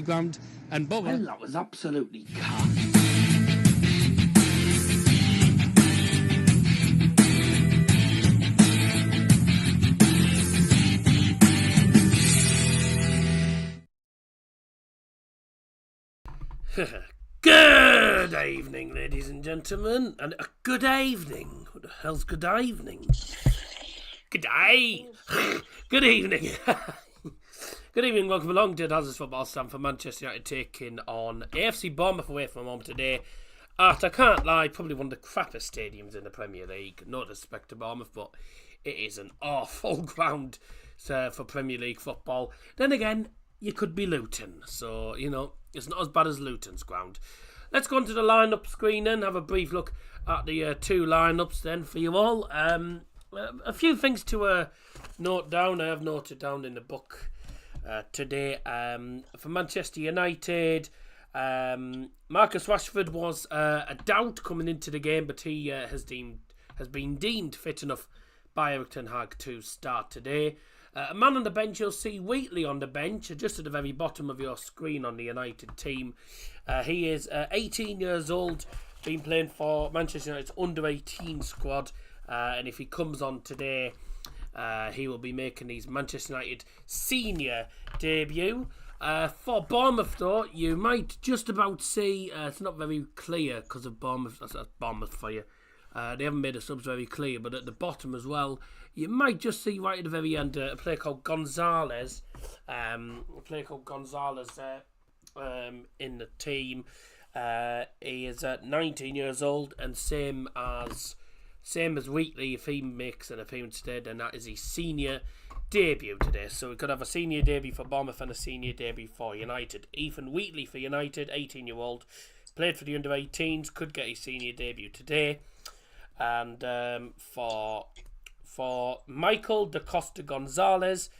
Ground and Borough. Well, that was absolutely cut. Good evening, ladies and gentlemen, and a good evening. What the hell's good evening? Good day. Good evening. Good evening, welcome along to Hazard's Football Stand for Manchester United taking on AFC Bournemouth away from home today at, I can't lie, probably one of the crappiest stadiums in the Premier League. No disrespect to Bournemouth, but it is an awful ground for Premier League football. Then again, you could be Luton, so, you know, it's not as bad as Luton's ground. Let's go on to the lineup screen and have a brief look at the two lineups then for you all. A few things to note down. I have noted down in the book today. For Manchester United, Marcus Rashford was a doubt coming into the game, but he has been deemed fit enough by Erik ten Hag to start today. A man on the bench, you'll see Wheatley on the bench, just at the very bottom of your screen on the United team. He is 18 years old, been playing for Manchester United's under-18 squad, and if he comes on today, he will be making his Manchester United senior debut. For Bournemouth, though, you might just about see, it's not very clear because of Bournemouth, that's Bournemouth for you. They haven't made the subs very clear, but at the bottom as well, you might just see right at the very end a player called Gonzalez. In the team. He is 19 years old, and same as Wheatley, if he makes an appearance today, then that is his senior debut today. So we could have a senior debut for Bournemouth and a senior debut for United. Ethan Wheatley for United, 18-year-old, played for the under-18s, could get his senior debut today. And for Michael Da Costa Gonzalez,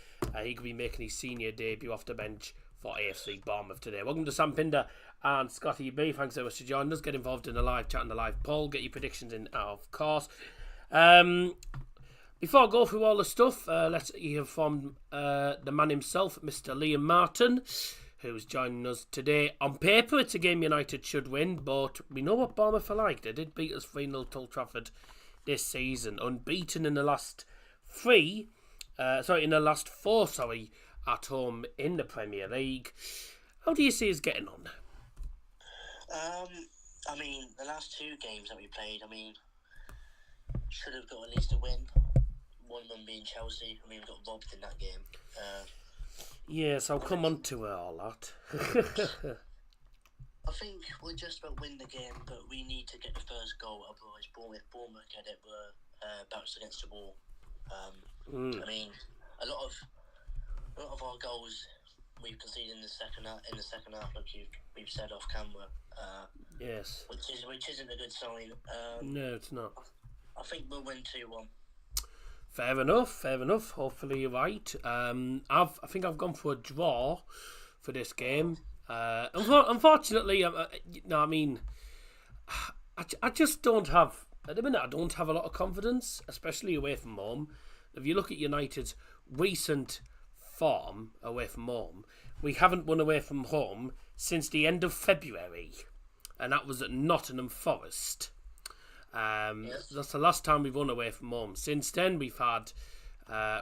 he could be making his senior debut off the bench for AFC Bournemouth today. Welcome to Sam Pinder and Scotty B. Thanks so much for joining us. Get involved in the live chat and the live poll. Get your predictions in, of course. Before I go through all the stuff, let's hear from the man himself, Mr. Liam Martin, who's joining us today. On paper, it's a game United should win, but we know what Bournemouth are like. They did beat us 3-0 to Old Trafford this season, unbeaten in the last four, at home in the Premier League. How do you see us getting on? I mean, the last two games that we played, should have got at least a win. One of them being Chelsea. We got robbed in that game. Yes, I'll come on to all that. I think we'll just about win the game, but we need to get the first goal. Otherwise, Bournemouth get it. We're bounced against the wall. A lot of our goals we've conceded in the second half, like we've said off camera. Yes. Which isn't a good sign. No, it's not. I think we'll win 2-1. Fair enough. Hopefully you're right. I think I've gone for a draw for this game. Unfortunately, I just don't have, at the minute, I don't have a lot of confidence, especially away from home. If you look at United's recent form away from home, we haven't won away from home since the end of February. and that was at Nottingham Forest. That's the last time we've won away from home. Since then, we've had a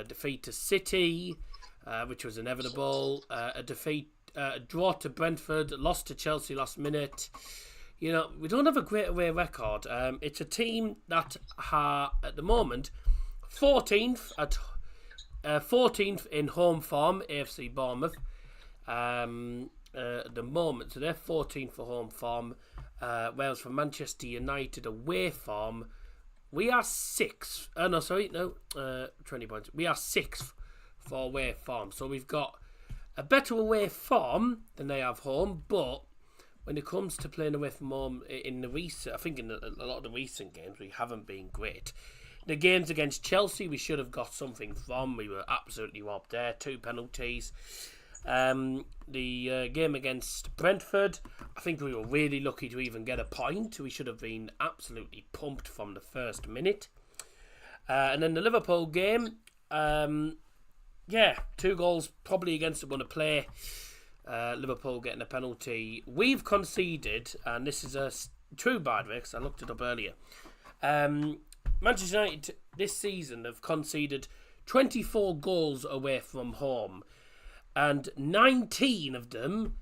defeat to City, which was inevitable. A draw to Brentford, lost to Chelsea last minute. You know, we don't have a great away record. It's a team that are at the moment 14th in home form, AFC Bournemouth. At the moment, so they're 14th for home form. Whereas for Manchester United away form, we are 6th. 20 points. We are 6th for away form. So we've got a better away form than they have home, but when it comes to playing away from home in a lot of the recent games, we haven't been great. The games against Chelsea, we should have got something from. We were absolutely robbed there. 2 penalties. The game against Brentford, I think we were really lucky to even get a point. We should have been absolutely pumped from the first minute. And then the Liverpool game, 2 goals probably against the one to play. Liverpool getting a penalty. We've conceded, and this is a true bad way because I looked it up earlier. Manchester United this season have conceded 24 goals away from home, and 19 of them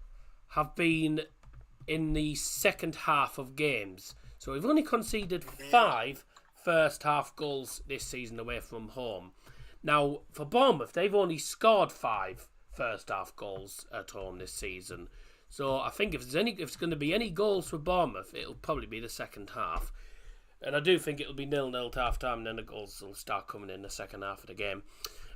have been in the second half of games. So we've only conceded 5 first half goals this season away from home. Now, for Bournemouth, they've only scored 5 first half goals at home this season. So I think if it's going to be any goals for Bournemouth, it'll probably be the second half. And I do think it'll be 0-0 to half time, and then the goals will start coming in the second half of the game.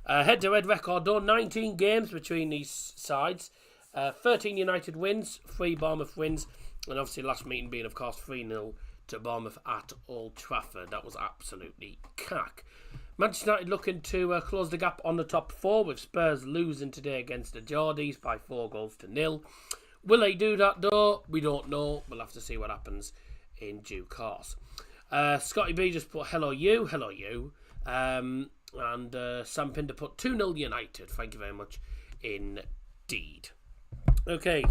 Head-to-head record though, 19 games between these sides. 13 United wins, 3 Bournemouth wins, and obviously last meeting being, of course, 3-0 to Bournemouth at Old Trafford. That was absolutely cack. Manchester United looking to close the gap on the top 4, with Spurs losing today against the Geordies by 4-0. Will they do that though? We don't know. We'll have to see what happens in due course. Scotty B just put hello you. And Sam Pinder put 2-0 United. Thank you very much indeed. Okay.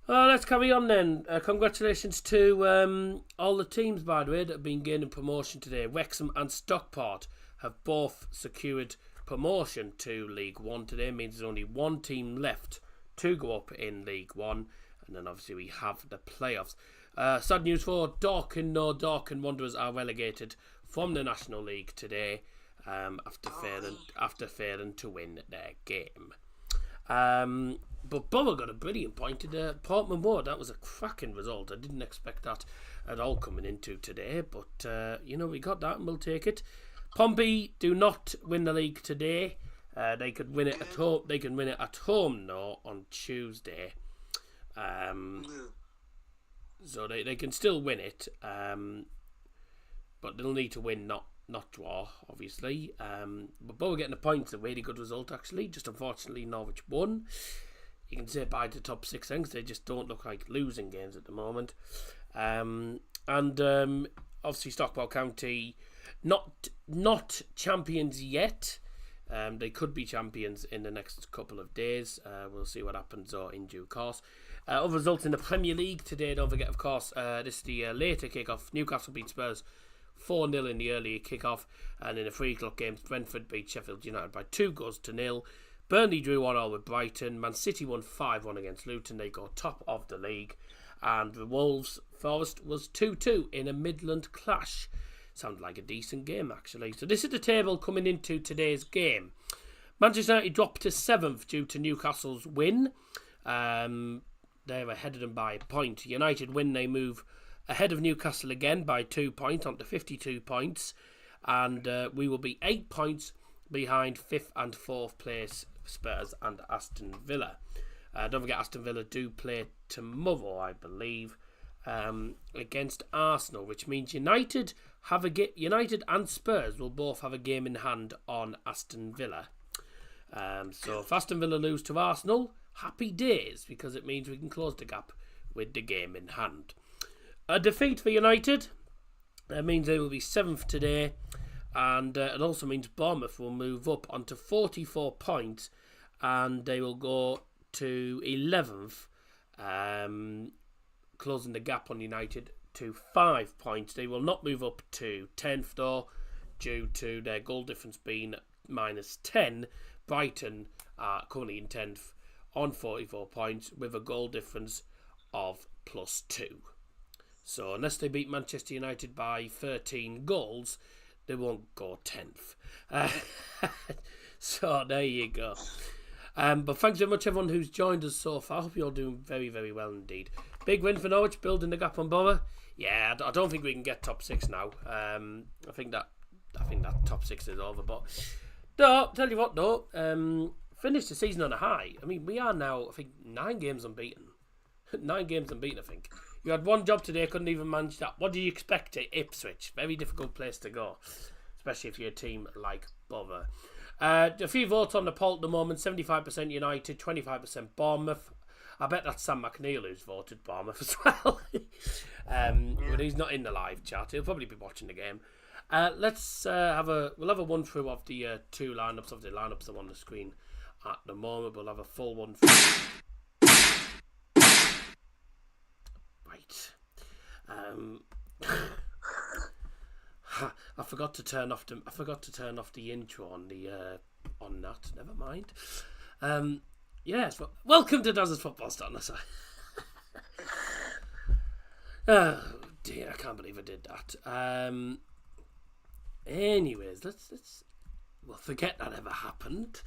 Let's carry on then. Congratulations to all the teams, by the way, that have been gaining promotion today. Wrexham and Stockport have both secured promotion to League One today. It means there's only one team left to go up in League One. And then obviously we have the playoffs. Sad news for Dorking. No, Dorking Wanderers are relegated from the National League today after failing to win their game. But Borough got a brilliant point at Portman Road. That was a cracking result. I didn't expect that at all coming into today, but we got that and we'll take it. Pompey do not win the league today. They could win it at home. They can win it at home though on Tuesday. So they can still win it, but they'll need to win, not draw, obviously. But Borough getting a point is a really good result, actually. Just unfortunately, Norwich won. You can say bye to top 6 things. They just don't look like losing games at the moment. Obviously, Stockport County, not champions yet. They could be champions in the next couple of days. We'll see what happens in due course. Other results in the Premier League today, don't forget, of course, this is the later kick-off. Newcastle beat Spurs 4-0 in the earlier kick-off, and in the 3 o'clock games, Brentford beat Sheffield United by 2-0. Burnley drew 1-1 with Brighton. Man City won 5-1 against Luton. They go top of the league. And the Wolves Forest was 2-2 in a Midland clash. Sounded like a decent game, actually. So this is the table coming into today's game. Manchester United dropped to 7th due to Newcastle's win. They're ahead of them by a point. United win, they move ahead of Newcastle again by 2 points, onto 52 points. And we will be 8 points behind 5th and 4th place Spurs and Aston Villa. Don't forget, Aston Villa do play tomorrow, I believe, against Arsenal, which means United and Spurs will both have a game in hand on Aston Villa. So if Aston Villa lose to Arsenal, happy days, because it means we can close the gap with the game in hand. A defeat for United, that means they will be 7th today, and it also means Bournemouth will move up onto 44 points, and they will go to 11th closing the gap on United to 5 points. They will not move up to 10th though, due to their goal difference being -10. Brighton are currently in 10th on 44 points with a goal difference of +2. So unless they beat Manchester United by 13 goals, they won't go 10th. So there you go. But thanks very much everyone who's joined us so far. I hope you're doing very, very well indeed. Big win for Norwich, building the gap on Borough. Yeah, I don't think we can get top 6 now. I think that top 6 is over. But no, tell you what though, finish the season on a high. I mean, we are now, I think, 9 games unbeaten. 9 games unbeaten, I think. You had one job today, couldn't even manage that. What do you expect at Ipswich? Very difficult place to go, especially if you're a team like Borough. A few votes on the poll at the moment. 75% United, 25% Bournemouth. I bet that's Sam McNeil who's voted Bournemouth as well. But he's not in the live chat. He'll probably be watching the game. We'll have a one through of the 2 lineups. Of the lineups that are on the screen at the moment. We'll have a full one through. Right. I forgot to turn off the intro on that. Never mind. Yes. Well, welcome to Daz's Football Stand. Oh dear, I can't believe I did that. Anyways, let's forget that ever happened.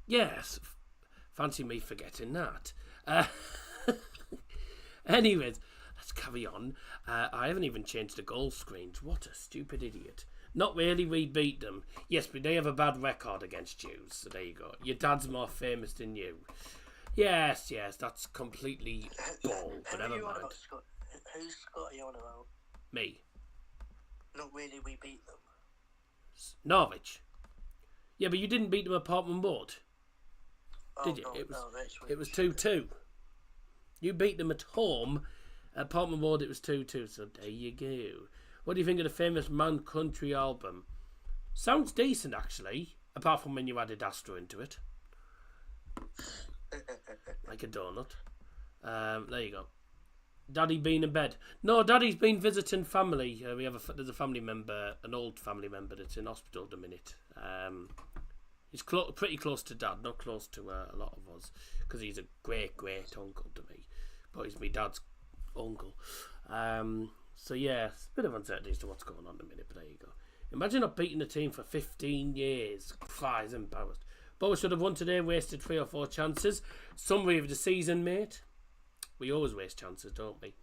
Yes. Fancy me forgetting that. Anyways, let's carry on. I haven't even changed the goal screens. What a stupid idiot. Not really, we beat them. Yes, but they have a bad record against you. So there you go. Your dad's more famous than you. Yes, that's completely bull. But never mind. Who's Scott are you on about? Me. Not really, we beat them. Norwich. Yeah, but you didn't beat them at Portman Road. Did you? No, It was 2-2. You beat them at home. At Portman Road it was 2-2. So there you go. What do you think of the famous Man Country album? Sounds decent actually. Apart from when you added Astro into it. Like a donut. There you go. Daddy been in bed? No, Daddy's been visiting family. There's a family member, an old family member that's in hospital at the minute. He's pretty close to Dad, not close to a lot of us, because he's a great uncle to me, but he's my dad's uncle. So yeah, it's a bit of uncertainty as to what's going on in a minute, but there you go. Imagine not beating the team for 15 years. He's embarrassed. But we should have won today, wasted 3 or 4 chances. Summary of the season, mate. We always waste chances, don't we?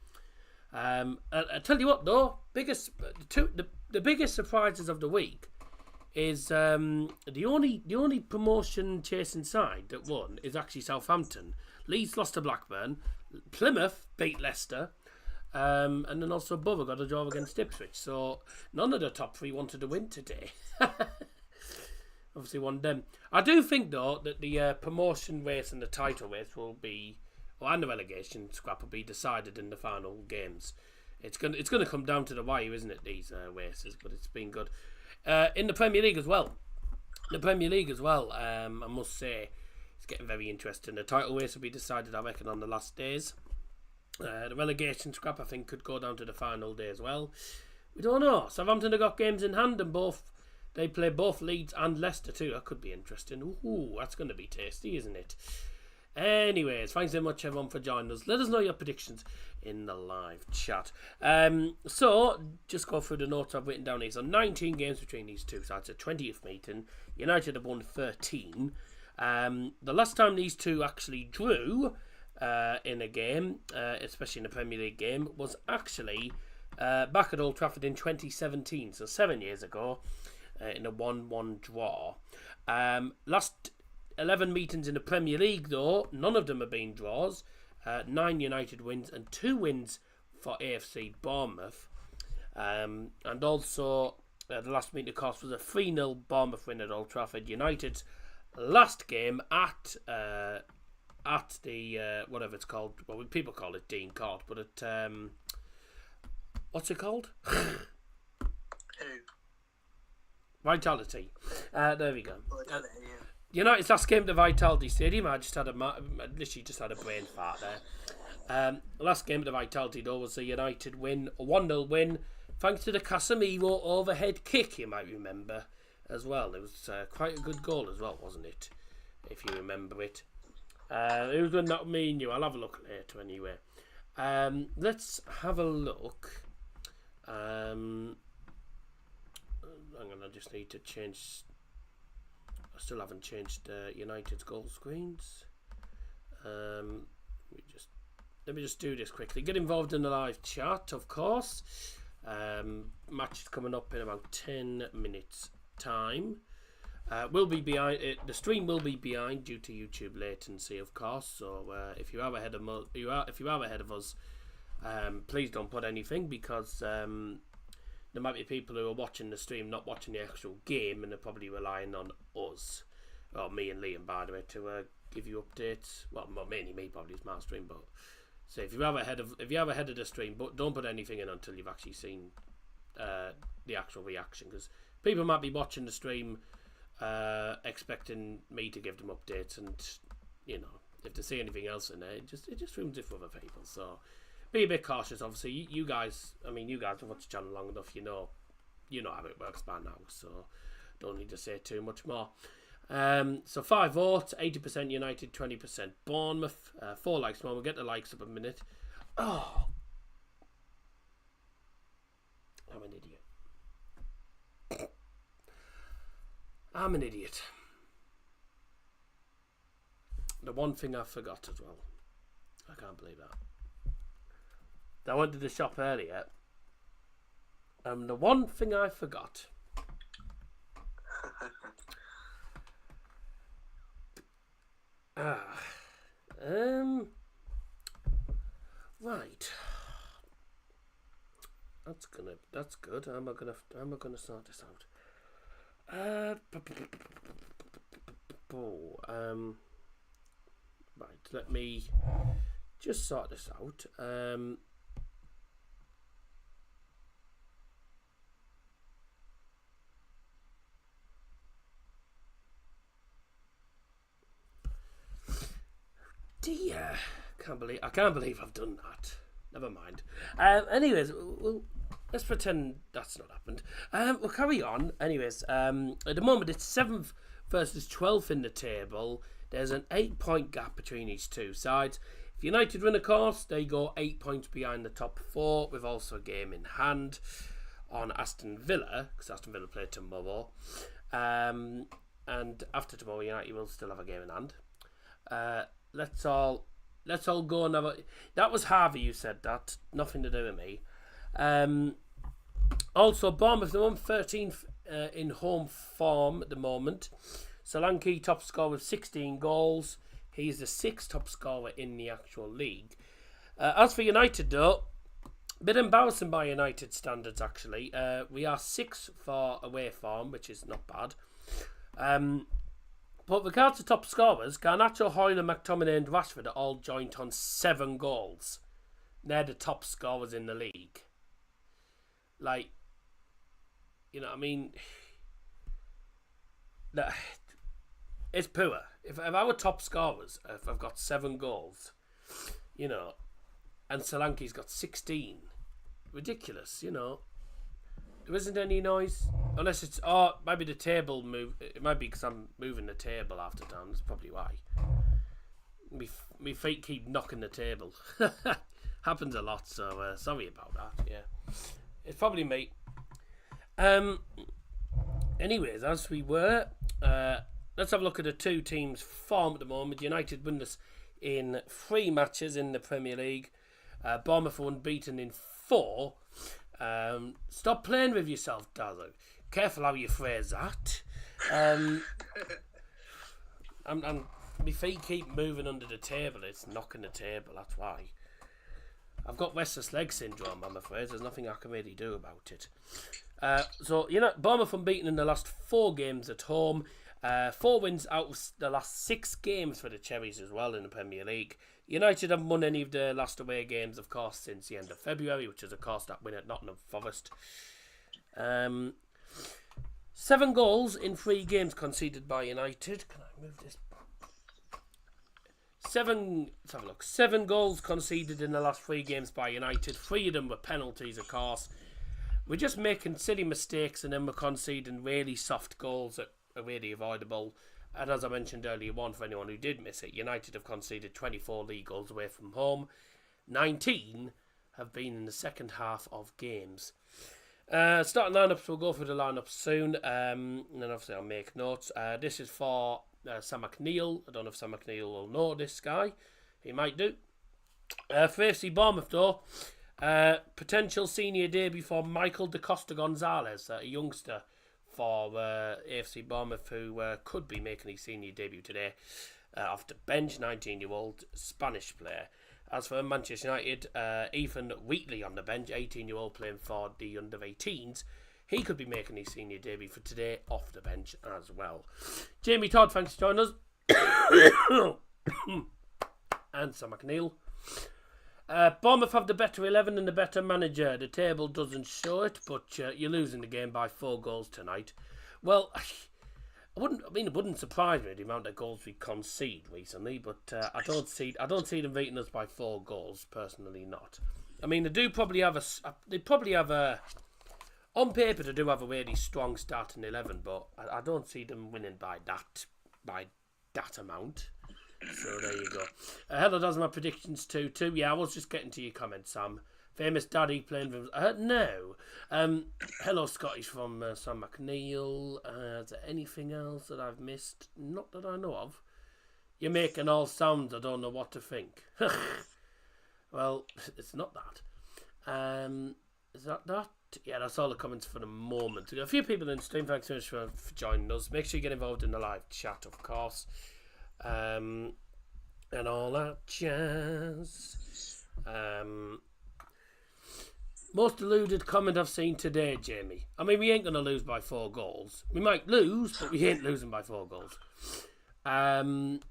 I tell you what, though, the biggest surprises of the week is the only promotion chasing side that won is actually Southampton. Leeds lost to Blackburn. Plymouth beat Leicester. And then also Borough got a draw against Ipswich. So none of the top 3 wanted to win today. Obviously won them. I do think though that the promotion race and the title race will be, and the relegation scrap will be decided in the final games. It's gonna come down to the wire, isn't it? These races, but it's been good. In the Premier League as well. I must say, it's getting very interesting. The title race will be decided, I reckon, on the last days. The relegation scrap, I think, could go down to the final day as well. We don't know. Southampton have got games in hand, and they play both Leeds and Leicester too. That could be interesting. Ooh, that's going to be tasty, isn't it? Anyways, thanks so much everyone for joining us. Let us know your predictions in the live chat. So, just go through the notes I've written down here. So, 19 games between these two sides. A 20th meeting. United have won 13. The last time these two actually drew in a game, especially in a Premier League game, was actually back at Old Trafford in 2017. So, 7 years ago, in a 1-1 draw. Last 11 meetings in the Premier League, though, none of them have been draws. 9 United wins and 2 wins for AFC Bournemouth. And also, the last meeting, of course, was a 3-0 Bournemouth win at Old Trafford. United's last game at the, whatever it's called, well, people call it Dean Court, but at, what's it called? Who? Vitality. There we go. Vitality, yeah. United's last game to Vitality Stadium. I literally just had a brain fart there. Last game to Vitality though was a United win, a 1-0 win, thanks to the Casemiro overhead kick. You might remember as well. It was quite a good goal as well, wasn't it? If you remember it. It was good, not me and you. I'll have a look later anyway. Let's have a look. Hang on, I just need to change. I still haven't changed United's goal screens. Let me just do this quickly. Get involved in the live chat, of course. Match is coming up in about 10 minutes time. We'll be behind. The stream will be behind due to YouTube latency, of course. So if you are ahead of us, please don't put anything, because there might be people who are watching the stream, not watching the actual game, and they're probably relying on us, or me and Liam, by the way, to give you updates. Well, mainly me, probably, it's my stream, but so if you have ahead of the stream, but don't put anything in until you've actually seen the actual reaction, because people might be watching the stream expecting me to give them updates, and you know, if they see anything else in there, it just ruins it for other people. So be a bit cautious. Obviously, you guys have watched the channel long enough. You know how it works by now. So don't need to say too much more. So 5 votes, 80% United, 20% Bournemouth. 4 likes more. We'll get the likes up a minute. Oh, I'm an idiot. I'm an idiot. The one thing I forgot as well. I can't believe that. I went to the shop earlier. The one thing I forgot. Right. That's good. How am I gonna sort this out? Right, let me just sort this out. Dear, I can't believe I've done that. Never mind. Anyways, let's pretend that's not happened. We'll carry on. Anyways, at the moment it's 7th versus 12th in the table. There's an 8-point gap between each two sides. If United win, of course, they go 8 points behind the top 4, with also a game in hand on Aston Villa, because Aston Villa play tomorrow. And after tomorrow, United will still have a game in hand. Let's all go and have a... That was Harvey who said that. Nothing to do with me. Also, Bournemouth, they're on 13th in home form at the moment. Solanke top scorer with 16 goals. He's the 6th top scorer in the actual league. As for United, though, a bit embarrassing by United standards, actually. We are 6th for away form, which is not bad. But with regards to top scorers, Garnacho, Hoyle, McTominay and Rashford are all joint on 7 goals. They're the top scorers in the league. Like, you know what I mean? It's poor. If our top scorers, if I've got 7 goals, you know, and Solanke's got 16, ridiculous, you know. There isn't any noise, unless it's, maybe the table move. It might be because I'm moving the table after time. That's probably why. Me feet keep knocking the table. Happens a lot, so sorry about that. Yeah, it's probably me. Anyways, as we were, let's have a look at the two teams' form at the moment. United win this in 3 matches in the Premier League. Bournemouth were unbeaten in 4. Stop playing with yourself, Dazzle. Careful how you phrase that. My feet keep moving under the table. It's knocking the table, that's why. I've got restless leg syndrome, I'm afraid. There's nothing I can really do about it. So, you know, Bournemouth unbeaten in the last 4 games at home. 4 wins out of the last 6 games for the Cherries as well in the Premier League. United haven't won any of the last away games, of course, since the end of February, which is, of course, that win at Nottingham Forest. 7 goals in 3 games conceded by United. Can I move this? Let's have a look. 7 goals conceded in the last 3 games by United. 3 of them were penalties, of course. We're just making silly mistakes and then we're conceding really soft goals that are really avoidable. And as I mentioned earlier on, for anyone who did miss it, United have conceded 24 league goals away from home. 19 have been in the second half of games. Starting lineups, we'll go through the lineups soon. And then obviously I'll make notes. This is for Sam McNeil. I don't know if Sam McNeil will know this guy. He might do. For AFC Bournemouth though, potential senior debut for Michael Da Costa Gonzalez, a youngster for AFC Bournemouth who could be making his senior debut today. Off the bench, 19-year-old Spanish player. As for Manchester United, Ethan Wheatley on the bench, 18-year-old playing for the under-18s. He could be making his senior debut for today off the bench as well. Jamie Todd, thanks for joining us. And Sam McNeil. Bournemouth have the better 11 and the better manager. The table doesn't show it, but you're losing the game by 4 goals tonight. Well, it wouldn't surprise me the amount of goals we concede recently, but I don't see them beating us by 4 goals. Personally, not. I mean, they probably have a. On paper, they do have a really strong starting 11, but I don't see them winning by that amount. So there you go. Hello, does my predictions too. Yeah, I was just getting to your comments, Sam. Famous daddy playing for... no. Hello, Scottish from Sam McNeil. Is there anything else that I've missed? Not that I know of. You're making all sounds. I don't know what to think. Well, it's not that. Is that? Yeah, that's all the comments for the moment. A few people in the stream. Thanks so much for joining us. Make sure you get involved in the live chat, of course. And all that jazz. Most deluded comment I've seen today, Jamie. I mean, we ain't going to lose by 4 goals. We might lose, but we ain't losing by 4 goals. NMP,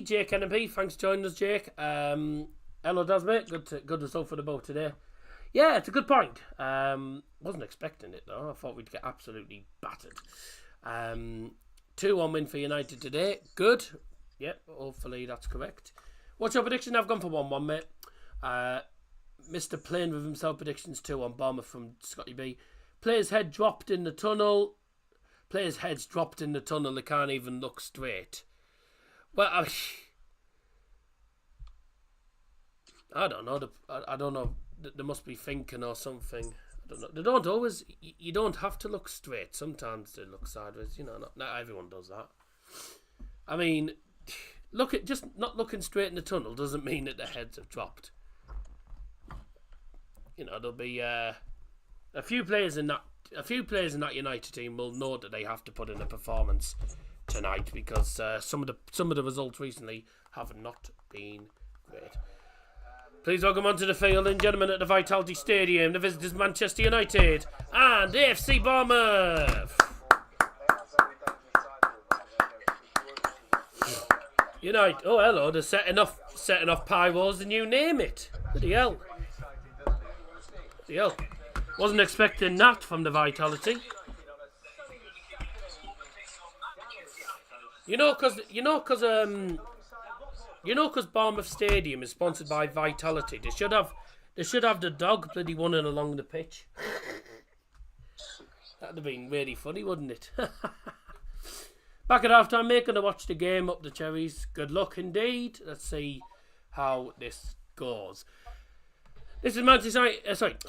Jake NMP, thanks for joining us, Jake. Hello, Dasmate. Good result for the boat today. Yeah, it's a good point. Wasn't expecting it, though. I thought we'd get absolutely battered. 2-1 win for United today. Good. Yep, hopefully that's correct. What's your prediction? I've gone for 1-1, mate. Mr. Playing with himself predictions 2 on Bournemouth from Scotty B. Players' head dropped in the tunnel. Players' heads dropped in the tunnel. They can't even look straight. Well, I don't know. I don't know. They must be thinking or something. I don't know. They don't always. You don't have to look straight. Sometimes they look sideways. You know, not everyone does that. I mean, just not looking straight in the tunnel doesn't mean that their heads have dropped. You know, there'll be a few players in that United team will know that they have to put in a performance tonight because some of the results recently have not been great. Please welcome onto the field, and gentlemen, at the Vitality Stadium, the visitors Manchester United and AFC Bournemouth. United. Oh, hello! They're setting off pyros, and you name it. Bloody hell! Wasn't expecting that from the Vitality. You know, because Bournemouth Stadium is sponsored by Vitality. They should have the dog bloody running along the pitch. That'd have been really funny, wouldn't it? Back at half time, mate. Gonna watch the game up the cherries. Good luck indeed. Let's see how this goes. This is Manchester United.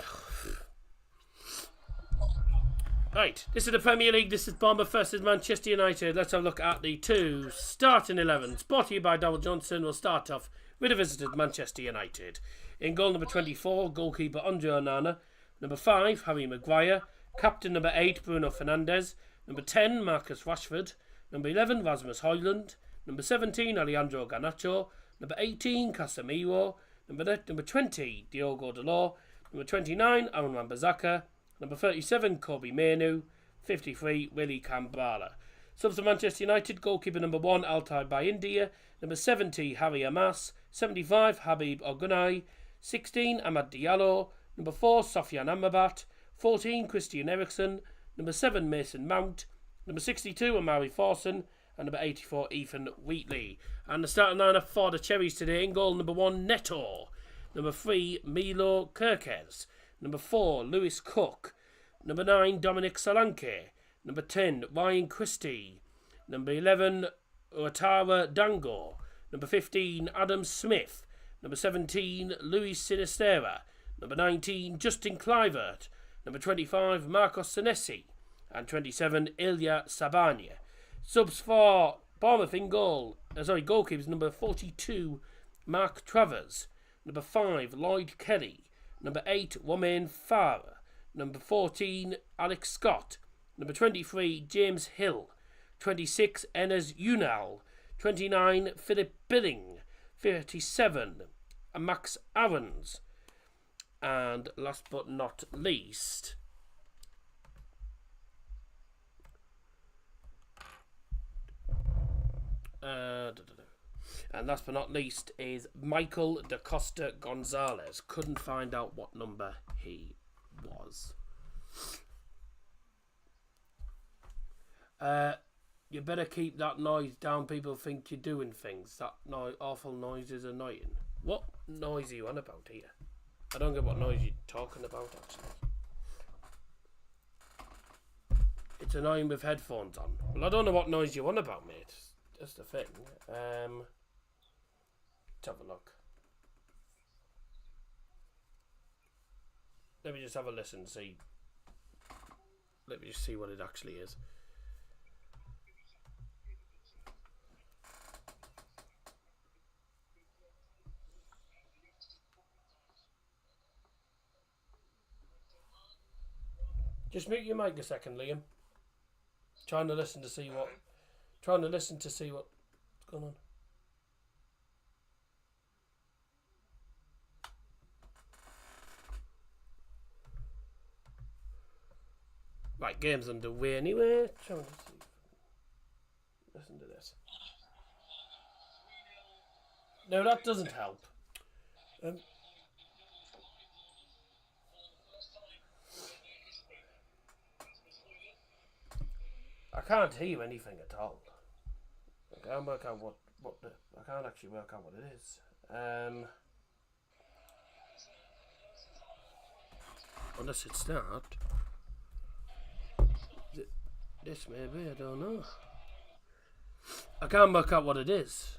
Right, this is the Premier League. This is Bournemouth versus Manchester United. Let's have a look at the 2 starting 11s. Brought to you by Darryl Johnson. We'll start off with the visitors Manchester United. In goal number 24, goalkeeper Andre Onana. Number 5, Harry Maguire. Captain number 8, Bruno Fernandes. Number 10, Marcus Rashford. Number 11, Rasmus Højlund. Number 17, Alejandro Garnacho. Number 18, Casemiro. Number 20, Diogo Dalot. Number 29, Aaron Wan-Bissaka. Number 37, Kobe Mainoo. 53, Willy Kambala. Subs to Manchester United, goalkeeper number 1, Altay Bayindia. Number 70, Harry Amas. 75, Habib Ogunai. 16, Amad Diallo. Number 4, Sofiane Amrabat. 14, Christian Eriksen. Number 7, Mason Mount. Number 62, Amari Forson. And number 84, Ethan Wheatley. And the starting lineup for the Cherries today: in goal, number 1, Neto. Number 3, Milo Kirkes. Number 4, Lewis Cook. Number 9, Dominic Solanke. Number 10, Ryan Christie. Number 11, Ouattara Dango. Number 15, Adam Smith. Number 17, Luis Sinistera. Number 19, Justin Clivert. Number 25, Marcos Senesi. And 27, Ilya Sabania. Subs for Bournemouth in goal. Goalkeepers: number 42, Mark Travers. Number 5, Lloyd Kelly. Number 8, Romain Farr. Number 14, Alex Scott. Number 23, James Hill. 26, Enes Unal. 29, Philip Billing. 37, Max Aarons. And last but not least, is Michael Da Costa Gonzalez. Couldn't find out what number he was. You better keep that noise down. People think you're doing things. That awful noise is annoying. What noise are you on about here? I don't get what noise you're talking about, actually. It's annoying with headphones on. Well, I don't know what noise you're on about, mate. That's the thing. Let's have a look. Let me just have a listen, see. Let me just see what it actually is. Just mute your mic a second, Liam. Trying to listen to see what's going on. Right, game's underway anyway. Trying to see. Listen to this. No, that doesn't help. I can't hear anything at all. I can't work out I can't actually work out what it is. Unless it's that. This maybe, I don't know. I can't work out what it is.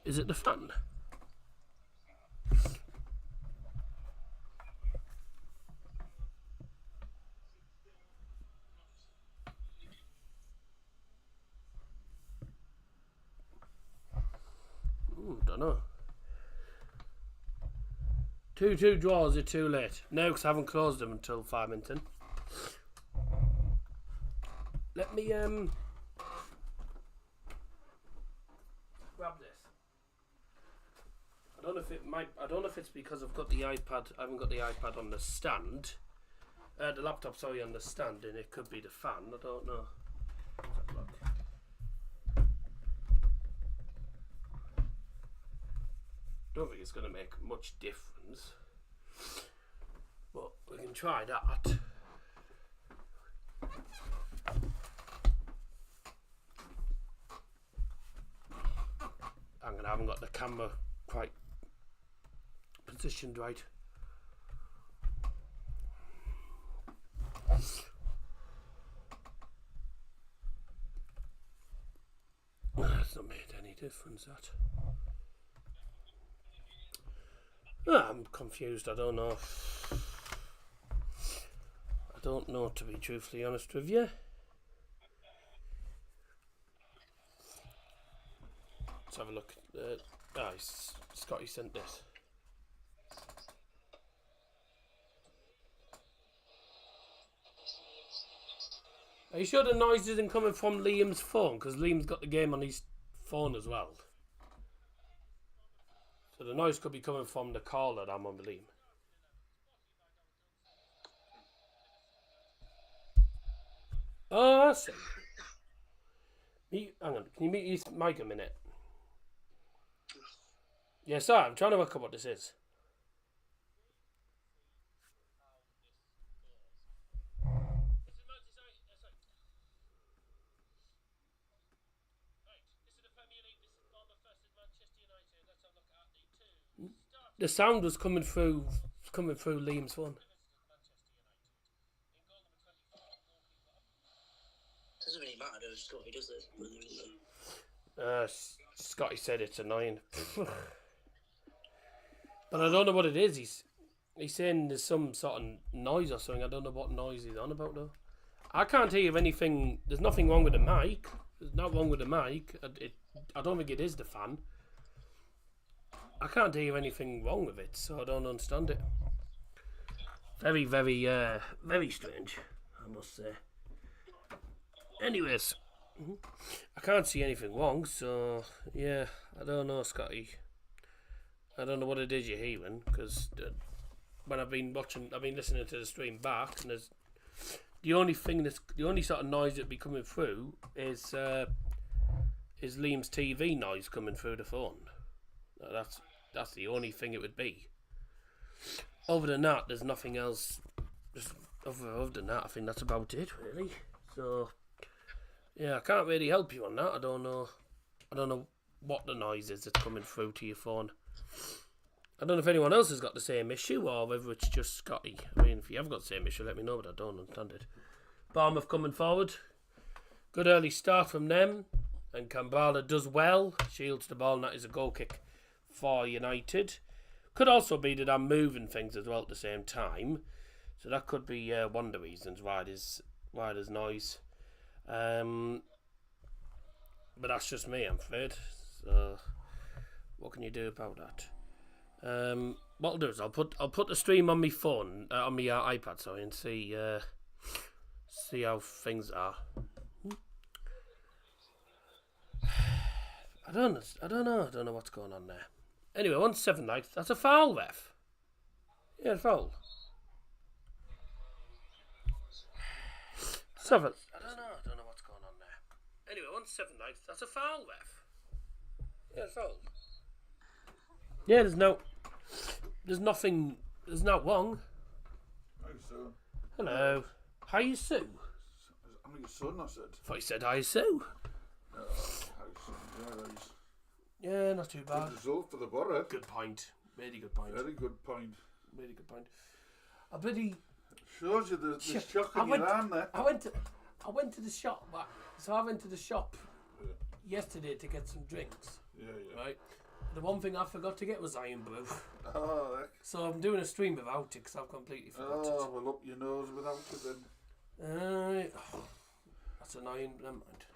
Is it the fan? Don't know. 2-2 draws are too late. No, because I haven't closed them until 5 minutes in. Let me grab this. I don't know if it's because I've got the iPad. I haven't got the iPad on the stand. The laptop, sorry, on the stand, and it could be the fan. I don't know. Let's have a look. Don't think it's going to make much difference, but we can try that. I haven't got the camera quite positioned right. That's not made any difference, that. I'm confused. I don't know. I don't know, to be truthfully honest with you. Let's have a look. Scotty sent this. Are you sure the noise isn't coming from Liam's phone? Because Liam's got the game on his phone as well. So the noise could be coming from the call that I'm on the Liam. Oh, I see. Hang on, can you mute your mic a minute? Yeah, sorry, I'm trying to work out what this is. the sound was coming through Liam's phone. Doesn't really matter though, Scotty, does it? Scotty said it's annoying. But I don't know what it is. He's saying there's some sort of noise or something. I don't know what noise he's on about though. I can't hear anything. There's nothing wrong with the mic. There's not wrong with the mic. I don't think it is the fan. I can't hear anything wrong with it, so I don't understand it. Very, very, very strange, I must say. Anyways, I can't see anything wrong, so yeah, I don't know, Scotty. I don't know what it is you're hearing, because when I've been listening to the stream back, and there's the only sort of noise that'd be coming through is Liam's TV noise coming through the phone. That's the only thing it would be. Other than that, there's nothing else. Just other than that, I think that's about it, really. So yeah, I can't really help you on that. I don't know what the noise is that's coming through to your phone. I don't know if anyone else has got the same issue or whether it's just Scotty. I mean, if you have got the same issue, let me know, but I don't understand it. Bournemouth coming forward. Good early start from them. And Kambala does well. Shields the ball, and that is a goal kick for United. Could also be that I'm moving things as well at the same time. So that could be one of the reasons why there's noise. But that's just me, I'm afraid. So what can you do about that? What I'll do is I'll put the stream on my phone, on my iPad, sorry, and see how things are. I don't know what's going on there. Anyway, 1-7 like that's a foul, ref. Yeah, foul. 7. I don't know what's going on there. Anyway, 1-7 like that's a foul, ref. Yeah, foul. Yeah, there's nothing wrong. Hi, Sue. Hello. Hi, Sue. I'm your son, I said. Thought you said hi, Sue. Hi, Sue. Yeah, right. Yeah, not too bad. Good result for the Borough. Good point. Really good point. Very good point. Really good point. I bloody shows you the shock in your arm there. I went to the shop. So I went to the shop yesterday to get some drinks. Yeah. Right. The one thing I forgot to get was iron brew. Oh, heck. So I'm doing a stream without it because I've completely forgot it. Oh, well, up your nose without it then. That's annoying. Never mind.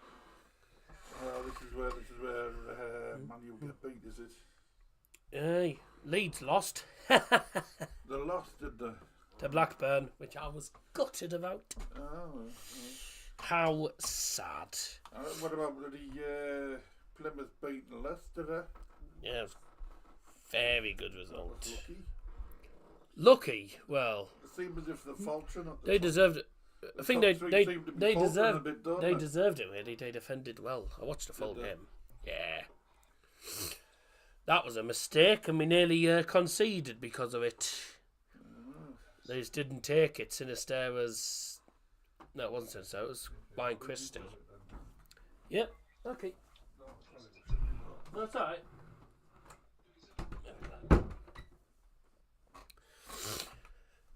This is where Man U get beat, is it? Aye. Leeds lost. They lost, did they? To Blackburn, which I was gutted about. Oh. How sad. What about the Plymouth beating Leicester? Yeah, very good result. Lucky. Well, It seemed as if they're faltering at the they top. deserved it. I think top three seem to be they faltering deserved a bit, don't they they? deserved it really. They defended well. I watched the full Did they? game. Yeah, that was a mistake, and we nearly conceded because of it. They just didn't take it. Sinister was no, it wasn't Sinister. It was Ryan Christie. Yep. Okay. That's all right.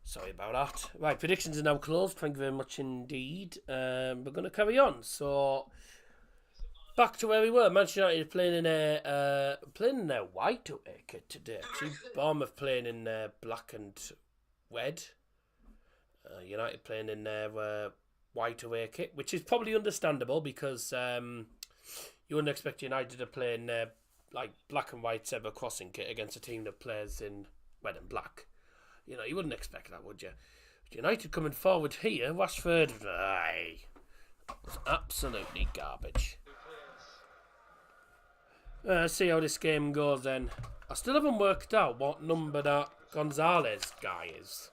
Sorry about that. Right, predictions are now closed. Thank you very much indeed. We're going to carry on. So, back to where we were. Manchester United playing in their white away kit today. Actually, Bournemouth playing in their black and red. United playing in their white away kit, which is probably understandable because you wouldn't expect United to play in their like black and white Zebra crossing kit against a team that plays in red and black. You know, you wouldn't expect that, would you? United coming forward here, Rashford, it's absolutely garbage. Let's see how this game goes then. I still haven't worked out what number that Gonzalez guy is.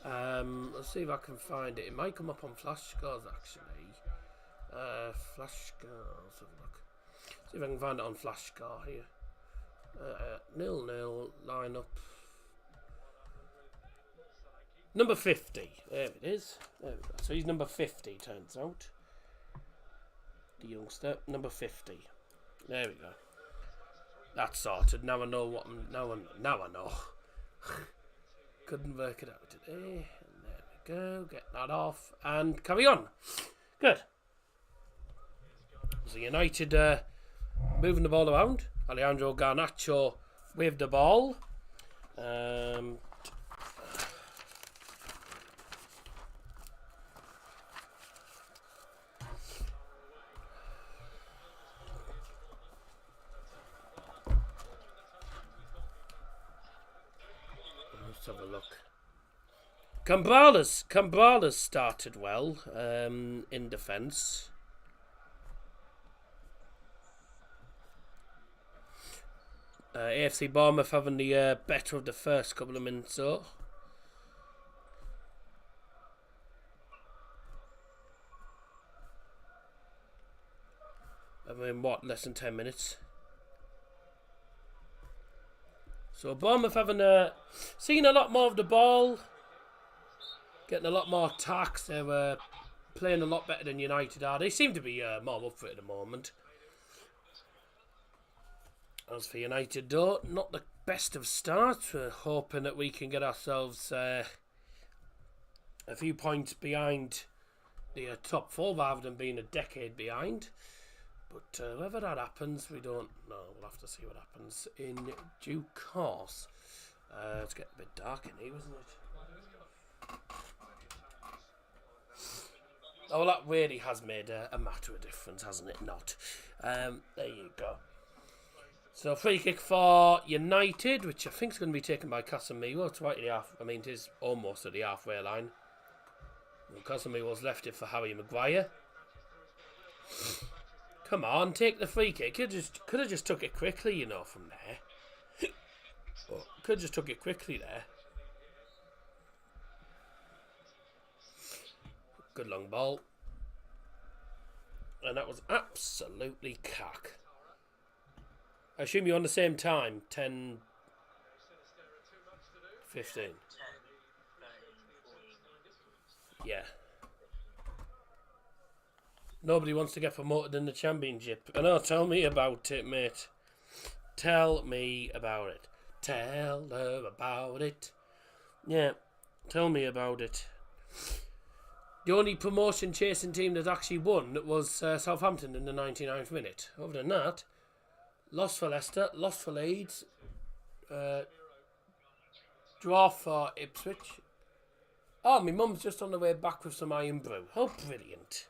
Let's see if I can find it. It might come up on Flash Scores, actually. Flash Scores, have a look. See if I can find it on Flash Score here. 0-0, lineup. Number 50. There it is. There we go. So he's number 50, turns out. The youngster. Number 50. There we go. That's sorted. Now I know what I'm... Now I know. Couldn't work it out today. And there we go. Get that off. And carry on. Good. So United moving the ball around. Alejandro Garnacho with the ball. Let's have a look. Cambrales started well in defence. AFC Bournemouth having the better of the first couple of minutes or I mean, what, less than 10 minutes? So Bournemouth having seen a lot more of the ball, getting a lot more attacks. They were playing a lot better than United are. They seem to be more up for it at the moment. As for United, though, not the best of starts. We're hoping that we can get ourselves a few points behind the top four rather than being a decade behind. But whether that happens, we don't know. We'll have to see what happens in due course. It's getting a bit dark in here, isn't it? Oh, that really has made a matter of difference, hasn't it? Not. There you go. So free kick for United, which I think is going to be taken by Casemiro. It's right at the half. I mean, it is almost at the halfway line. And Casemiro's left it for Harry Maguire. Come on, take the free kick. Could have just took it quickly, you know, from there. Could have just took it quickly there. Good long ball. And that was absolutely cack. I assume you're on the same time, 10, 15. Yeah. Nobody wants to get promoted in the championship. I know, tell me about it, mate. Tell me about it. Tell her about it. Yeah, tell me about it. The only promotion chasing team that actually won was Southampton in the 99th minute. Other than that, lost for Leicester, lost for Leeds, draw for Ipswich. Oh, my mum's just on the way back with some iron brew. How brilliant.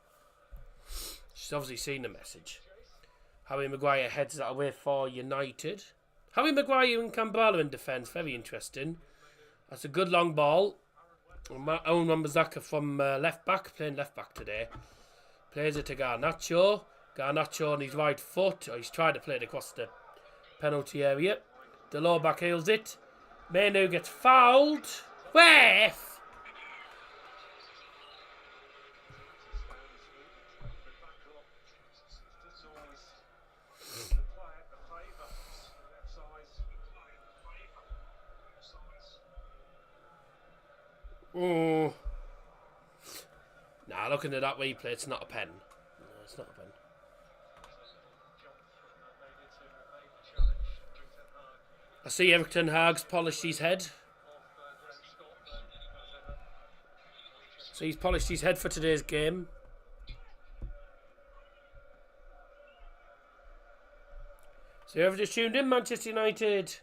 She's obviously seen the message. Harry Maguire heads that away for United. Harry Maguire and Cambrales in defence, very interesting. That's a good long ball. Owen Wan-Bissaka from left back, playing left back today. Plays it to Garnacho. Garnacho on his right foot. Oh, he's tried to play it across the penalty area. The low back heals it. Manu gets fouled. Ref! Oh. Nah, looking at that replay, it's not a pen. No, it's not a pen. I see Eric Ten Hag's polished his head. So he's polished his head for today's game. So whoever just tuned in, Manchester United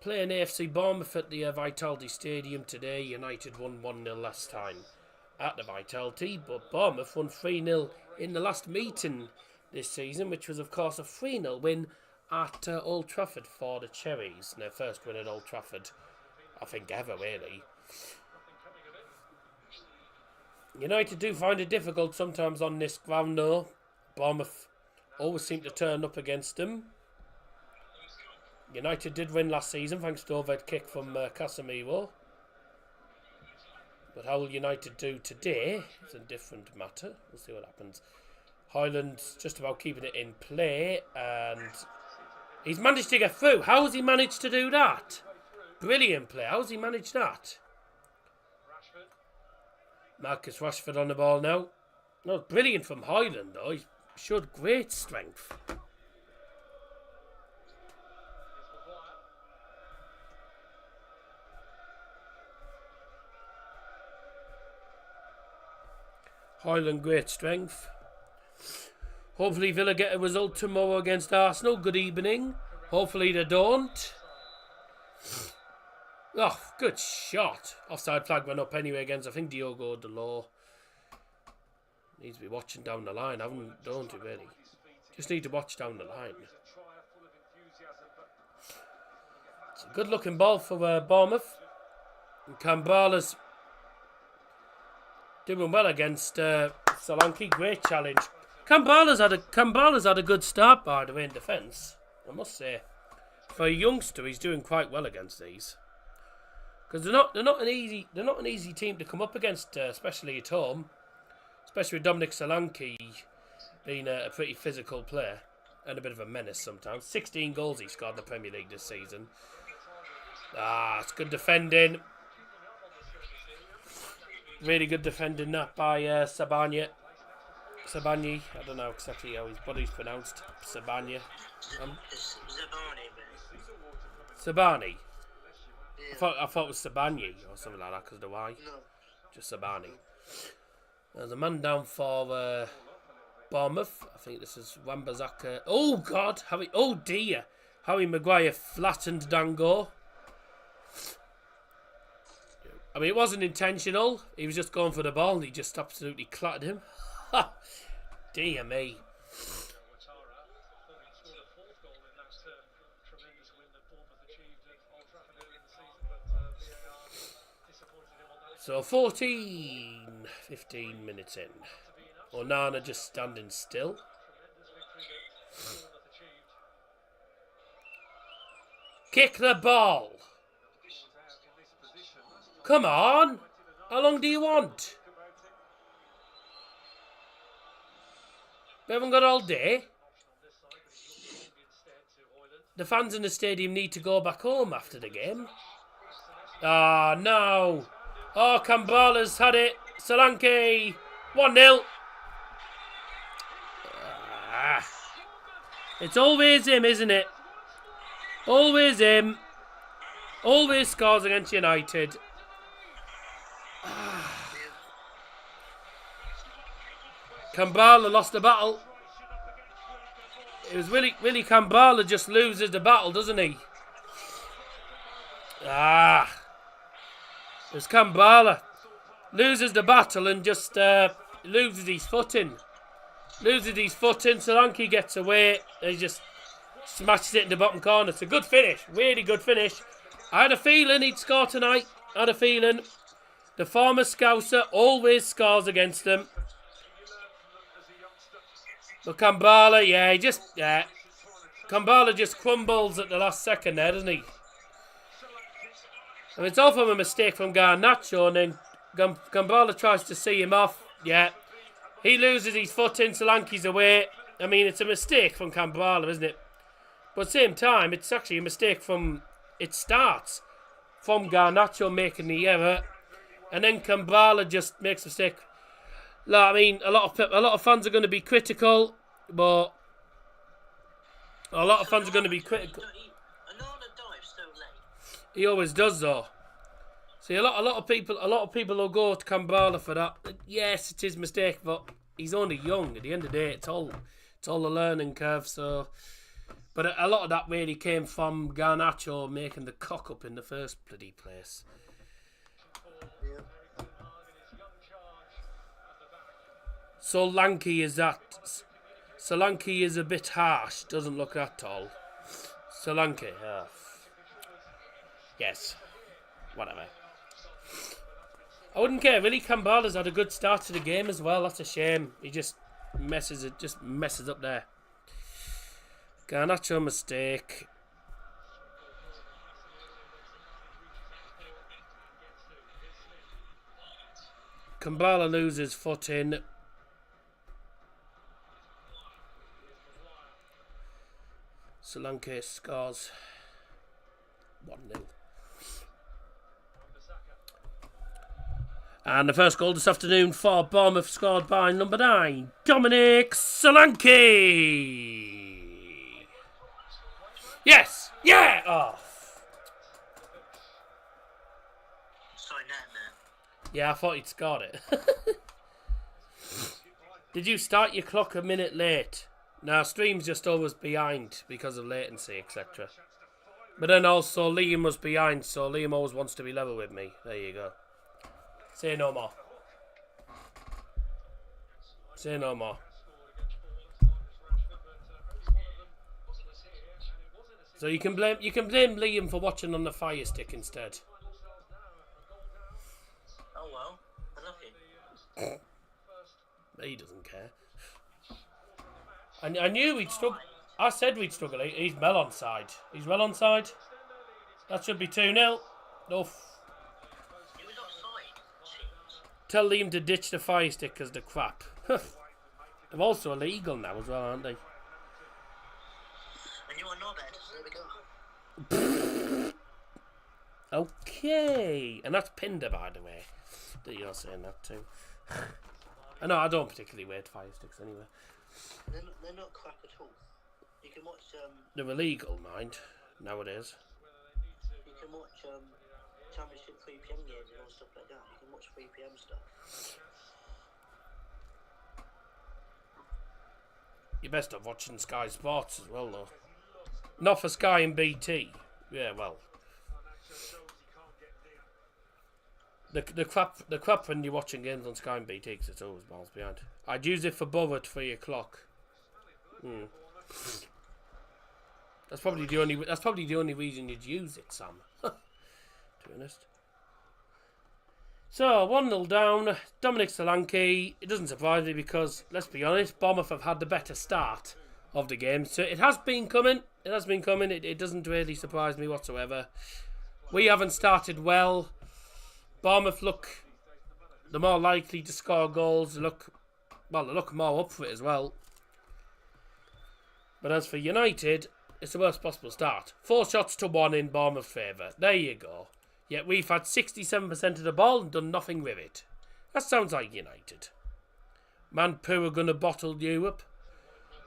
playing AFC Bournemouth at the Vitality Stadium today. United won 1-0 last time at the Vitality, but Bournemouth won 3-0 in the last meeting this season, which was of course a 3-0 win at Old Trafford for the Cherries. Their first win at Old Trafford, I think, ever, really. United do find it difficult sometimes on this ground, though. Bournemouth always seem to turn up against them. United did win last season thanks to overhead kick from Casemiro. But how will United do today is a different matter. We'll see what happens. Højlund's just about keeping it in play, and he's managed to get through. How has he managed to do that? Brilliant play. How has he managed that? Marcus Rashford on the ball now. No, brilliant from Højlund, though. He showed great strength. Hoyland, great strength. Hopefully Villa get a result tomorrow against Arsenal. Good evening. Hopefully they don't. Oh, good shot. Offside flag went up anyway against, I think, Diogo Dalot. Needs to be watching down the line, don't you, really? Just need to watch down the line. It's a good looking ball for Bournemouth. And Kambala's doing well against Solanke. Great challenge. Kambala's had a good start, by the way, in defence. I must say, for a youngster, he's doing quite well against these. Because they're not an easy team to come up against, especially at home. Especially with Dominic Solanke being a pretty physical player and a bit of a menace sometimes. 16 goals he scored in the Premier League this season. It's good defending. Really good defending that by Sabani. I don't know exactly how his body's pronounced. Sabani. Sabani. Yeah. I thought it was Sabani or something like that because of the Y. No. Just Sabani. There's a man down for Bournemouth. I think this is Wan-Bissaka. Oh God! Oh dear! Harry Maguire flattened Dango. I mean, it wasn't intentional. He was just going for the ball and he just absolutely clattered him. Dear me. So 15 minutes in. Onana just standing still. Kick the ball. Come on. How long do you want? We haven't got all day. The fans in the stadium need to go back home after the game. No. Oh, Kambala's had it. Solanke. 1-0. It's always him, isn't it? Always him. Always scores against United. Kambala lost the battle. It was Willie Kambala just loses the battle, doesn't he? It's Kambala. Loses the battle and just loses his footing. Solanke gets away. He just smashes it in the bottom corner. It's a good finish. Really good finish. I had a feeling he'd score tonight. The former Scouser always scores against them. But Kambala, Kambala just crumbles at the last second there, doesn't he? I mean, it's all from a mistake from Garnacho, and then Kambala tries to see him off. Yeah. He loses his footing, Solanke's away. I mean, it's a mistake from Kambala, isn't it? But at the same time, it's actually a mistake from... It starts from Garnacho making the error, and then Kambala just makes a mistake. I mean, a lot of fans are going to be critical, but He always does, though. See, a lot of people will go to Kambala for that. Yes, it's his mistake, but he's only young. At the end of the day, it's all a learning curve. So, but a lot of that really came from Garnacho making the cock up in the first bloody place. Solanke is a bit harsh. Doesn't look that tall. Solanke, yes. Whatever. I wouldn't care. Really, Kambala's had a good start to the game as well. That's a shame. He just messes up there. Garnacho mistake. Kambala loses footing. Solanke scores 1-0. And the first goal this afternoon for Bournemouth scored by number 9, Dominic Solanke. Yes! Yeah! Oh. Sorry, man. Yeah, I thought he'd scored it. Did you start your clock a minute late? Now, stream's just always behind because of latency, etc. But then also Liam was behind, so Liam always wants to be level with me. There you go. Say no more. Say no more. So you can blame Liam for watching on the Fire Stick instead. Oh well, unlucky. He doesn't care. I knew we'd struggle. I said we'd struggle. He's well on side. He's well on side. That should be 2-0. No. He was offside. Jeez. Tell Liam to ditch the Fire Stick as the crap. They're also illegal now as well, aren't they? And you are not bad, so there we go. Okay. And that's Pinder, by the way. That you're saying that too. I know, I don't particularly wear Fire Sticks anyway. They're not crap at all. You can watch. They're illegal, mind, nowadays. You can watch Championship 3 PM games and all stuff like that. You can watch 3 PM stuff. You're best off watching Sky Sports as well, though. Not for Sky and BT. Yeah, well. The crap when you're watching games on Sky and BT, because it's always miles behind. I'd use it for bother at 3 o'clock. That's probably the only reason you'd use it, Sam. To be honest. So 1-0 down. Dominic Solanke. It doesn't surprise me because, let's be honest, Bournemouth have had the better start of the game. So it has been coming. It doesn't really surprise me whatsoever. We haven't started well. Bournemouth they're more likely to score goals. They look more up for it as well. But as for United, it's the worst possible start. 4 shots to 1 in Bournemouth's favour. There you go. Yet we've had 67% of the ball and done nothing with it. That sounds like United. Man, Pooh are going to bottle Europe.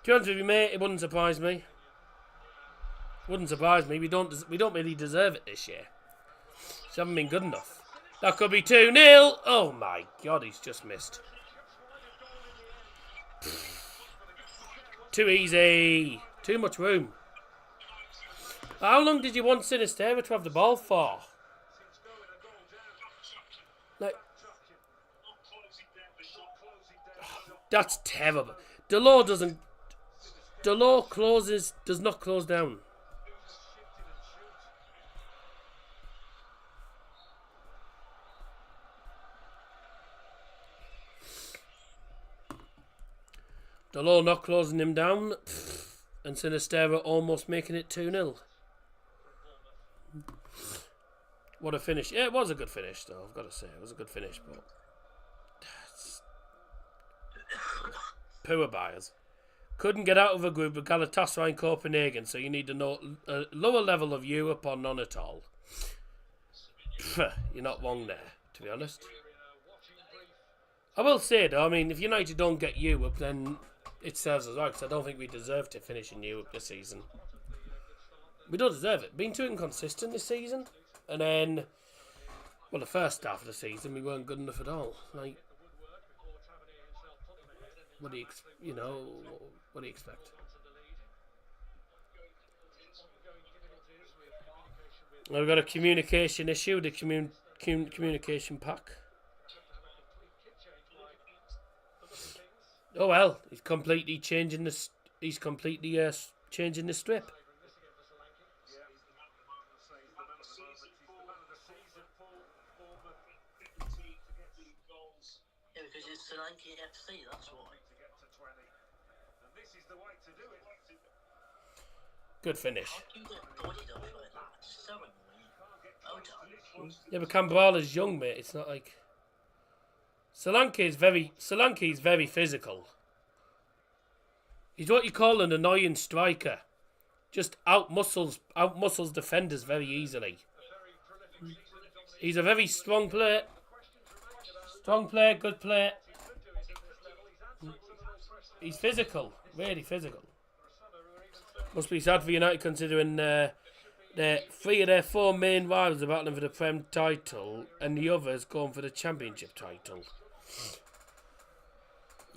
To be honest with you, mate, it wouldn't surprise me. Wouldn't surprise me. We don't really deserve it this year. Just haven't been good enough. That could be 2-0. Oh my God, he's just missed. Too easy. Too much room. How long did you want Sinisterra to have the ball for? Like, that's terrible. Delors does not close down. Delors not closing him down, and Sinisterra almost making it 2-0. What a finish. Yeah, it was a good finish, though, I've got to say. It was a good finish, but... Poor buyers. Couldn't get out of a group with Galatasaray and Copenhagen, so you need a lower level of Europe or none at all. You're not wrong there, to be honest. I will say, though, I mean, if United don't get Europe, then it serves us right, because I don't think we deserve to finish in Europe this season. We don't deserve it. Been too inconsistent this season. And then, well, the first half of the season, we weren't good enough at all. Like, what do you expect? We've got a communication issue, the communication pack. Oh well, he's completely changing the. He's completely changing the strip. Yeah, because it's Solanke FC, that's why. Good finish. How do you get bodied up like that? It's so annoying. Oh, done. Yeah, but Cambrala's young, mate. It's not like Solanke is very physical. He's what you call an annoying striker. Just outmuscles defenders very easily. He's a very strong player. Good player. He's physical, really physical. Must be sad for United considering three of their 4 main rivals are battling for the Prem title and the others going for the Championship title.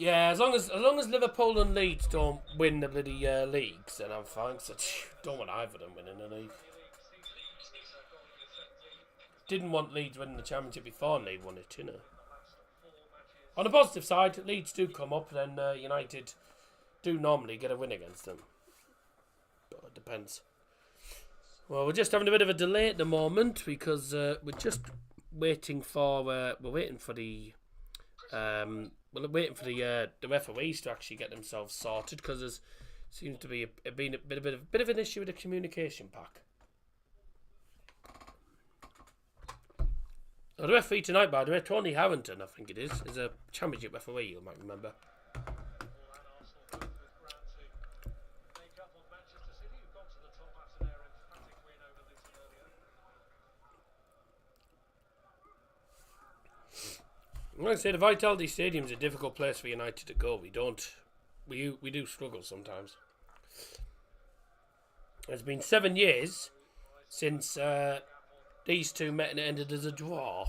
Yeah, as long as Liverpool and Leeds don't win the bloody leagues, then I'm fine. So don't want either of them winning the league. Didn't want Leeds winning the championship before Leeds won it, you know. On the positive side, Leeds do come up, then United do normally get a win against them. But it depends. Well, we're just having a bit of a delay at the moment because we're just waiting for the referees to actually get themselves sorted because there seems to be a bit of an issue with the communication pack. Oh, the referee tonight, by the way, Tony Harrington, I think it is a championship referee, you might remember. Like I say, the Vitality Stadium's a difficult place for United to go. We do struggle sometimes. It's been 7 years since these two met and it ended as a draw.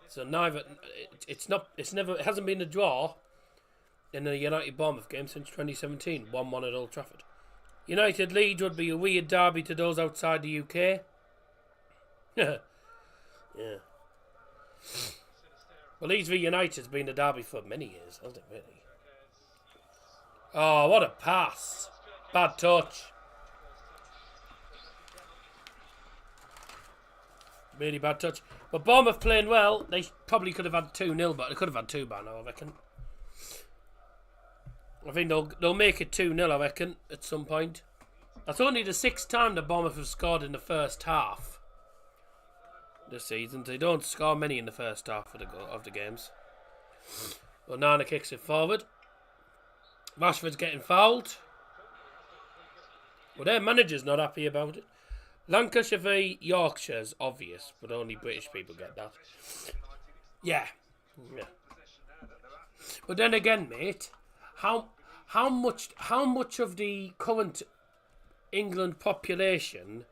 So it hasn't been a draw in a United Bournemouth game since 2017. 1-1 at Old Trafford. United Leeds would be a weird derby to those outside the UK. Yeah. Well, Leeds v United has been a derby for many years, hasn't it, really? Oh, what a pass. Bad touch. Really bad touch. But Bournemouth playing well. They probably could have had 2-0, but they could have had 2 by now, I reckon. I think they'll make it 2-0, I reckon, at some point. That's only the 6th time that Bournemouth have scored in the first half this season. They don't score many in the first half of the games. Well, Nana kicks it forward. Rashford's getting fouled. Well, their manager's not happy about it. Lancashire v Yorkshire's obvious, but only British people get that. Yeah. But then again, mate, how much of the current England population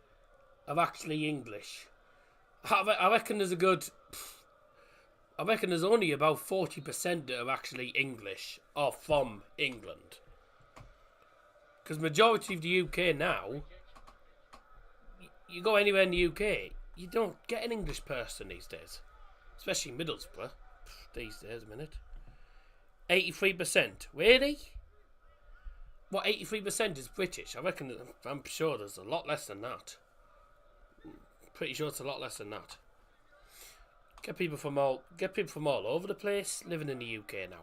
are actually English? I reckon there's only about 40% that are actually English or from England. Because majority of the UK now, you go anywhere in the UK, you don't get an English person these days. Especially Middlesbrough these days, a minute. 83%. Really? What, 83% is British? I'm sure there's a lot less than that. Pretty sure it's a lot less than that. Get people from all over the place living in the UK now.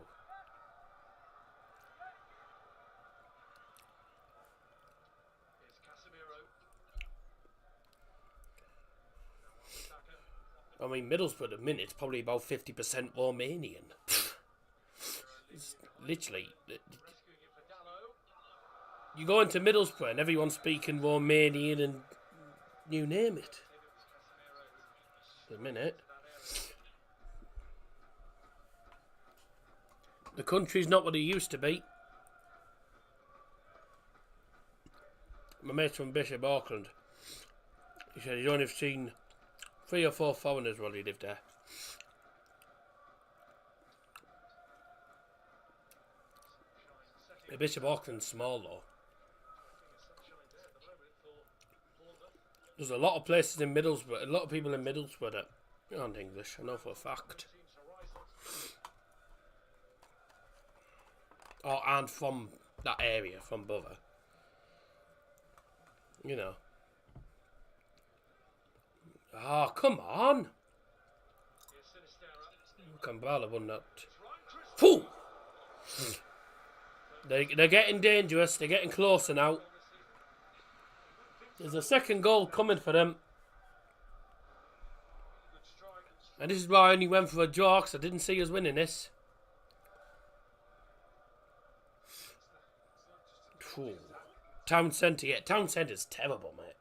I mean, Middlesbrough at the minute is probably about 50% Romanian. It's literally, you go into Middlesbrough and everyone's speaking Romanian and you name it. A minute. The country's not what it used to be. My mate from Bishop Auckland, he said he'd only seen 3 or 4 foreigners while he lived there. The Bishop Auckland's small though. There's a lot of places in Middlesbrough, a lot of people in Middlesbrough that aren't English, I know for a fact. Or aren't from that area, from Bother. You know. Oh, come on! Kambala won that. Phew! They're getting dangerous, they're getting closer now. There's a second goal coming for them. And this is why I only went for a draw, because I didn't see us winning this. Phew. Town Centre, yeah. Town Centre's terrible, mate.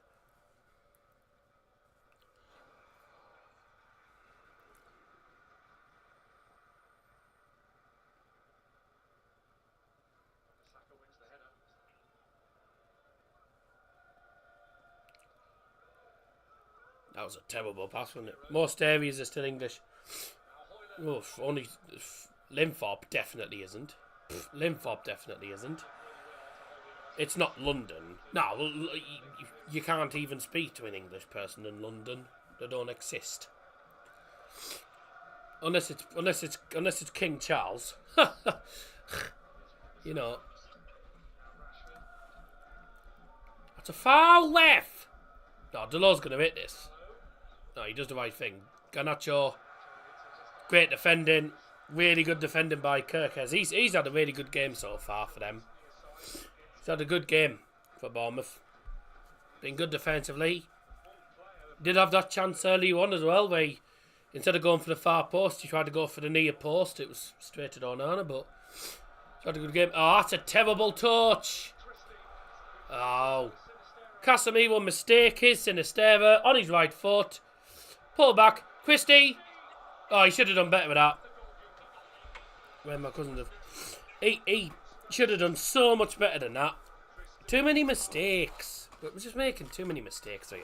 That was a terrible pass, wasn't it? Most areas are still English. Oof, only Linthorpe definitely isn't. Linthorpe definitely isn't. It's not London. No, you can't even speak to an English person in London. They don't exist. Unless it's King Charles. You know. That's a foul, ref. No, Delor's going to hit this. No, he does the right thing. Garnacho. Great defending. Really good defending by Kirkes. He's had a really good game so far for them. He's had a good game for Bournemouth. Been good defensively. Did have that chance early on as well, where he, instead of going for the far post, he tried to go for the near post. It was straight to Onana, but he's had a good game. Oh, that's a terrible touch. Oh. Casemiro mistake his Sinisterra on his right foot. Pull back. Christie. Oh, he should have done better with that. Where my cousins have. He should have done so much better than that. Too many mistakes. We're just making too many mistakes here.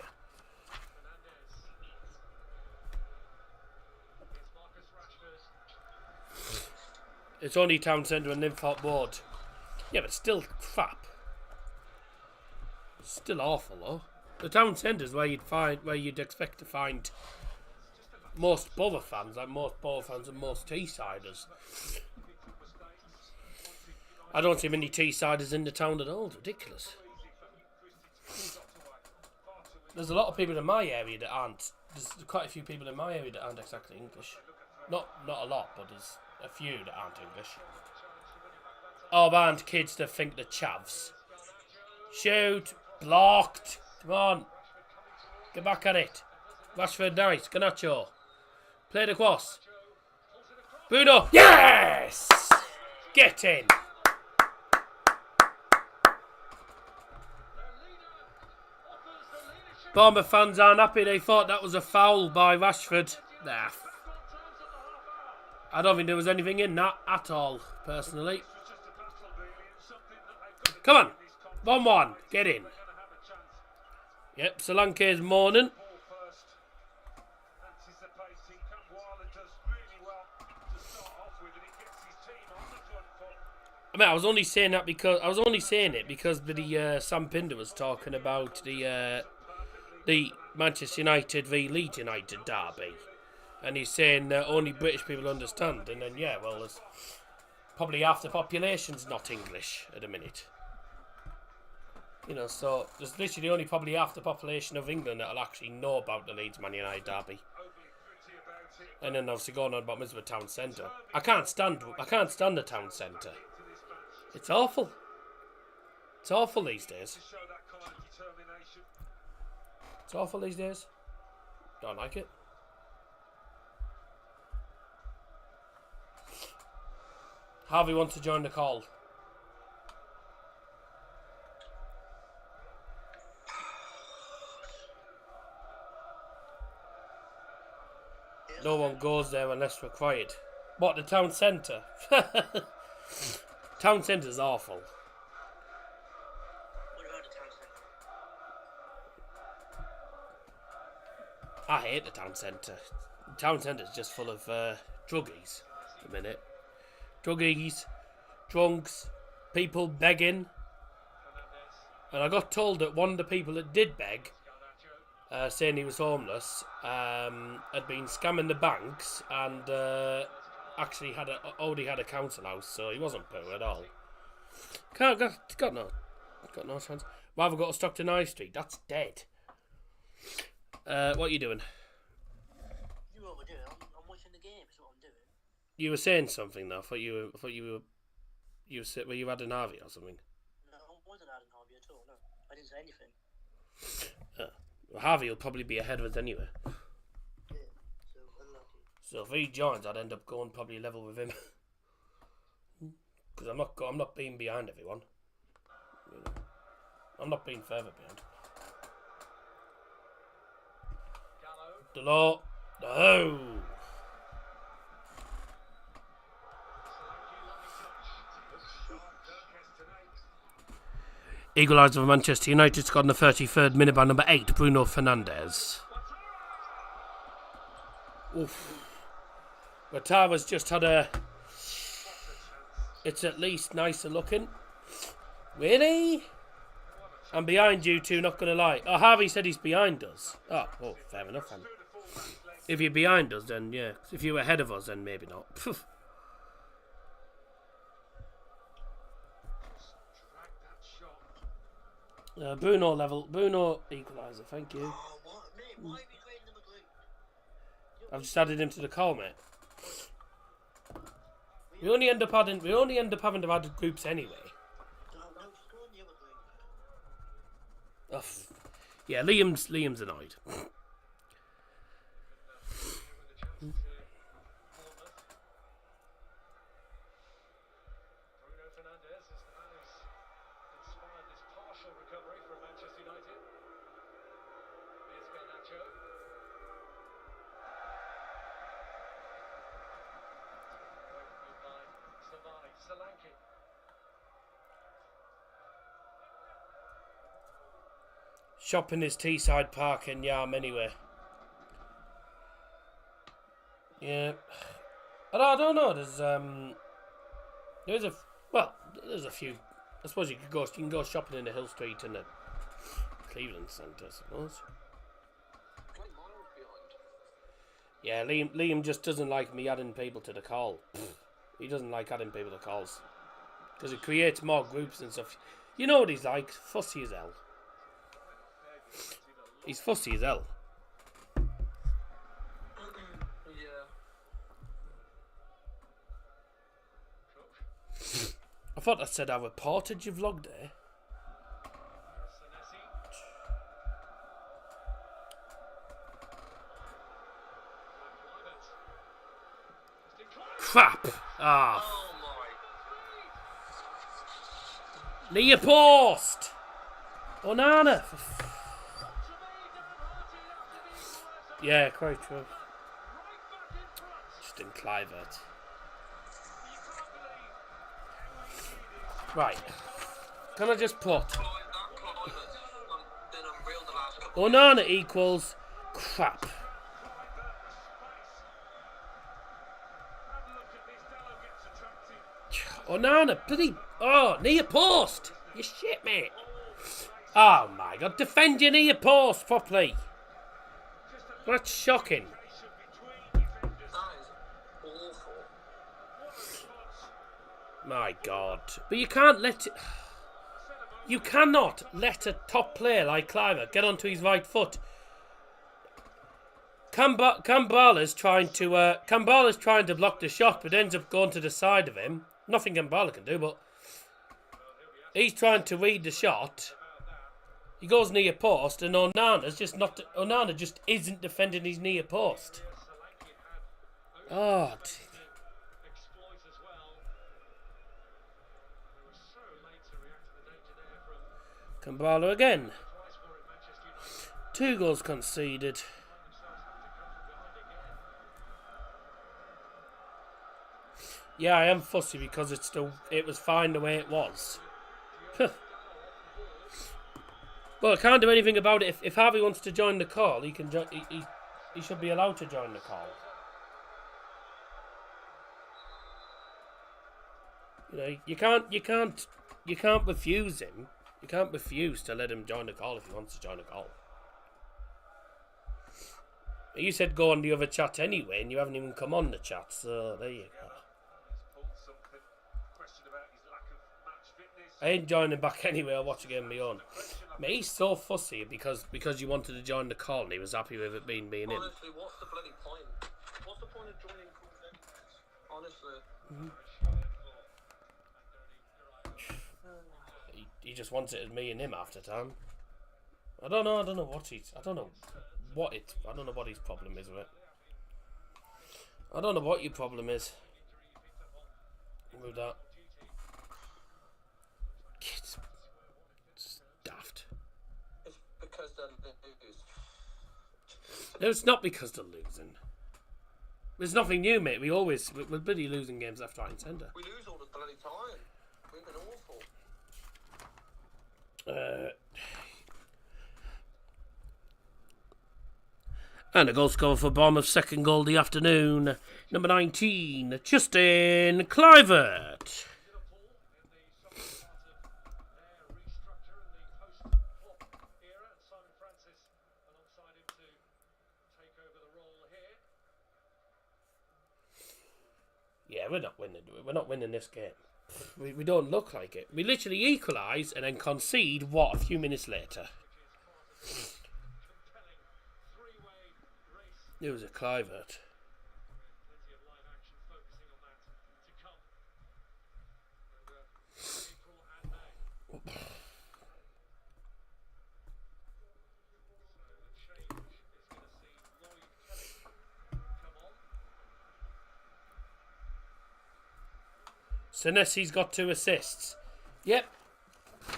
It's only Town Centre and Linthorpe Ward. Yeah, but still crap. Still awful though. The Town Centre is where you'd expect to find most Borough fans, like most Borough fans and most Teessiders. I don't see many Teessiders in the town at all. It's ridiculous. There's a lot of people in my area that aren't. There's quite a few people in my area that aren't exactly English. Not a lot, but there's a few that aren't English. Oh, and kids that think they're chavs. Shoot. Blocked. Come on. Get back at it. Rashford, nice. Garnacho. Play the cross. Bruno. Yes! Get in. Bournemouth fans aren't happy. They thought that was a foul by Rashford. Nah. I don't think there was anything in that at all, personally. Come on. 1-1. Get in. Yep, Solanke's morning. I mean, I was only saying it because the Sam Pinder was talking about the Manchester United v Leeds United derby, and he's saying only British people understand. And then there's probably half the population's not English at the minute. You know, so there's literally only probably half the population of England that'll actually know about the Leeds Man United derby. And then obviously going on about Middlesbrough Town Centre. I can't stand the Town Centre. It's awful. It's awful these days. It's awful these days. Don't like it. Harvey wants to join the call. No one goes there unless required. What, the town centre? Town centre's awful. What about the town centre? I hate the town centre. The town centre's just full of druggies at the minute. Druggies, drunks, people begging. And I got told that one of the people that did beg, saying he was homeless, had been scamming the banks and actually already had a council house, so he wasn't poor at all. Got no chance. Rather got to Stockton High Street. That's dead. What are you doing? You know what we're doing? I'm watching the game. Is what I'm doing. You were saying something though. I thought you were you had an Harvey or something. No, I wasn't adding Harvey at all. No, I didn't say anything. Well, Harvey will probably be ahead of us anyway. Yeah, so unlucky. So if he joins, I'd end up going probably level with him. Because I'm not being behind everyone. You know, I'm not being further behind. Delort. No. Equaliser for Manchester United, scored in the 33rd minute by number 8, Bruno Fernandes. Oof. Watara's just had a it's at least nicer looking. Really? I'm behind you two, not going to lie. Oh, Harvey said he's behind us. Oh, well, fair enough then. If you're behind us, then yeah. If you're ahead of us, then maybe not. Bruno equaliser, thank you. Oh, what? Mate, why are we creating them a group? I've just added him to the call, mate. We only end up having to add groups anyway. No, just go on the other group. Yeah, Liam's annoyed. Shopping is Teesside Park in Yarm anyway. Yeah. I don't know, there's a few. I suppose you can go shopping in the Hill Street and the Cleveland Centre, I suppose. Yeah, Liam just doesn't like me adding people to the call. He doesn't like adding people to calls. Because it creates more groups and stuff. You know what he's like, fussy as hell. He's fussy as hell. I thought I said I reported your vlog there. Crap! Ah. Near post! Onana! Yeah, quite true. Just in Clivert. Right. Can I just put Onana equals crap. Onana, bloody near post. You shit, mate. Oh my god, defend your near post properly. That's shocking. That is awful. My god. But you can't let it... You cannot let a top player like Cliver get onto his right foot. Kambala's trying to block the shot, but ends up going to the side of him. Nothing Kambala can do, but he's trying to read the shot. He goes near post, and Onana just isn't defending his near post. Oh, Kambala again. 2 goals conceded. Yeah, I am fussy because it was fine the way it was. Well, I can't do anything about it. If Harvey wants to join the call, he can. He should be allowed to join the call. You know, you can't refuse him. You can't refuse to let him join the call if he wants to join the call. You said go on the other chat anyway, and you haven't even come on the chat. So there you go. I ain't joining back anyway. I'll watch again on my own. Mate, he's so fussy because you wanted to join the call and he was happy with it being in. Honestly, what's the bloody point? What's the point of joining calls anyway? Honestly. He just wants it as me and him after time. I don't know what his problem is with it. I don't know what your problem is with that. It's daft. It's because they're losing. No, it's not because they're losing. There's nothing new, mate. We're bloody losing games left, right, and centre. We lose all the bloody time. We've been awful. And a goal scorer for Bournemouth's second goal of the afternoon. Number 19, Justin Clivert. Yeah, we're not winning. We're not winning this game. We don't look like it. We literally equalise and then concede, what, a few minutes later. It was a Clivert. Senesi's got 2 assists. Yep.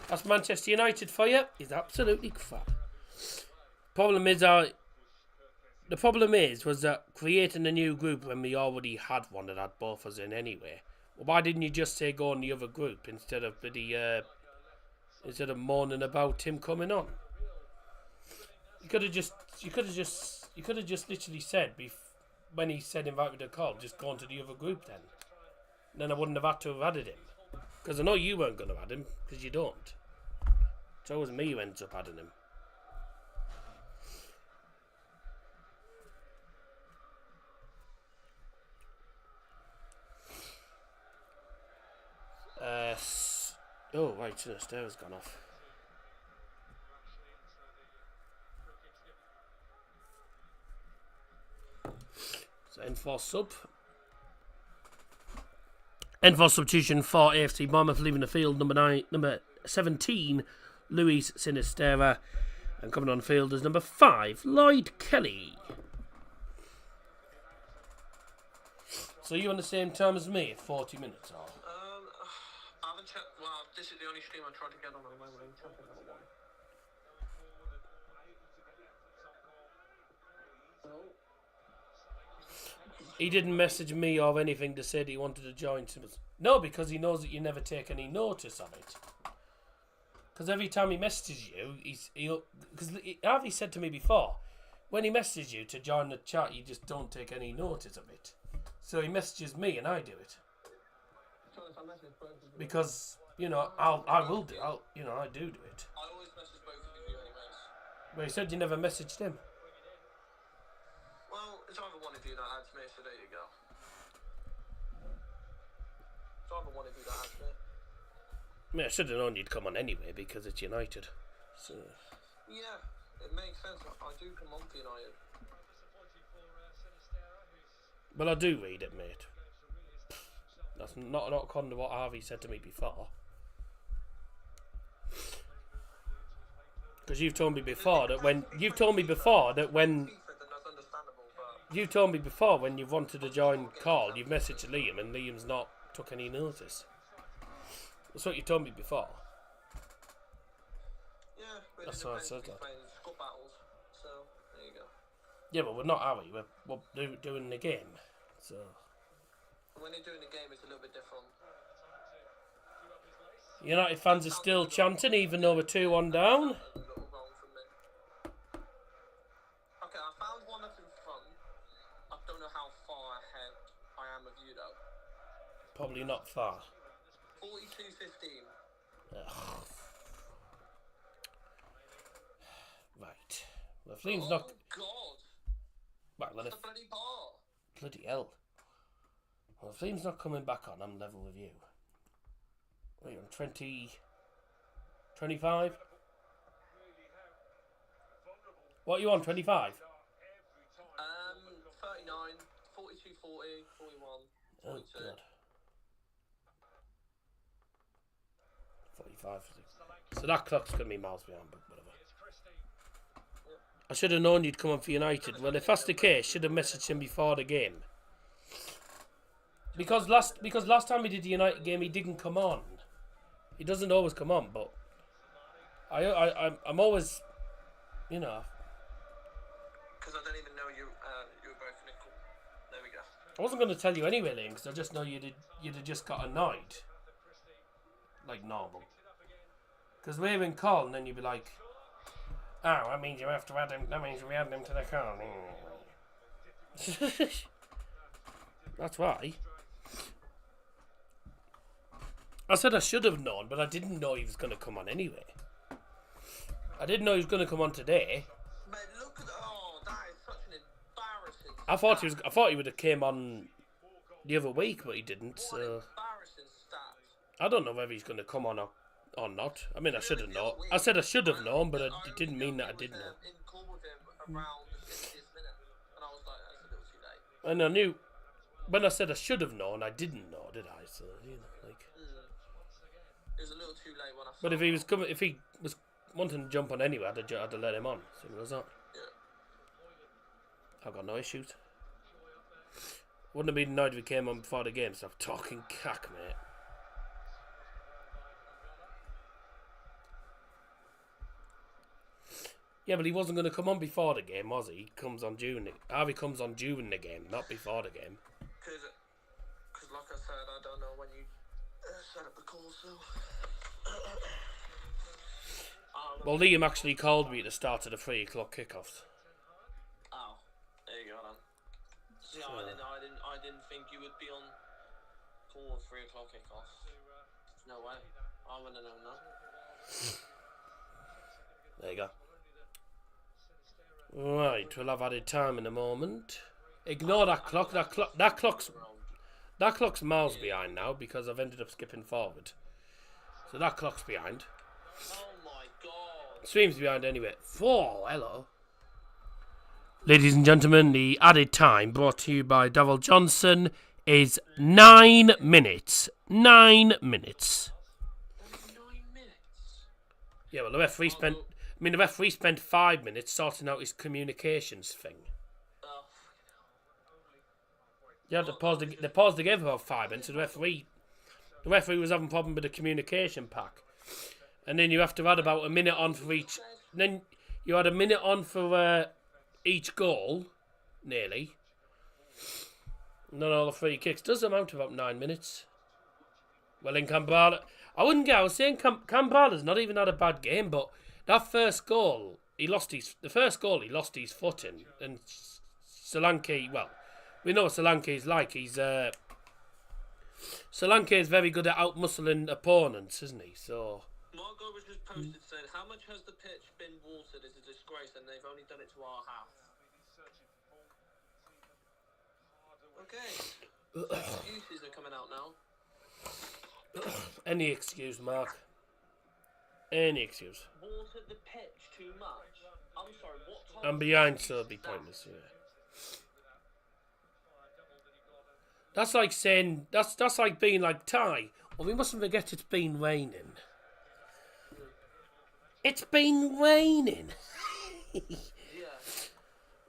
That's Manchester United for you. He's absolutely crap. The problem was that creating a new group when we already had one that had both of us in anyway. Well, why didn't you just say go on the other group instead of moaning about him coming on? You could have just literally said when he said invite me to call, just go on to the other group then. Then I wouldn't have had to have added him. Because I know you weren't going to add him, because you don't. It's always me who ends up adding him. Oh, right, Sinisterra's gone off. So, in for sub. End for substitution for AFC Bournemouth, leaving the field number 17, Luis Sinisterra, and coming on field is number 5, Lloyd Kelly. So you on the same time as me, 40 minutes or? I haven't checked. Well, this is the only stream I'm trying to get on at the moment. I'm checking number 1. He didn't message me or anything to say that he wanted to join. No, because he knows that you never take any notice of it. Because every time he messages you, because Harvey said to me before, when he messages you to join the chat, you just don't take any notice of it. So he messages me and I do it. Because, I will do. I do it. I always message both of you anyways. But he said you never messaged him. Well, it's either one of you that adds me, so there you go. It's either one of you that adds me. I mean, I should have known you'd come on anyway because it's United. So. Yeah, it makes sense. I do come on for United. Well, I do read it, mate. That's not according to what Harvey said to me before. Because you've told me before that when you've told me before when you've wanted to join call, you've messaged Liam and Liam's not took any notice. That's what you told me before. Yeah, but that's why I said that. Squad battles, so there you go. Yeah, but we're not, are we? We're doing the game, so. When you're doing the game, it's a little bit different. United fans are still chanting, even though we're 2-1 down. Okay, I found one that's in front. I don't know how far ahead I am of you, though. Probably not far. 42-15. Right. Well, if Liam's not. God. Well, That's a bloody bar. Bloody hell. Well, if Liam's not coming back on, I'm level with you. Wait, on 20... 25? What are you on, 25? 39, 42, 40, 41, 42. Oh, God. 45. So that clock's going to be miles behind, but whatever. I should have known you'd come on for United. Well, if that's the case, should have messaged him before the game. Because last time we did the United game, he didn't come on. He doesn't always come on, but I'm always, Because I don't even know you were both nickel. There we go. I wasn't going to tell you anyway, Liam, because I just know you'd have just got annoyed, like normal. Because we're in call, and then you'd be like, "Oh, that means you have to add him. That means we add him to the call." That's why. I said I should have known, but I didn't know he was going to come on anyway. I didn't know he was going to come on today. Mate, look at that is such an embarrassing. I thought he would have came on the other week, but he didn't. What So an embarrassing stat. I don't know whether he's going to come on or not. I mean, I should have The other known. week, I said I should have known, but I it didn't only mean know that I he did was, know. in call with him around the 60th minute, and I was like, that's a little too late. And I knew when I said I should have known, I didn't know, did I? So you know, like. It was a little too late when I saw But if he was wanting to jump on anyway, I'd have let him on. Simple as that. Yeah. I've got no issues. Wouldn't have been annoyed if he came on before the game. Stop talking cack, mate. Yeah, but he wasn't going to come on before the game, was he? He comes on Harvey comes on during the game, not before the game. Because like I said, I don't know when you set up the call, so... Well, Liam actually called me at the start of the 3 o'clock kickoffs. Oh, there you go then. See, I didn't think you would be on call at 3 o'clock kickoff. No way. I wouldn't have known that. There you go. Right, we'll have added time in a moment. Ignore that clock. That clock's miles behind now because I've ended up skipping forward. So that clock's behind. Oh my god. Stream's behind anyway. 4, hello. Ladies and gentlemen, the added time brought to you by Davil Johnson is 9 minutes. 9 minutes. 9 minutes? Yeah, well, the referee spent 5 minutes sorting out his communications thing. Oh. You had to pause they paused the game for about 5 minutes. So the referee was having a problem with the communication pack, and then you have to add about a minute on for each. Then you had a minute on for each goal, nearly. And then all the free kicks does amount to about 9 minutes. Well, in Kambala, I was saying Kambala's not even had a bad game, but that first goal, he lost his footing, and Solanke, well, we know what Solanke is like. Solanke is very good at out-muscling opponents, isn't he? So. Margot was just posted saying, how much has the pitch been watered? It's a disgrace, and they've only done it to our half. Okay. Excuses are coming out now. Any excuse, Mark. Any excuse. Watered the pitch too much. I'm sorry, what time? And behind, so it'd be pointless, yeah. That's like saying, that's like being like, Ty, well, we mustn't forget it's been raining. It's been raining. Yeah.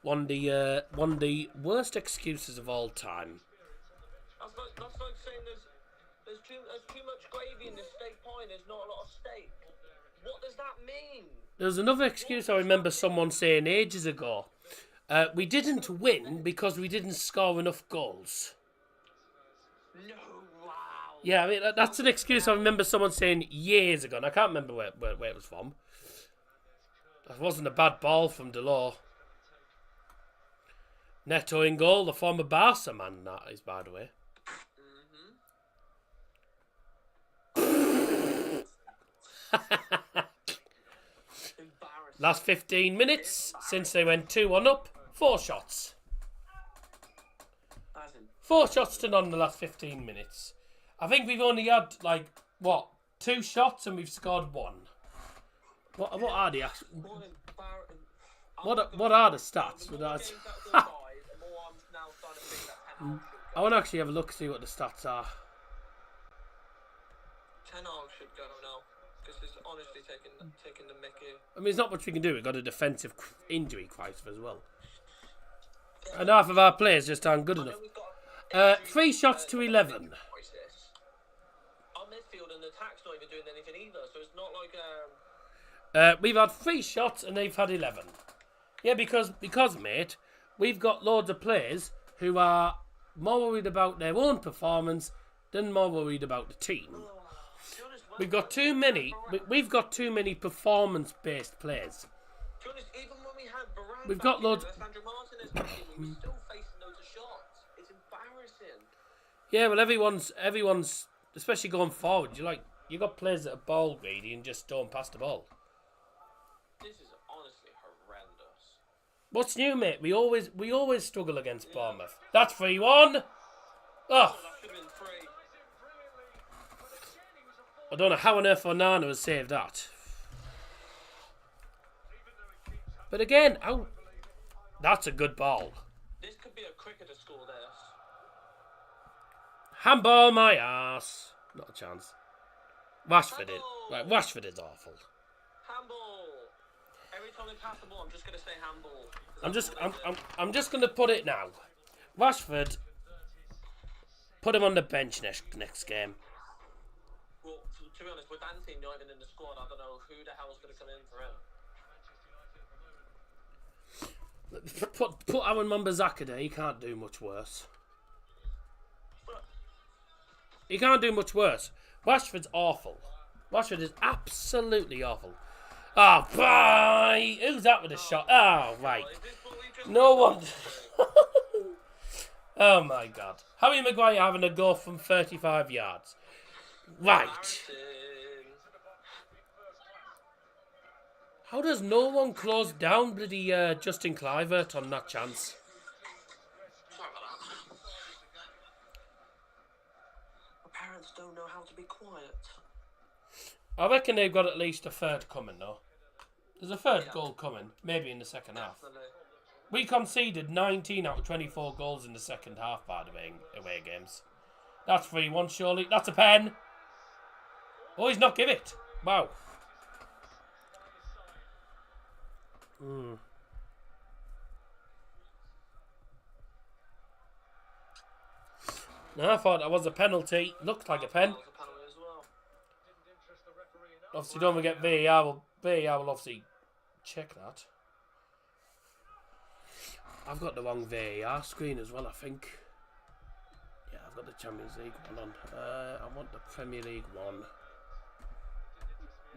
One of the worst excuses of all time. That's like saying there's too much gravy in the steak pie and there's not a lot of steak. What does that mean? There's another excuse I remember someone saying ages ago. We didn't win because we didn't score enough goals. No, wow. Yeah, I mean, that's an excuse I remember someone saying years ago, and I can't remember where it was from. That wasn't a bad ball from Delors. Neto in goal, the former Barca man, that is, by the way. Last 15 minutes, since they went 2-1 up, 4 shots. 4 shots to none in the last 15 minutes. I think we've only had, 2 shots and we've scored 1. What are the what are the stats? I want to actually have a look, see what the stats are. 10 all should go now, because it's honestly taking the mickey. I mean, there's not much we can do. We've got a defensive injury crisis as well. And half of our players just aren't good enough. 3 shots to 11. Our midfield and attack's not even doing anything either, so it's not like... We've had 3 shots and they've had 11. Yeah, because mate, we've got loads of players who are more worried about their own performance than more worried about the team. We've got too many. We've got too many performance-based players. To be honest, even when we had Varane, We've got loads. Sandro Martinez back in, we were still facing loads of shots. It's embarrassing. Yeah, well, everyone's, especially going forward. You got players that are ball greedy and just don't pass the ball. This is honestly horrendous. What's new, mate? We always struggle against Bournemouth. That's 3-1. Oh, that should have been 3. I don't know how on earth Onana has saved that. But again, how... That's a good ball. This could be a cricketer score, this. Handball my ass. Not a chance. Rashford is... Handball. Right, Rashford is awful. Handball. Every time they pass the ball, I'm just going to say handball. I'm just going to put it now. Rashford, put him on the bench next game. Well, to be honest, with Anthony not even in the squad, I don't know who the hell's going to come in for him. Put Aaron Mambazaka there. He can't do much worse. He can't do much worse. Rashford's awful. Rashford is absolutely awful. Oh, bye! Who's that with a shot? Oh, right. No one. Oh, my God. Harry Maguire having a go from 35 yards. Right. How does no one close down bloody Justin Kluivert on that chance? Sorry about that. My parents don't know how to be quiet. I reckon they've got at least a third coming, though. There's a third goal coming, maybe in the second half. We conceded 19 out of 24 goals in the second half, by the way, away games. That's 3-1, surely. That's a pen. Oh, he's not give it. Wow. No, I thought that was a penalty. Looked like a pen. Obviously, don't forget VAR will obviously check that. I've got the wrong VAR screen as well, I think. Yeah, I've got the Champions League one on. I want the Premier League one.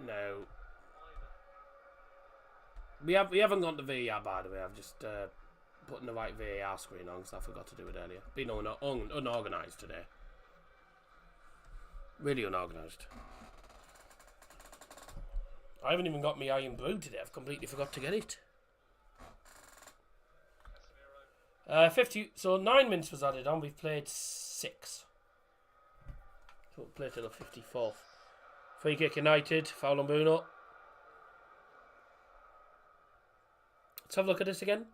No. We haven't got the VAR, by the way. I've just putting the right VAR screen on because I forgot to do it earlier. Being unorganised today. Really unorganised. I haven't even got my iron brew today. I've completely forgot to get it. 50. So 9 minutes was added on. We've played 6. So we'll play till the 54th. Free kick United. Foul on Bruno. Let's have a look at this again.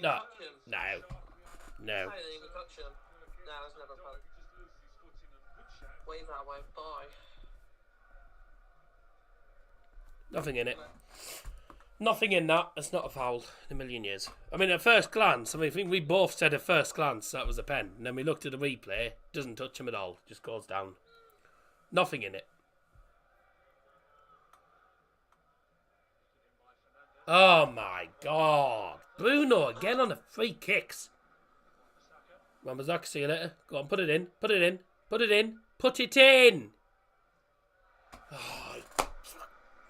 No. No. I didn't even touch him. No, that's never fun. Wave that way. Bye. Nothing in it. Nothing in that. It's not a foul in a million years. I mean, at first glance, I think we both said at first glance that was a pen. And then we looked at the replay. Doesn't touch him at all. Just goes down. Nothing in it. Oh my God. Bruno again on the free kicks. Mambazaka, see you later. Go on, put it in. Put it in. Put it in. Put it in.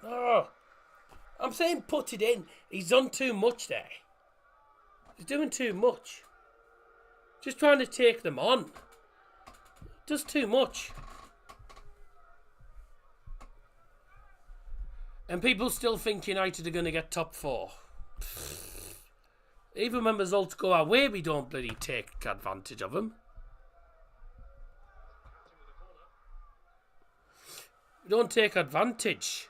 Oh, I'm saying put it in. He's done too much there. He's doing too much. Just trying to take them on. Does too much. And people still think United are going to get top 4. Even when results go our way, we don't bloody take advantage of them. We don't take advantage.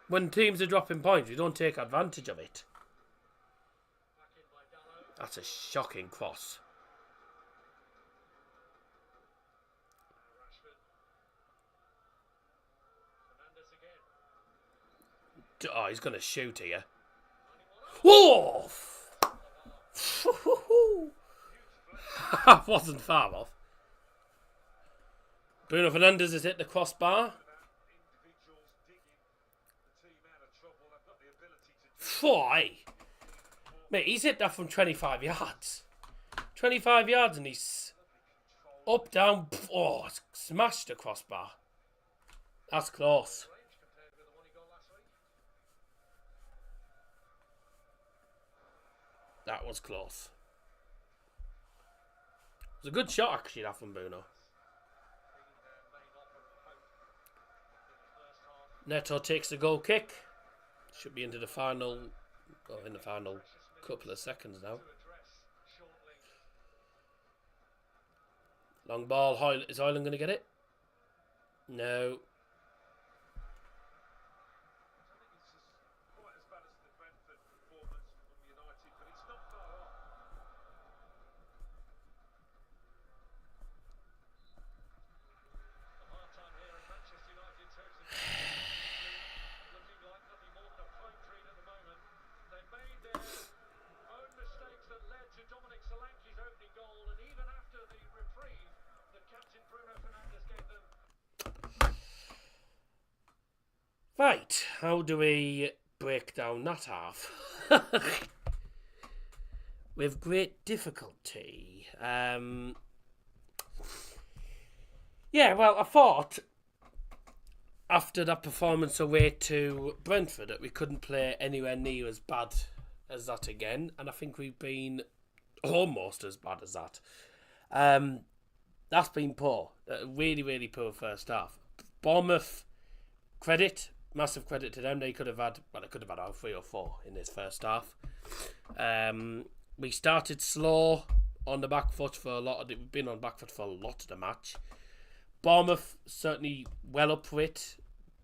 When teams are dropping points, we don't take advantage of it. That's a shocking cross. Oh, he's going to shoot here. Whoa! Wasn't far off. Bruno Fernandes has hit the crossbar. Why? Mate, he's hit that from 25 yards. 25 yards and he's up, down. Oh, smashed the crossbar. That's close. That was close. It was a good shot, actually, that from Bruno. Neto takes the goal kick. Should be into the final, in the final couple of seconds now. Long ball. Is Hoyland going to get it? No. Right, how do we break down that half? With great difficulty. Yeah, well, I thought after that performance away to Brentford that we couldn't play anywhere near as bad as that again, and I think we've been almost as bad as that. That's been poor. Really, really poor first half. Bournemouth, massive credit to them. They could have had about 3 or 4 in this first half. We started slow on the back foot we've been on back foot for a lot of the match. Bournemouth certainly well up for it.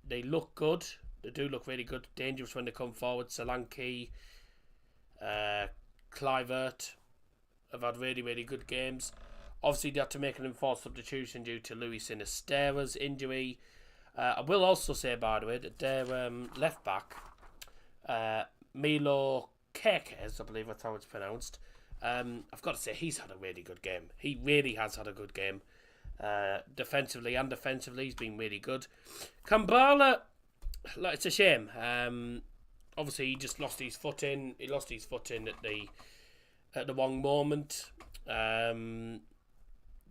They look good. They do look really good. Dangerous when they come forward. Solanke, Kluivert have had really, really good games. Obviously, they had to make an enforced substitution due to Luis Sinistera's injury. I will also say, by the way, that their left back, Milo Kerkez, I believe that's how it's pronounced. I've got to say, he's had a really good game. He really has had a good game. Defensively and offensively, he's been really good. Kambala, it's a shame. Obviously, he just lost his foot in. He lost his foot in at the wrong moment.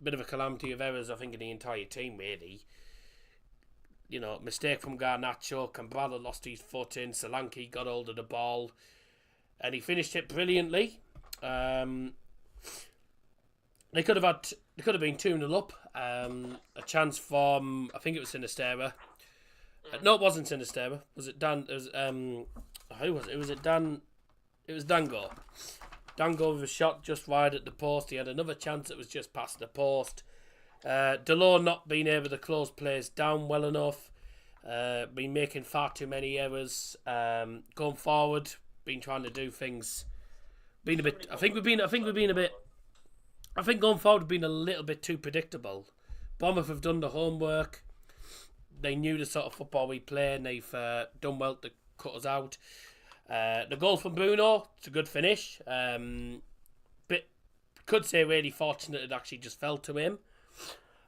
Bit of a calamity of errors, I think, in the entire team, really. You know, mistake from Garnacho. Kambala lost his foot in. Solanke got hold of the ball, and he finished it brilliantly. They could have been 2-0 up. A chance from, I think it was Sinistera. No, it wasn't Sinistera. Was it Dan? It was who was it? Was it Dan? It was Dango. Dango with a shot just wide at the post. He had another chance that was just past the post. Delors not being able to close plays down well enough. Been making far too many errors. Going forward, been trying to do things. Been a bit. I think going forward, we've been a little bit too predictable. Bournemouth have done the homework. They knew the sort of football we play, and they've done well to cut us out. The goal from Bruno, it's a good finish. But could say really fortunate it actually just fell to him.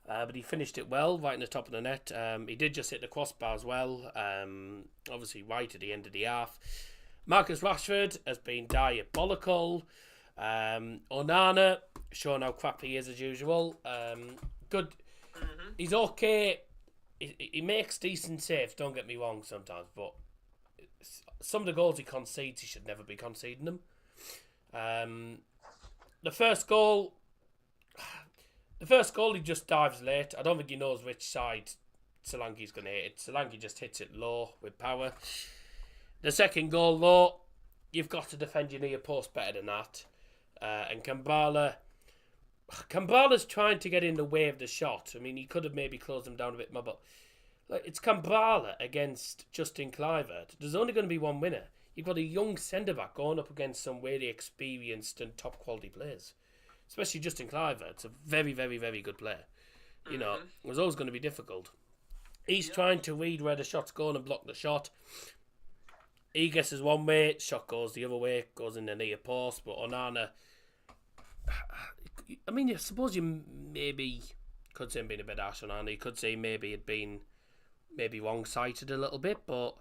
But he finished it well, right in the top of the net. He did just hit the crossbar as well. Obviously right at the end of the half. Marcus Rashford has been diabolical. Onana, showing how crap he is as usual. Good. He's okay. He makes decent saves, don't get me wrong sometimes, but some of the goals he concedes, he should never be conceding them. The first goal, he just dives late. I don't think he knows which side Solanke's going to hit it. Solanke just hits it low with power. The second goal, though, you've got to defend your near post better than that. And Kambala's trying to get in the way of the shot. I mean, he could have maybe closed him down a bit more, but it's Kambala against Justin Kluivert. There's only going to be one winner. You've got a young centre-back going up against some really experienced and top-quality players. Especially Justin Kluivert. It's a very, very, very good player. You know, it was always going to be difficult. He's trying to read where the shot's going and block the shot. He guesses one way, shot goes the other way, goes in the near post, but Onana... I mean, I suppose you maybe could say being a bit harsh on Onana. You could say maybe it'd been wrong-sighted a little bit, but at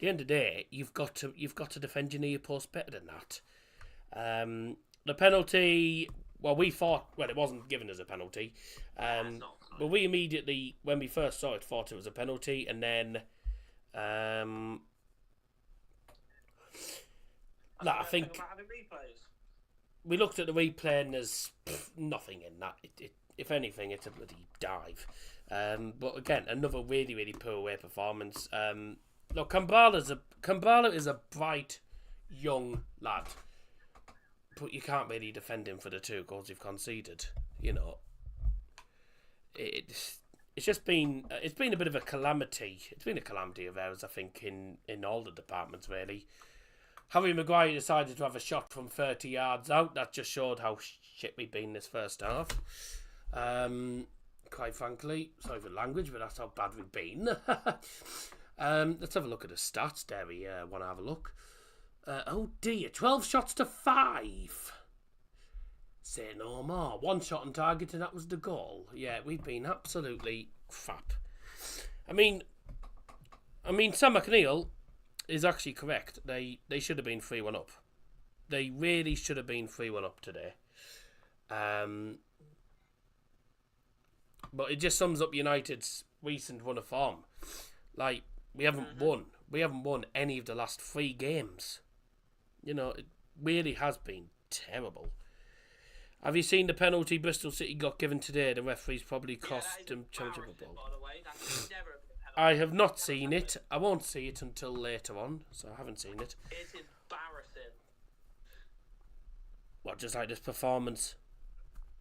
the end of the day, you've got to defend your near post better than that. The penalty, we thought, it wasn't given as a penalty, but we immediately, when we first saw it, thought it was a penalty, and then I think we looked at the replay and there's nothing in that. If anything, it's a bloody dive. But again, another really, really poor away performance. Look, Kambala is a bright, young lad, but you can't really defend him for the 2 goals you've conceded. You know, it's just been it's been a bit of a calamity. It's been a calamity of errors, I think, in all the departments really. Harry Maguire decided to have a shot from 30 yards out. That just showed how shit we've been this first half. Quite frankly, sorry for the language, but that's how bad we've been. Let's have a look at the stats, Derry. Want to have a look? Oh dear, 12 shots to 5. Say no more. 1 shot on target, and that was the goal. Yeah, we've been absolutely crap. I mean, Sam McNeil is actually correct. They should have been 3-1 up. They really should have been 3-1 up today. But it just sums up United's recent run of form. Like, we haven't won. We haven't won any of the last 3 games. You know, it really has been terrible. Have you seen the penalty Bristol City got given today? The referees probably cost them Championship football. I have not seen it. I won't see it until later on, so I haven't seen it. It's embarrassing. What, just like this performance?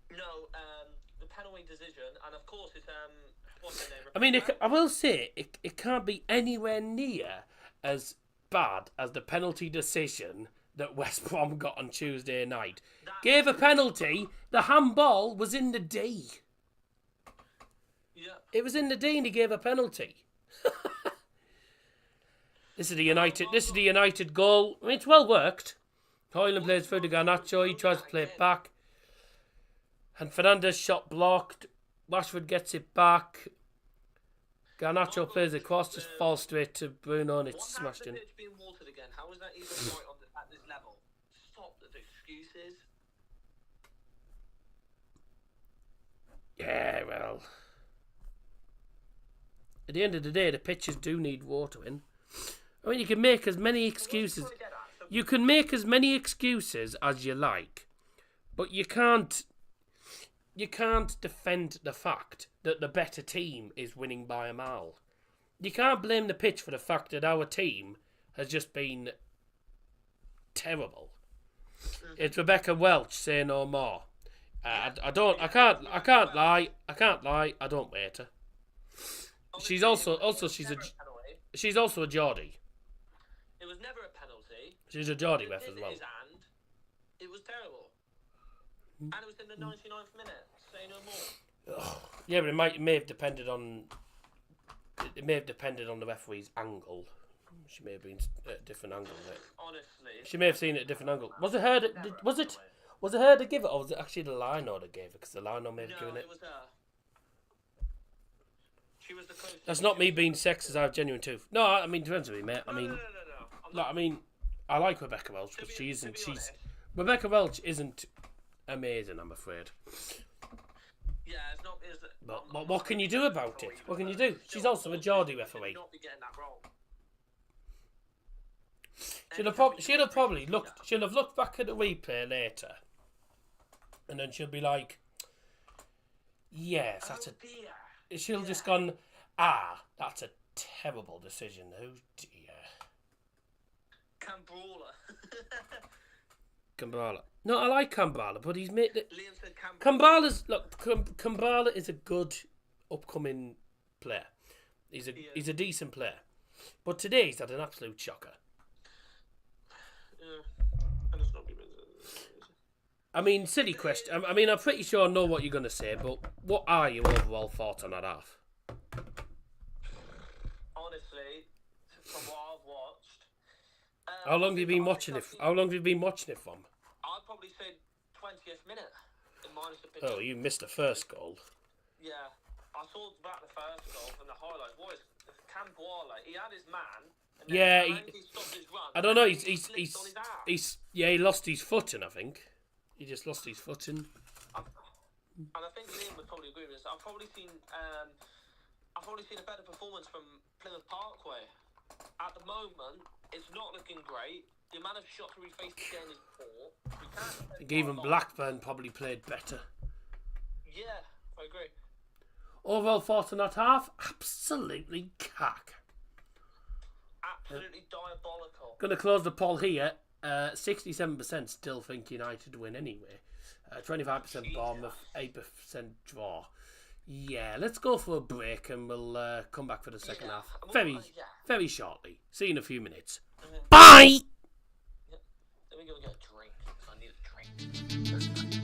No, the penalty decision, and of course it's what's their name? I mean, I will say it can't be anywhere near as bad as the penalty decision that West Brom got on Tuesday night. Gave a penalty. The handball was in the D. Yeah. It was in the D, and he gave a penalty. This is the United goal. I mean, it's well worked. Hoyland plays through to Garnacho. He tries to play it back. And Fernandez shot blocked. Rashford gets it back. Garnacho plays it across, just falls straight to Bruno, and it's smashed in. What's the pitch being watered again? How is that even right at this level? Stop the excuses. Yeah, well. At the end of the day, the pitches do need watering. I mean, you can make as many excuses. You can make as many excuses as you like, but you can't defend the fact that the better team is winning by a mile. You can't blame the pitch for the fact that our team has just been terrible. It's Rebecca Welch, say no more. I can't lie. I don't rate her. She's also a Geordie. It was never a penalty. She's a Geordie ref as well. It was terrible. And it was in the 99th minute. Say no more. Yeah, but it may have depended on the referee's angle. She may have been at a different angle. Honestly, she may have seen it at a different angle. Was it her? Was it her that gave it, or was it actually the lino that gave it? Because the lino may have given it. No, it was her. She was the closest. That's not me being sexist. I have genuine tooth. No, I mean, depends on me, mate. I mean, no. I mean, I like Rebecca Welch, but she isn't. Rebecca Welch isn't amazing, I'm afraid. Yeah, it's not. But what can you do about it? What can you do? She's also a Geordie referee. Not be getting that wrong. She'll have looked back at the replay later, and then she'll be like, "Yes, that's a." She'll just gone, that's a terrible decision. Oh dear. Kambala. No, I like Kambala, but he's made it. Kambala is a good upcoming player. He's a decent player, but today he's had an absolute shocker. I mean, silly question. I mean, I'm pretty sure I know what you're going to say, but what are your overall thoughts on that half? Honestly, from what I've watched... How long have you been watching it? How long have you been watching it from? I'd probably say 20th minute, in my opinion. Oh, you missed the first goal. Yeah, I saw about the first goal and the highlights. What is Camboala? He had his man. And he stopped his run. I don't know. He lost his footing. I think he just lost his footing. And I think Liam would probably agree with this. I've probably seen a better performance from Plymouth Parkway. At the moment, it's not looking great. The amount of shots we faced again is poor. I think even Blackburn probably played better. Yeah, I agree. Overall thoughts on that half? Absolutely cack. Absolutely diabolical. Going to close the poll here. 67% still think United win anyway. 25% Bournemouth, 8% draw. Yeah, let's go for a break and we'll come back for the second half. Well, Very shortly. See you in a few minutes. Mhm. Bye! Yep. Let me go get a drink. I need a drink.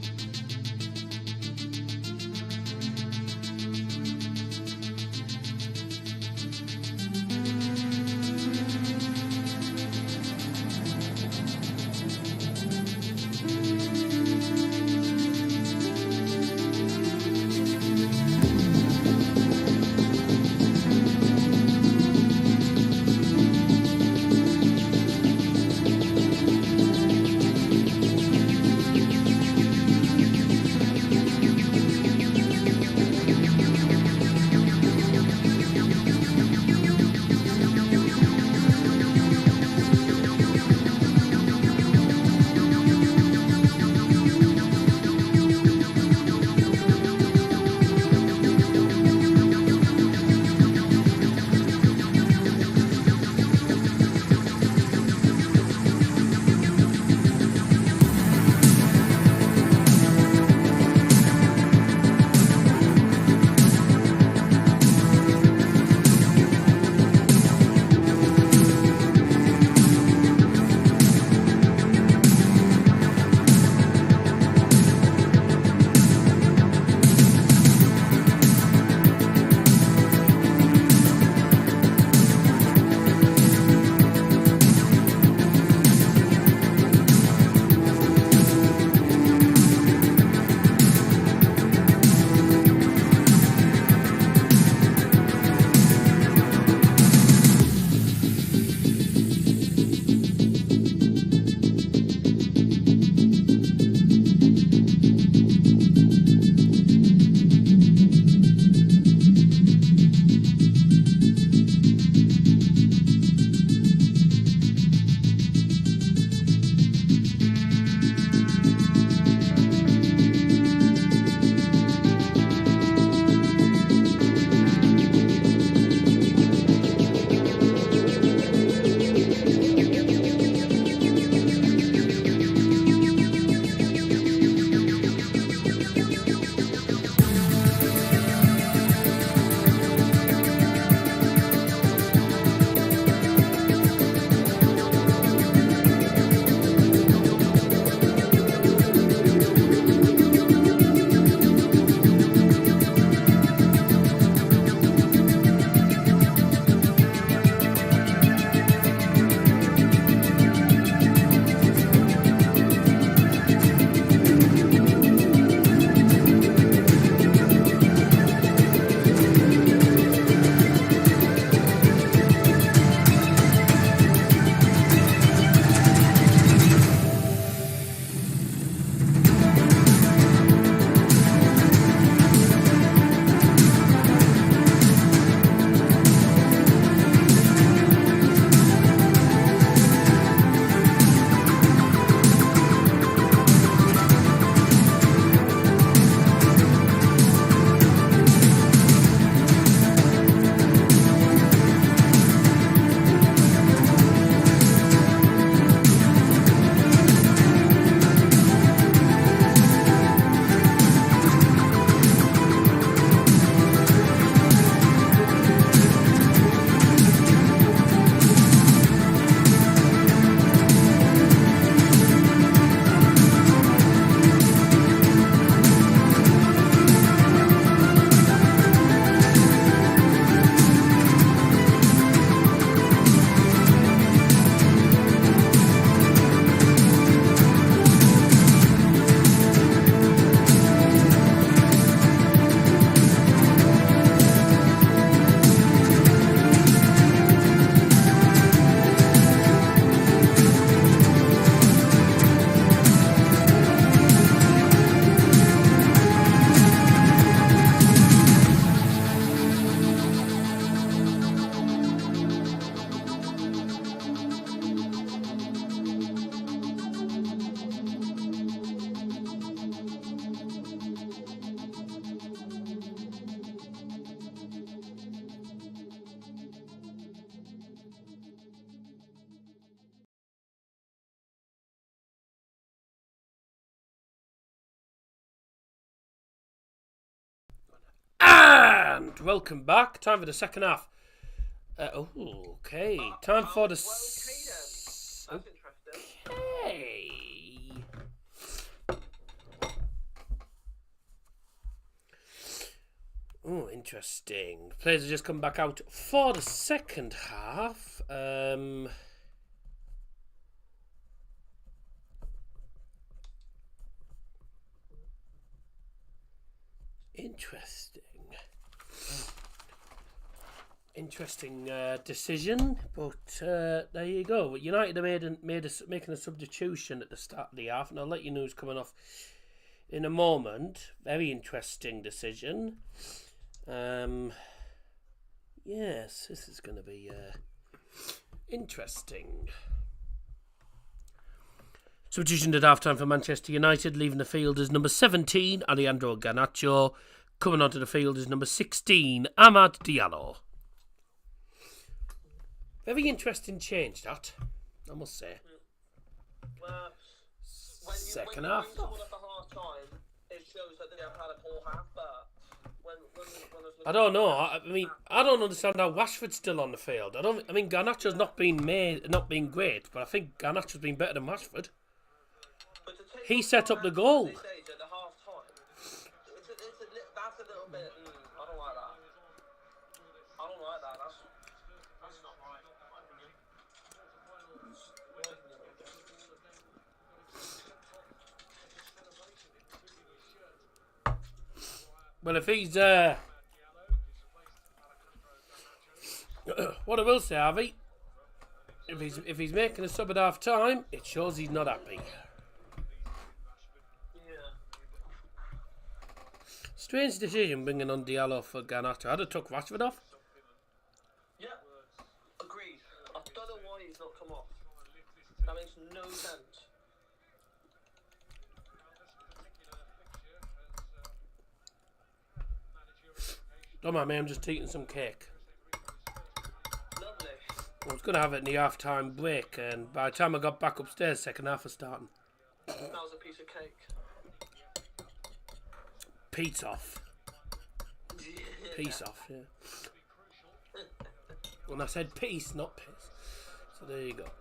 And welcome back. Time for the second half. Okay. Time for the... That's interesting. Okay. Oh, interesting. Players have just come back out for the second half. Interesting decision, but there you go. United are making a substitution at the start of the half, and I'll let you know who's coming off in a moment. Very interesting decision. Yes, this is going to be interesting. Substitution at half-time for Manchester United. Leaving the field is number 17, Alejandro Garnacho. Coming onto the field is number 16, Amad Diallo. Very interesting change, that, I must say. Well, Second when half. you scored at the half time, it shows that they have had a poor half, but I don't know. I mean, I don't understand how Rashford's still on the field. I mean, Garnacho's not been great, but I think Garnacho's been better than Rashford. He set up the goal. At the half time, that's a little bit. I don't like that. I don't like that. That's not right. Well, if he's what I will say, Harvey, if he's making a sub at half time, it shows he's not happy. Strange decision bringing on Diallo for Garnacho. I'd have took Rashford off. Yeah, agreed. I don't know why he's not come off. That makes no sense. Don't mind me, I'm just eating some cake. Lovely. I was going to have it in the half-time break, and by the time I got back upstairs, second half was starting. That was a piece of cake. Peace off. Peace off, yeah. When I said peace, not piss. So there you go.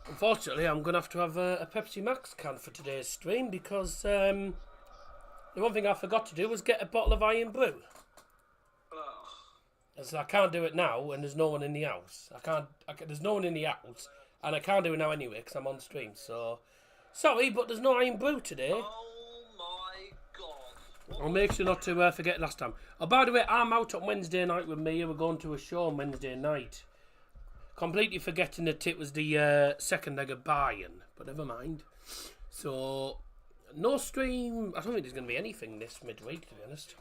Unfortunately, I'm going to have a Pepsi Max can for today's stream because the one thing I forgot to do was get a bottle of Iron Brew. So I can't do it now, and there's no one in the house. There's no one in the house, and I can't do it now anyway because I'm on stream. So sorry, but there's no Iron Brew today. Oh my god! I'll make sure not to forget last time. Oh, by the way, I'm out on Wednesday night with Mia. We're going to a show on Wednesday night. Completely forgetting that it was the second leg of Bayern, but never mind. So, no stream. I don't think there's going to be anything this midweek, to be honest.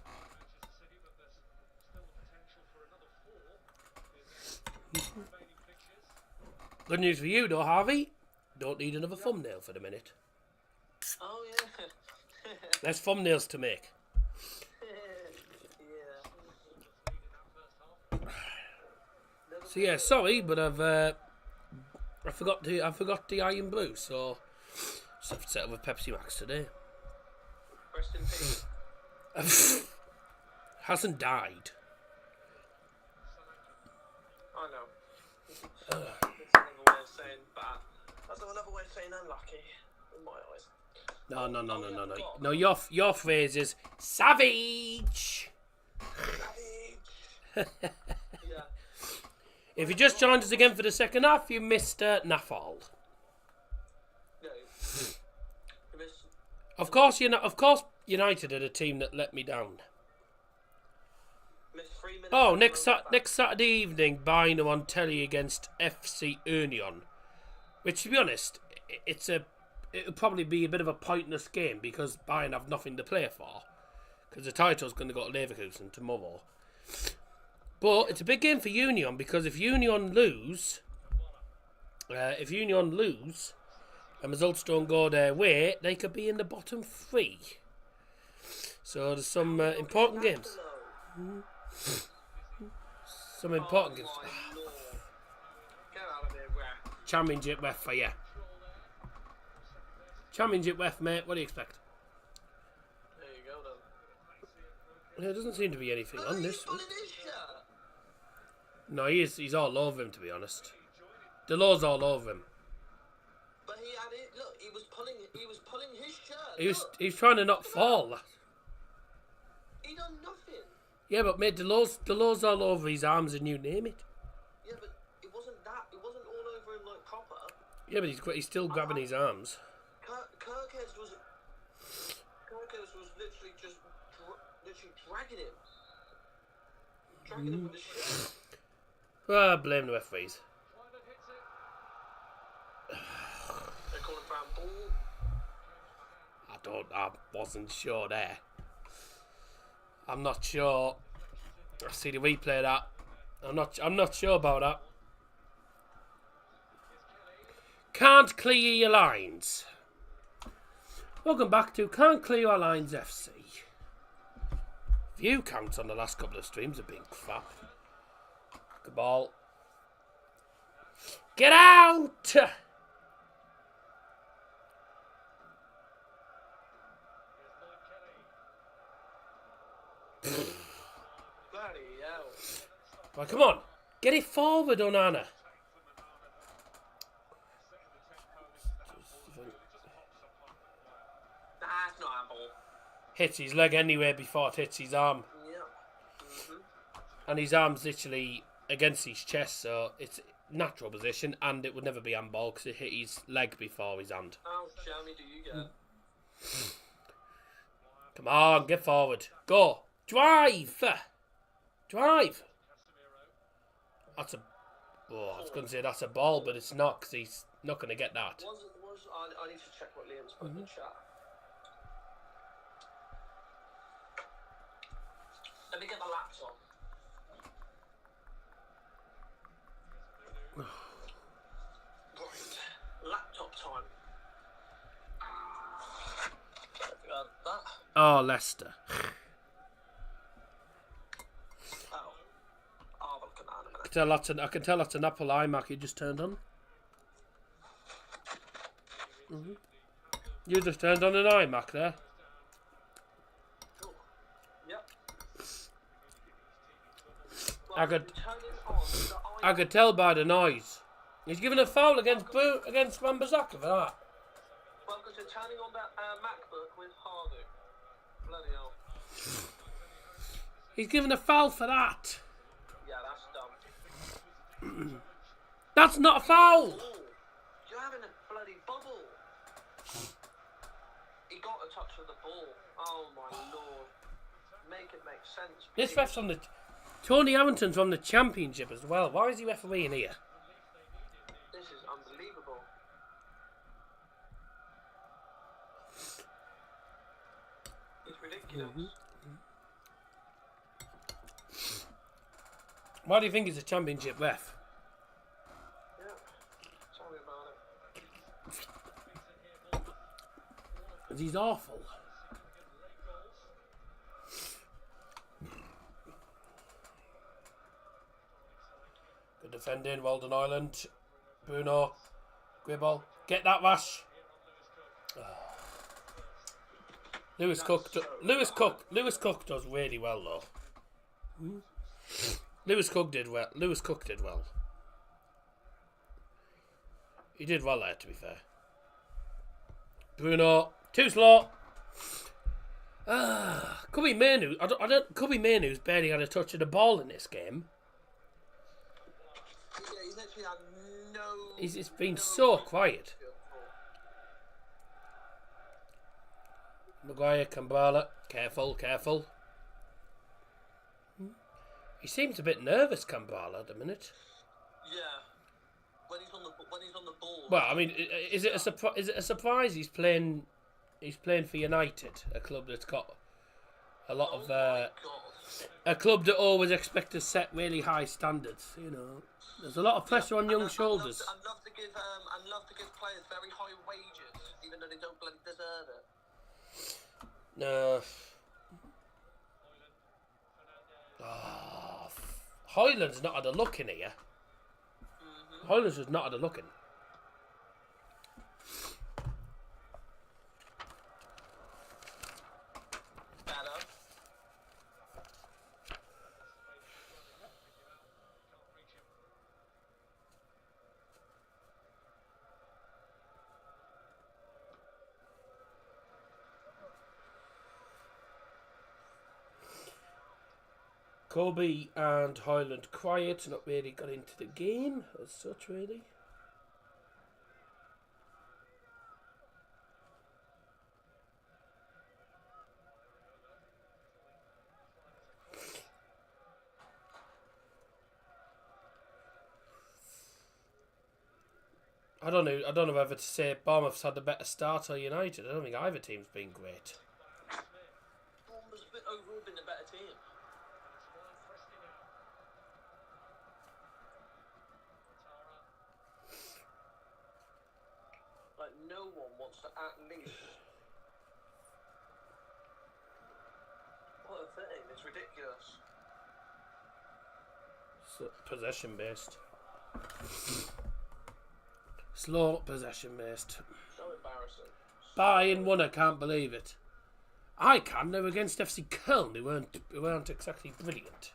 Good news for you, though, Harvey. Don't need another thumbnail for the minute. Oh yeah. Less thumbnails to make. So yeah, sorry, but I forgot the Iron Brew, so just have to settle with Pepsi Max today. Rest in peace. Hasn't died. I know. That's another way of saying bad. That's another way of saying unlucky in my eyes. No. Your phrase is savage. Yeah. If you just joined us again for the second half, you missed Nafal. No. Of course, United are the team that let me down. Oh, next Saturday evening, Bayern are on telly against FC Union, which, to be honest, it'll probably be a bit of a pointless game because Bayern have nothing to play for, because the title's going to go to Leverkusen tomorrow. But it's a big game for Union because if Union lose, and results don't go their way, they could be in the bottom three. So there's some important games. Some important games. Get out of here, ref. Championship ref for you. Championship ref, mate. What do you expect? There doesn't seem to be anything on this one. Pulling his shirt. No, he's all over him, to be honest. Delors all over him. But he had it. Look, he was pulling his shirt. He was trying to not fall. He done nothing. Yeah, but mate, Delors all over his arms and you name it. Yeah, but it wasn't that. It wasn't all over him like proper. Yeah, but he's still grabbing his arms. Kirkhead was literally just dragging him. Dragging him with his shirt. Ah, blame the referees. They're calling for a ball. I wasn't sure there. I'm not sure. I see the replay of that. I'm not sure about that. Can't clear your lines. Welcome back to Can't Clear Your Lines FC. View counts on the last couple of streams have been crap. Good ball. Get out! Bloody hell. Right, come on. Get it forward, Onana. That's not handball. Hits his leg anyway before it hits his arm. Yeah. And his arm's literally against his chest, so it's natural position, and it would never be handball because it hit his leg before his hand. How jammy do you get? Come on, get forward. Go. Drive. Drive. That's a... Oh, I was going to say that's a ball, but it's not because he's not going to get that. I need to check what Liam's put in the chat. Let me get my laptop. Right. Laptop time. Got that. Oh, Leicester. Oh. I'll look at that in a minute. I can tell that's an Apple iMac you just turned on. You just turned on an iMac there. Cool. Yep. I could tell by the noise. He's given a foul against Wan-Bissaka for that. Well, because you're turning on that MacBook with Hardu. Bloody hell. He's given a foul for that. Yeah, that's dumb. That's not a foul. Ooh, you're having a bloody bubble. He got a touch of the ball. Oh my lord. Make it make sense. This please. ref's on the... Tony Harrington's from the Championship as well. Why is he refereeing here? This is unbelievable. It's ridiculous. Why do you think he's a Championship ref? Yeah. Tell me about it. 'Cause he's awful. Good defending, well done Ireland. Bruno, Gribble, get that Rash. Lewis Cook does really well though. Lewis Cook did well. He did well there, to be fair. Bruno, too slow. Could be Manu. Could be Manu's barely had a touch of the ball in this game. Yeah, he's actually had no. It's been so quiet. Maguire, Kambala, careful. He seems a bit nervous, Kambala, at the minute. Yeah. When he's on the ball. Well, I mean, is it a surprise he's playing for United, a club that's got a lot of a club that always expect to set really high standards. You know, there's a lot of pressure on young shoulders. I'd love to give players very high wages, even though they don't bloody deserve it. No. Hoyland's not had a look in here. Hoyland's just not had a look in. Better. Kobe and Highland quiet, not really got into the game as such, really. I don't know whether to say Bournemouth's had a better start or United. I don't think either team's been great. Bournemouth's overall been the better team. Like, no one wants to at least... What a thing, it's ridiculous. So, possession based. Slow possession based. So embarrassing. Bayern won, I can't believe it. I can, they were against FC Köln, who weren't exactly brilliant.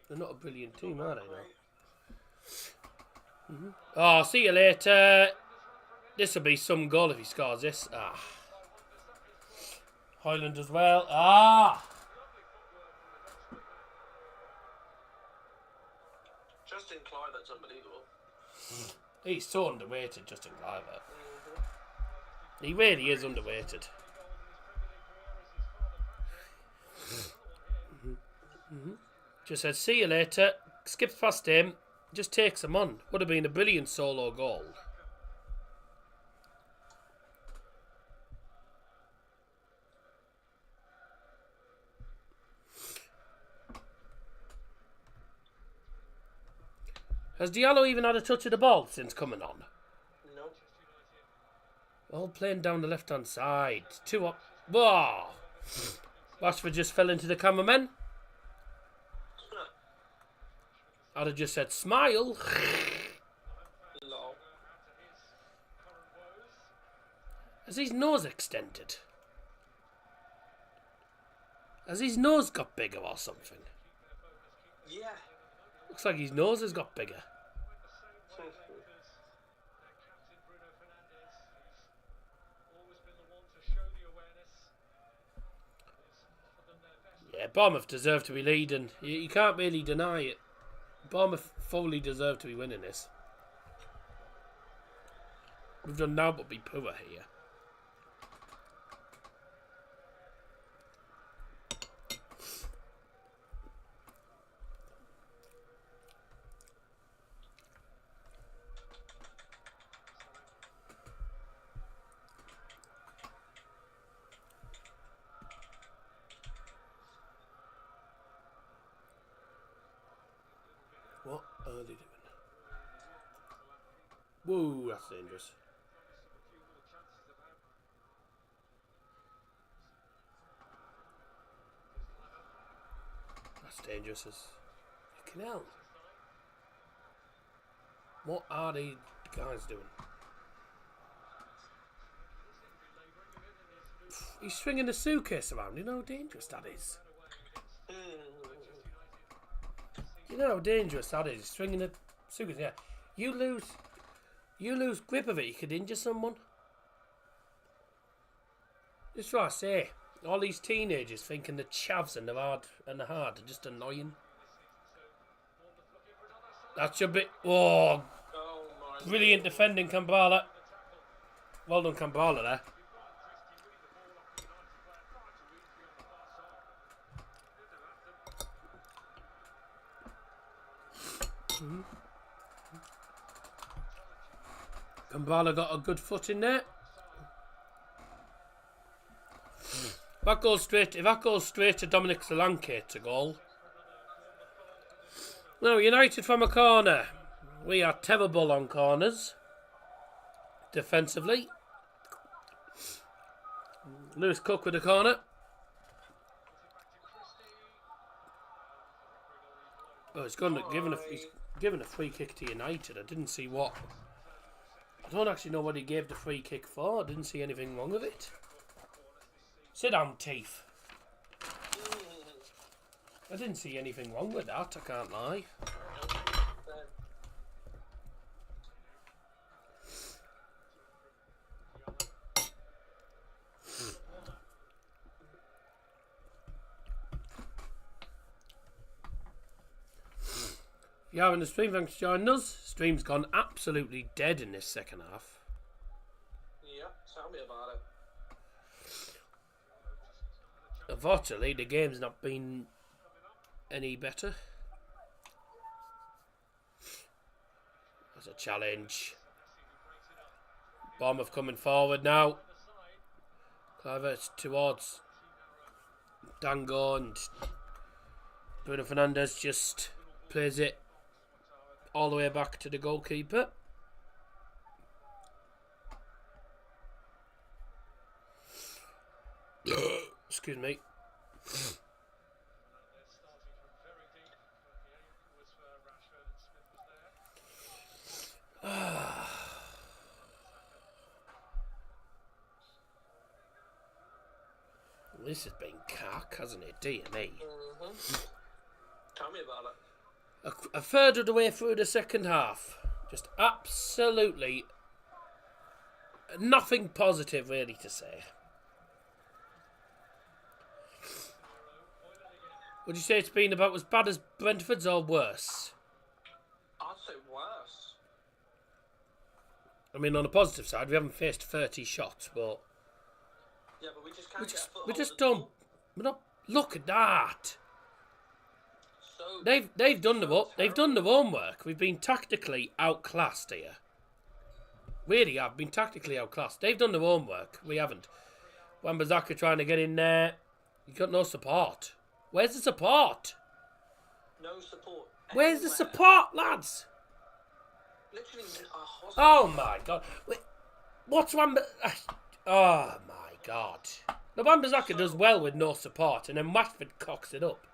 They're not a brilliant team, are they, though? Oh, see you later. This'll be some goal if he scores this. Ah. Highland as well. Ah! Justin Clivert's unbelievable. He's so underweighted, Justin Clivert. He really is underweighted. Just said, see you later. Skips past him. Just takes him on. Would have been a brilliant solo goal. Has Diallo even had a touch of the ball since coming on? No. All playing down the left-hand side. 2 up. Whoa! Rashford just fell into the cameraman. I'd have just said, smile. No. Has his nose extended? Has his nose got bigger or something? Yeah. Looks like his nose has got bigger. Yeah, Bournemouth deserve to be leading. You can't really deny it. Bournemouth fully deserve to be winning this. We've done now but be poor here. What are they doing? Whoa, that's dangerous. That's dangerous as fucking hell. What are they guys doing? He's swinging the suitcase around. You know how dangerous that is? You know how dangerous that is? Swinging the suitcase, yeah. You lose grip of it, you could injure someone. That's what I say. All these teenagers thinking the chavs and the hard are just annoying. That should be... Oh, brilliant defending, Kambala. Well done, Kambala, there. Kambala got a good foot in there. If that goes straight to Dominic Solanke to goal. Now, United from a corner. We are terrible on corners. Defensively. Lewis Cook with a corner. Oh, he's given a free kick to United. I didn't see what. I don't actually know what he gave the free kick for. I didn't see anything wrong with it. Sit down, Teeth. I didn't see anything wrong with that, I can't lie. If you're having the stream, thanks for joining us. Stream's gone absolutely dead in this second half. Yeah, tell me about it. Unfortunately, the game's not been any better. That's a challenge. Bournemouth coming forward now. Clivert's towards Dango, and Bruno Fernandes just plays it all the way back to the goalkeeper. Excuse me. This has been cack, hasn't it? Dear me. Tell me about it. A third of the way through the second half. Just absolutely nothing positive really to say. Would you say it's been about as bad as Brentford's or worse? I'd say worse. I mean, on the positive side, we haven't faced 30 shots, but Yeah, but we just can't get a foothold we just at all. don't. We're not. Look at that. So They've done the homework. We've been tactically outclassed here. Really have been tactically outclassed. They've done the homework. We haven't. Wan-Bissaka trying to get in there. You got no support. Where's the support? no support. Where's the anywhere. support, lads? Literally a hospital. Oh my god. Wait, what's Oh my god. The Wan-Bissaka does well with no support, and then Rashford cocks it up.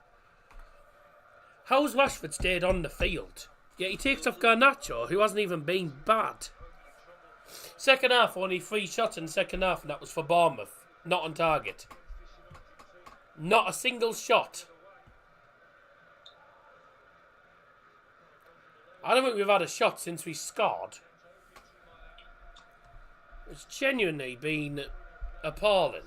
How's Rashford stayed on the field? Yet he takes off Garnacho, who hasn't even been bad. Second half, only 3 shots in the second half, and that was for Bournemouth. Not on target. Not a single shot. I don't think we've had a shot since we scored. It's genuinely been appalling.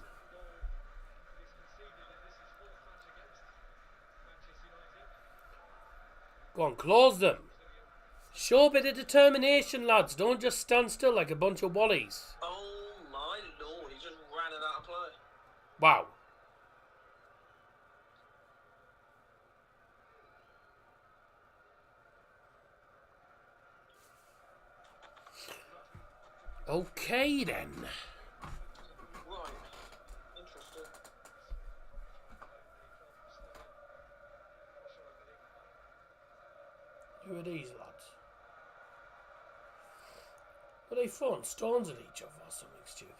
Go on, close them. Show a bit of determination, lads. Don't just stand still like a bunch of wallies. Oh my lord, he just ran it out of play. Wow. Okay then. Right. Interesting. Who are these lads? Are they throwing stones at each other or something stupid?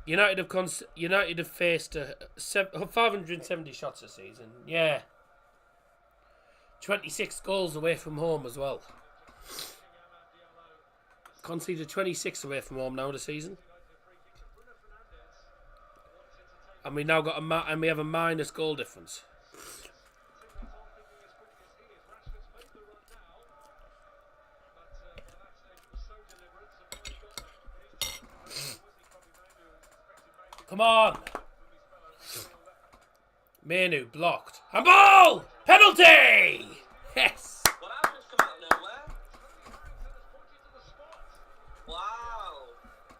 United have faced 570 shots a season. Yeah. 26 goals away from home as well. Conceded 26 away from home now this season. And we now got we have a minus goal difference. Come on. Manu blocked. Handball! Penalty! Yes! What happens come out of nowhere? Wow.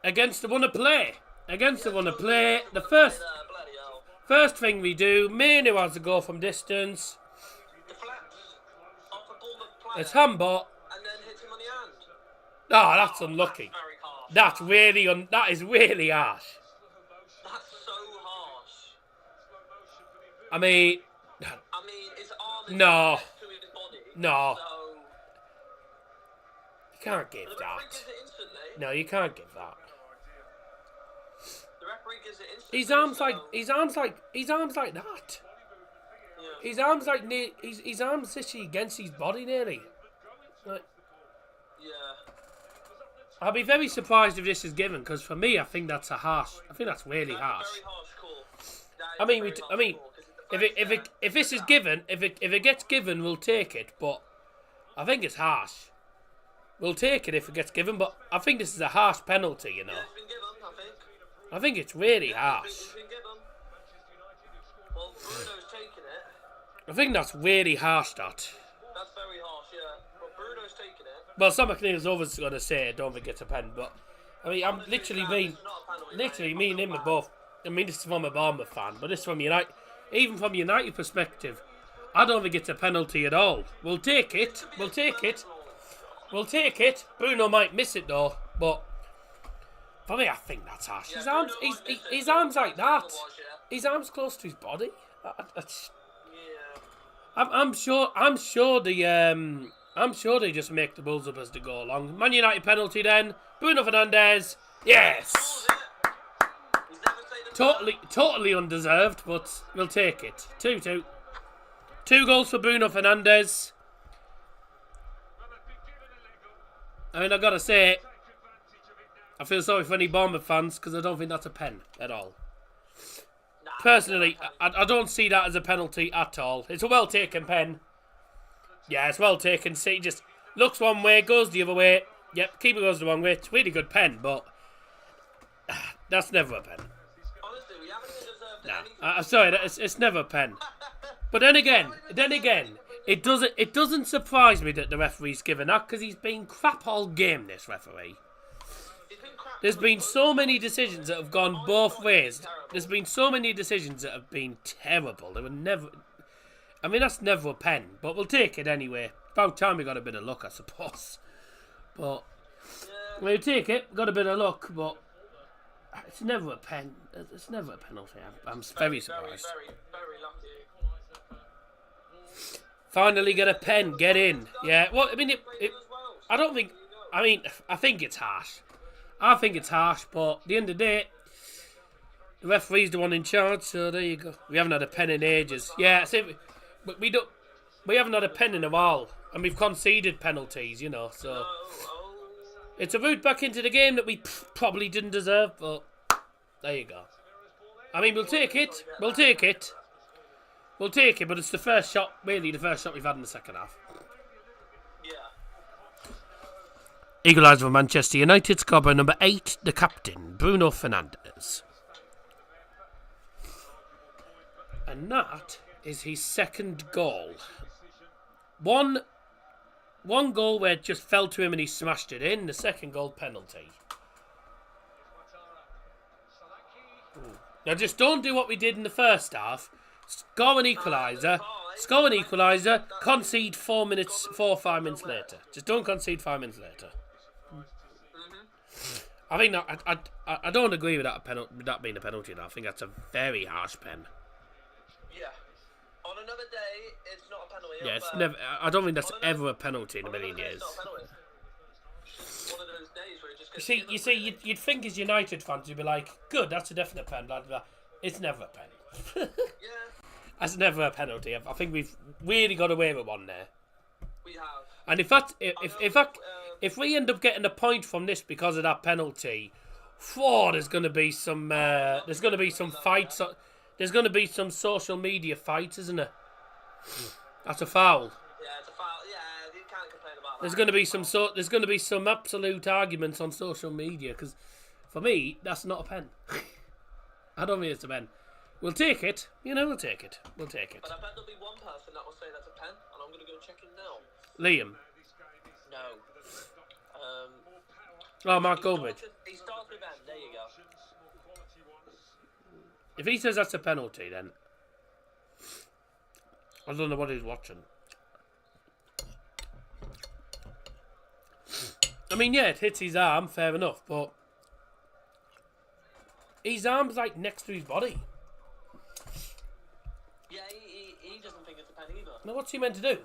Against the one to play. The first thing we do, Manu has to go from distance. Deflects off the ball of the player. It's handball. And then hits him on the hand. Oh, that's unlucky. Very harsh. That is really harsh. That's so harsh. I mean, His arm is No. next to his body. No. So you can't give the referee that. gives it instantly. No, you can't give that. The referee gives it instantly. His arms so, like that. Yeah. His arms like his arms literally against his body nearly. Like, Yeah. I'll be very surprised if this is given, because for me, I think that's really harsh. That's a very harsh call. If this is given, if it gets given, we'll take it. But I think it's harsh. We'll take it if it gets given, but I think this is a harsh penalty. You know, Yeah, it's been given, I think. I think it's really It's harsh. been given. Well, Bruno's taken it. I think that's really harsh. That. That's taking it. Well, some McNeil's always going to say, don't think it's a pen, but I mean, I'm literally being, literally me and him are both. I mean, this is from a Bournemouth fan, but this is from United. Even from United perspective, I don't think it's a penalty at all. We'll take it. We'll take it. We'll take it. Bruno might miss it though, but for me, I think that's harsh. His arms, his arms like that. His arms close to his body. That's. I'm sure they just make the Bulls up as they go along. Man United penalty then. Bruno Fernandes. Yes. Totally undeserved, but we'll take it. 2-2. 2 goals for Bruno Fernandes. I mean, I've got to say, I feel sorry for any Bournemouth fans because I don't think that's a pen at all. Personally, I don't see that as a penalty at all. It's a well-taken pen. Yeah, it's well taken. See, just looks one way, goes the other way. Yep, keeper goes the wrong way. It's a really good pen, but that's never a pen. Honestly, we haven't deserved anything. I'm sorry, it's never a pen. But then again, it doesn't surprise me that the referee's given that because he's been crap all game. This referee. There's been so many decisions that have gone both ways. There's been so many decisions that have been terrible. They were never. I mean, that's never a pen, but we'll take it anyway. About time we got a bit of luck, I suppose. But we'll take it. Got a bit of luck, but it's never a pen. It's never a penalty. I'm very surprised. Very lucky. Finally get a pen. Get in. Yeah. Well, I mean, I don't think. I mean, I think it's harsh. I think it's harsh, but at the end of the day, the referee's the one in charge. So there you go. We haven't had a pen in ages. Yeah. See, we don't. We haven't had a pen in a while, and we've conceded penalties. You know, so it's a route back into the game that we probably didn't deserve. But there you go. I mean, we'll take it. We'll take it. We'll take it. But it's the first shot. Really, the first shot we've had in the second half. Equaliser for Manchester United, scored by number 8, the captain, Bruno Fernandes. And that is his second goal. One goal where it just fell to him and he smashed it in. The second goal, penalty. Now just don't do what we did in the first half. Score an equaliser, concede 4 or 5 minutes later. Just don't concede 5 minutes later. I think that I don't agree with that that being a penalty. Though. I think that's a very harsh pen. Yeah. On another day, it's not a penalty. Yeah, it's never. I don't think that's ever a penalty in a million years. One of those days where it just gets You see, you'd think as United fans, you'd be like, "Good, that's a definite pen." Blah, blah. It's never a pen. Yeah. That's never a penalty. I think we've really got away with one there. We have. And if we end up getting a point from this because of that penalty, there's going to be some fights. There's going to be some social media fights, isn't there? That's a foul. Yeah, it's a foul. Yeah, you can't complain about that. There's going to be some absolute arguments on social media because, for me, that's not a pen. I don't think it's a pen. We'll take it. We'll take it. We'll take it. But I bet there'll be one person that will say that's a pen, and I'm going to go check him now. Liam. No. Mark Goldbridge. He starts with M. There you go. If he says that's a penalty, then I don't know what he's watching. I mean, yeah, it hits his arm, fair enough, but his arm's like next to his body. Yeah, he doesn't think it's a pen either. Now, what's he meant to do?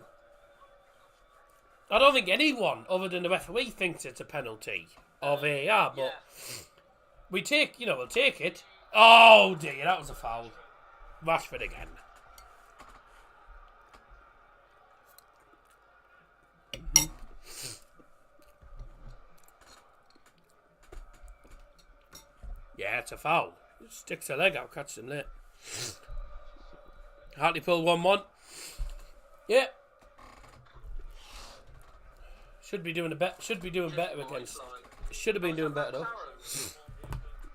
I don't think anyone other than the referee thinks it's a penalty or VAR, but we'll take it. Oh dear, that was a foul. Rashford again. Yeah, it's a foul. Sticks a leg out, catches him late. Hartlepool 1-1. Yeah. Should be doing better against. Should have been doing better though.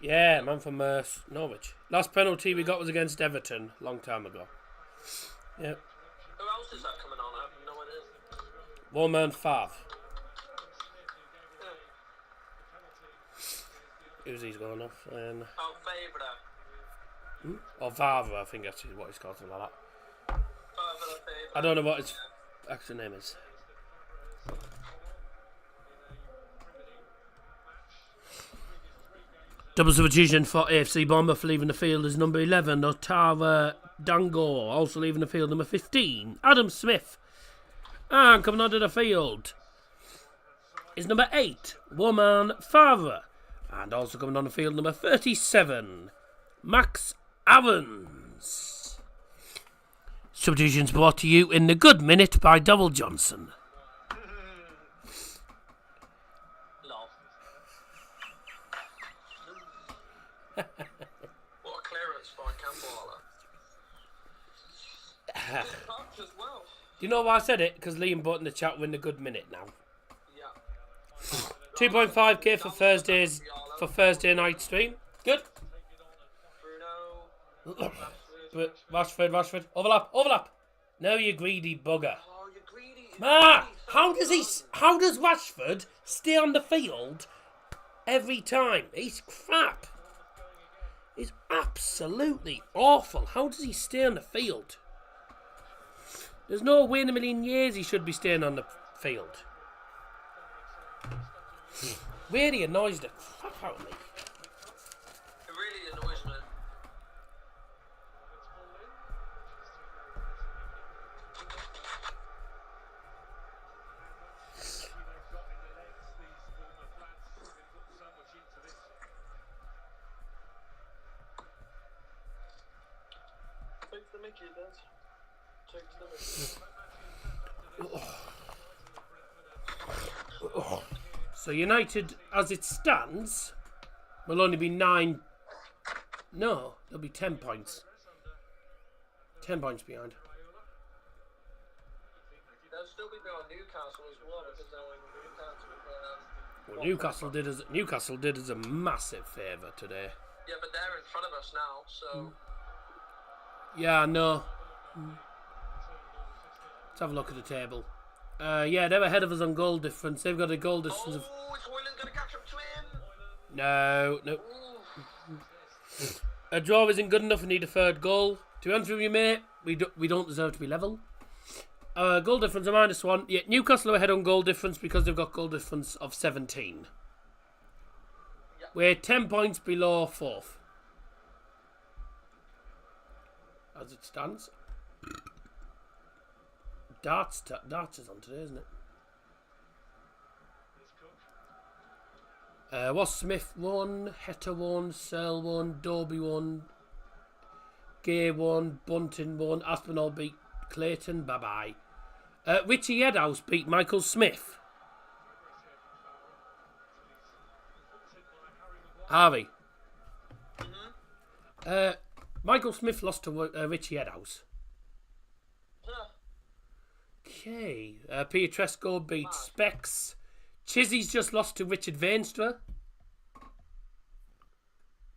Yeah, man from Norwich. Last penalty we got was against Everton, long time ago. Yeah. Who else is that coming on? I have no idea. One man Fav. Who's he's going off? Oh, Fabra. Or Vavra, I think that's what he's called, something like that. Fabra. I don't know what his actual name is. Double substitution for AFC Bournemouth, leaving the field is number 11, Otara Dango. Also leaving the field, number 15, Adam Smith. And coming onto the field is number 8, Woman Favre. And also coming on the field, number 37, Max Evans. Substitutions brought to you in the good minute by Double Johnson. What a clearance by Campbell. Good touch as well. Do you know why I said it? Because Liam bought in the chat, we're in a good minute now. Yeah. 2.5k for Thursday night stream. Good. Bruno. Rashford. Overlap. No, you greedy bugger. Oh, you're greedy. How does Rashford stay on the field every time? He's crap. He's absolutely awful. How does he stay on the field? There's no way in a million years he should be staying on the field. Really annoys the crap out of me. It really annoys me. Takes the Mickey, it does. Takes the Mickey. So United, as it stands, will only be 9. No, they'll be 10 points. 10 points behind. They'll still be behind Newcastle as well because they're in Newcastle. Newcastle did us a massive favour today. Yeah, but they're in front of us now, so. Yeah, I know. Let's have a look at the table. Yeah, they're ahead of us on goal difference. They've got a goal distance of... Oh, is Hoyland going to catch up to him? No. A draw isn't good enough. We need a third goal. To be honest with you, mate, we don't deserve to be level. Goal difference of -1. Yeah, Newcastle are ahead on goal difference because they've got goal difference of 17. Yeah. We're 10 points below 4th. As it stands. Darts is on today, isn't it? Was Smith 1, Heta 1, Searle 1, Dobie 1, Gay 1, Bunting 1, Aspinall beat Clayton, bye-bye. Richie Edhouse beat Michael Smith. Harvey. Michael Smith lost to Richie Edhouse. Okay. Pietresco beat Specs. Chizzy's just lost to Richard Veenstra.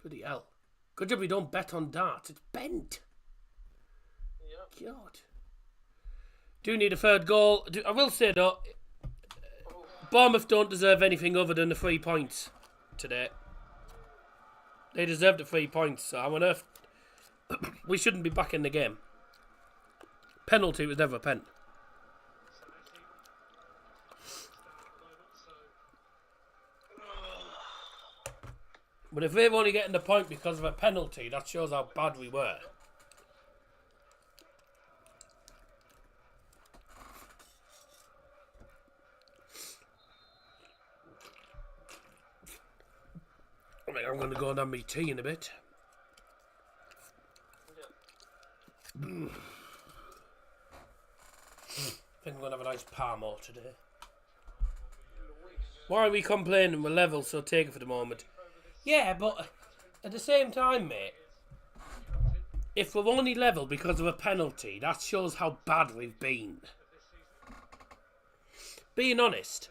Bloody hell. Good job we don't bet on darts. It's bent. Yep. God. Do need a third goal. I will say though, Bournemouth don't deserve anything other than the 3 points today. They deserve the 3 points. So how on earth... we shouldn't be back in the game. Penalty was never a pen. But if they're only getting the point because of a penalty, that shows how bad we were. I think I'm going to go and have my tea in a bit. I think I'm going to have a nice Parmo today. Why are we complaining we're level, so take it for the moment? Yeah, but at the same time, mate, if we're only level because of a penalty, that shows how bad we've been. Being honest,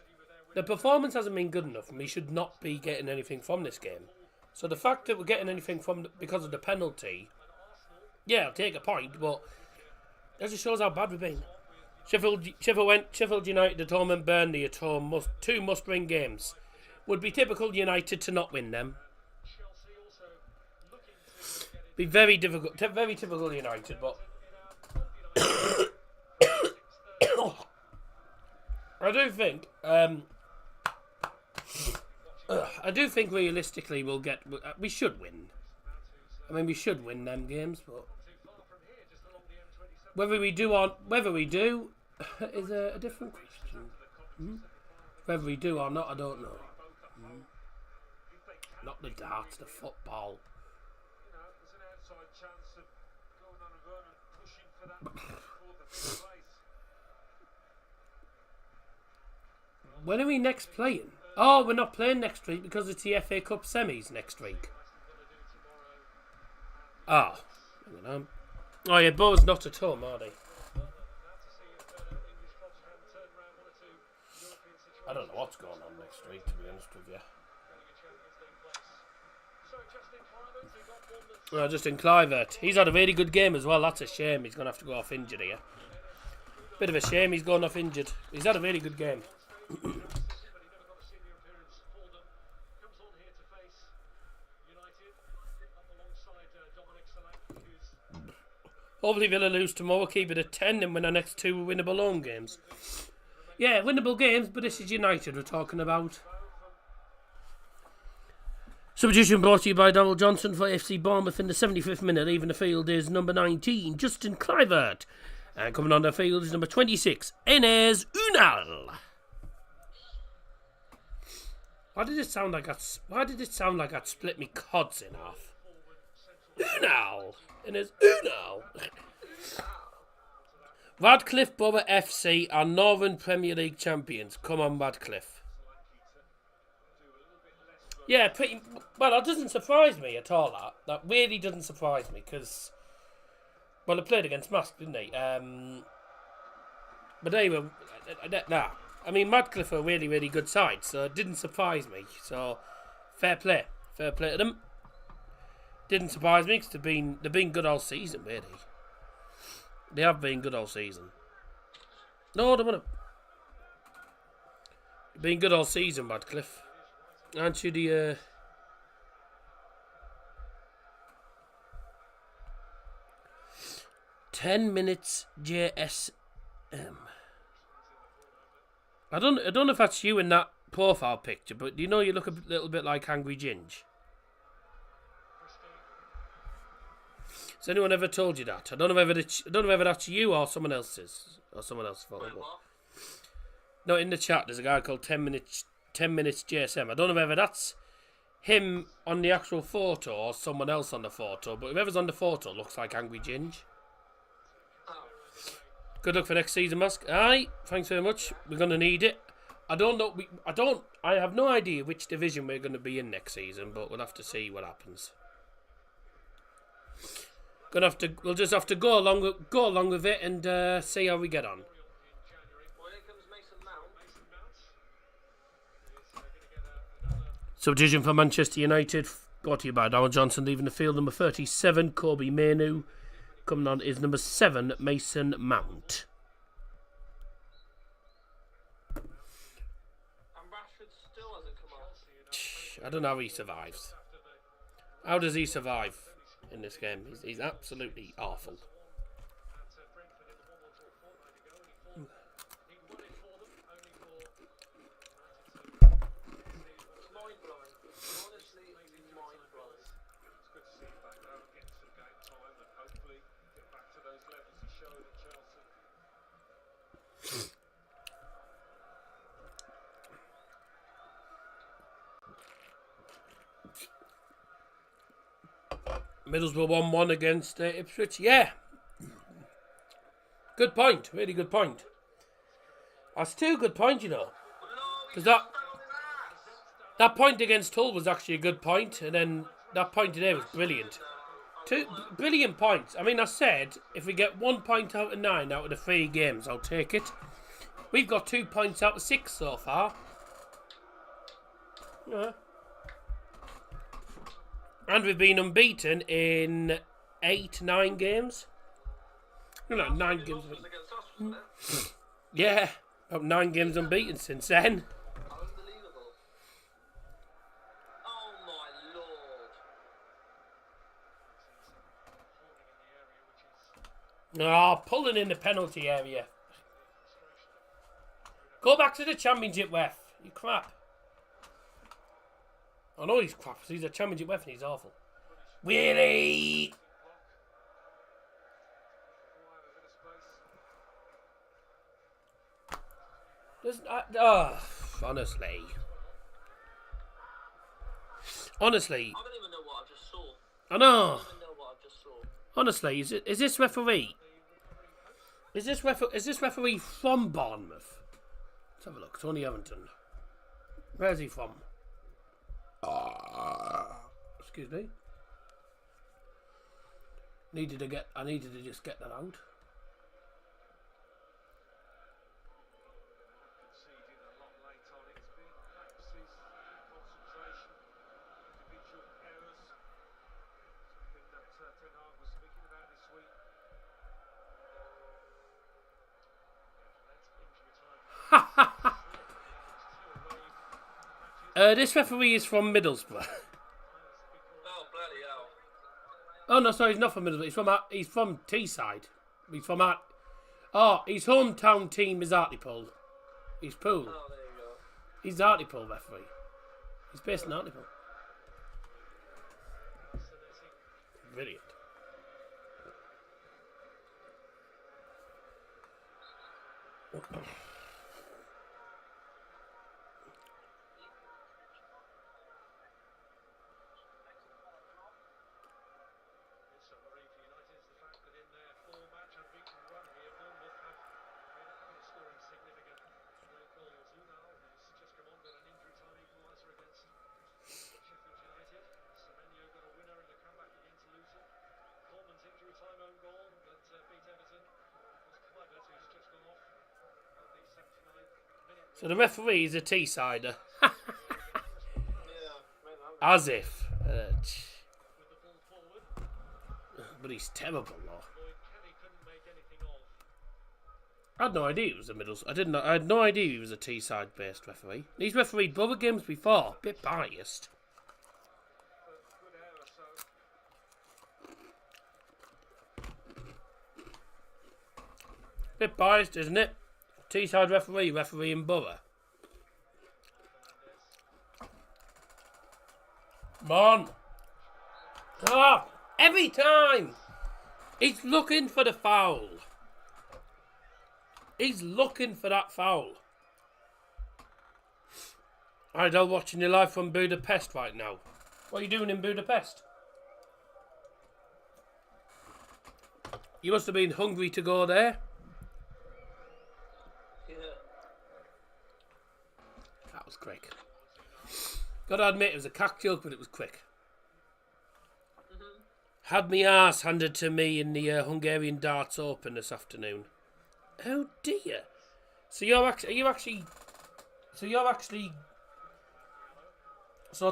the performance hasn't been good enough and we should not be getting anything from this game. So the fact that we're getting anything from because of the penalty, yeah, I'll take a point, but that just shows how bad we've been. Sheffield United at home and Burnley at home, two must-win games. Would be typical United to not win them. Be very difficult, very typical United, but I do think realistically we should win. I mean, we should win them games, but whether we do is a different question. Whether we do or not, I don't know. Not the darts, the football. When are we next playing? Oh, we're not playing next week because it's the FA Cup semis next week. Oh, oh yeah, Bo's not at home, are they? I don't know what's going on next week, to be honest with you. Oh, Justin Kluivert. He's had a really good game as well. That's a shame. He's going to have to go off injured here. Bit of a shame he's going off injured. He's had a really good game. Hopefully Villa lose tomorrow, keep it at 10 and win our next 2 winnable home games. Yeah, winnable games, but this is United we're talking about. Substitution brought to you by Donald Johnson for AFC Bournemouth in the 75th minute. Leaving the field is number 19, Justin Kluivert. And coming on the field is number 26, Enes Unal. Why did it sound like I'd split me cods in half? Unal! Enes Unal! Radcliffe Borough FC are Northern Premier League champions. Come on, Radcliffe. Yeah, pretty well. That doesn't surprise me at all. That really doesn't surprise me because, well, they played against Mask, didn't they? But they were nah. I mean, Radcliffe are a really, really good side, so it didn't surprise me. So, fair play to them. Didn't surprise me because they've been good all season, really. They have been good all season. No, they wouldn't. They've been good all season, Radcliffe. Aren't you the 10 minutes JSM? I don't know if that's you in that profile picture, but do you know you look a little bit like Angry Ginge? Has anyone ever told you that? I don't know whether that's you or someone else's No, in the chat there's a guy called 10 minutes GSM. I don't know whether that's him on the actual photo or someone else on the photo, but whoever's on the photo looks like Angry Ginge. Good luck for next season, Musk. Aye, thanks very much. We're gonna need it. I have no idea which division we're gonna be in next season, but we'll have to see what happens. We'll just have to go along with it and see how we get on. Substitution for Manchester United, brought to you by Donald Johnson, leaving the field number 37, Kobe Mainoo. Coming on is number 7, Mason Mount. And Rashford still hasn't come on. I don't know how he survives. How does he survive in this game? He's absolutely awful. Middlesbrough 1-1 against Ipswich. Yeah. Good point. Really good point. That's 2 good points, you know. Because that point against Hull was actually a good point, and then that point today was brilliant. 2 brilliant points. I mean, I said if we get 1 point out of 9 out of the 3 games, I'll take it. We've got 2 points out of 6 so far. Yeah. And we've been unbeaten in 8-9 games. No, 9 games. Yeah, about 9 games unbeaten since then. Unbelievable. Oh my lord. Oh, pulling in the penalty area. Go back to the championship ref. You crap. I know he's crap. He's a championship ref and he's awful. Willie! Honestly. Honestly. I don't even know what I just saw. I know. I don't even know what I just saw. Honestly, is this referee? Is this referee from Bournemouth? Let's have a look. Tony Everton. Where's he from? Excuse me. I needed to just get that out. This referee is from Middlesbrough. Oh, bloody hell. Oh no, sorry, he's not from Middlesbrough. He's from Teesside. His hometown team is Hartlepool. He's Poole. Oh, there you go. He's the Hartlepool referee. He's based in Hartlepool. Brilliant. So the referee is a Teessider. As if. But he's terrible, though. I had no idea he was a Middlesbrough. I had no idea he was a Teesside-based referee. He's refereed brother games before. Bit biased. Bit biased, isn't it? Teesside referee in Borough. Come on. Ah, every time. He's looking for the foul. He's looking for that foul. I'm watching you live from Budapest right now. What are you doing in Budapest? You must have been hungry to go there. That was quick. Gotta admit, it was a cock joke, but it was quick. Had me arse handed to me in the Hungarian Darts Open this afternoon. Oh dear. So